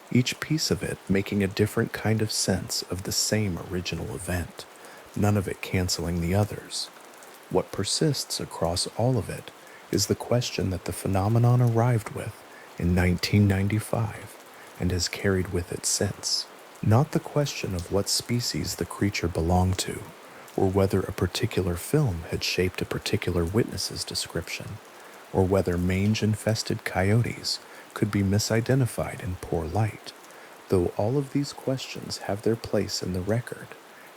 each piece of it making a different kind of sense of the same original event, none of it canceling the others. What persists across all of it is the question that the phenomenon arrived with in 1995 and has carried with it since. Not the question of what species the creature belonged to, or whether a particular film had shaped a particular witness's description, or whether mange-infested coyotes could be misidentified in poor light, though all of these questions have their place in the record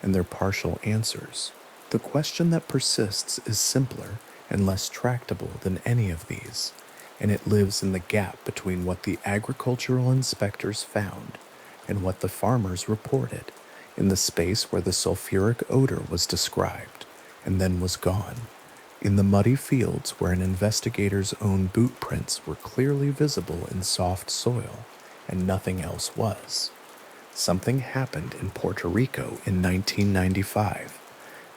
and their partial answers. The question that persists is simpler and less tractable than any of these, and it lives in the gap between what the agricultural inspectors found and what the farmers reported, in the space where the sulfuric odor was described and then was gone, in the muddy fields where an investigator's own boot prints were clearly visible in soft soil and nothing else was. Something happened in Puerto Rico in 1995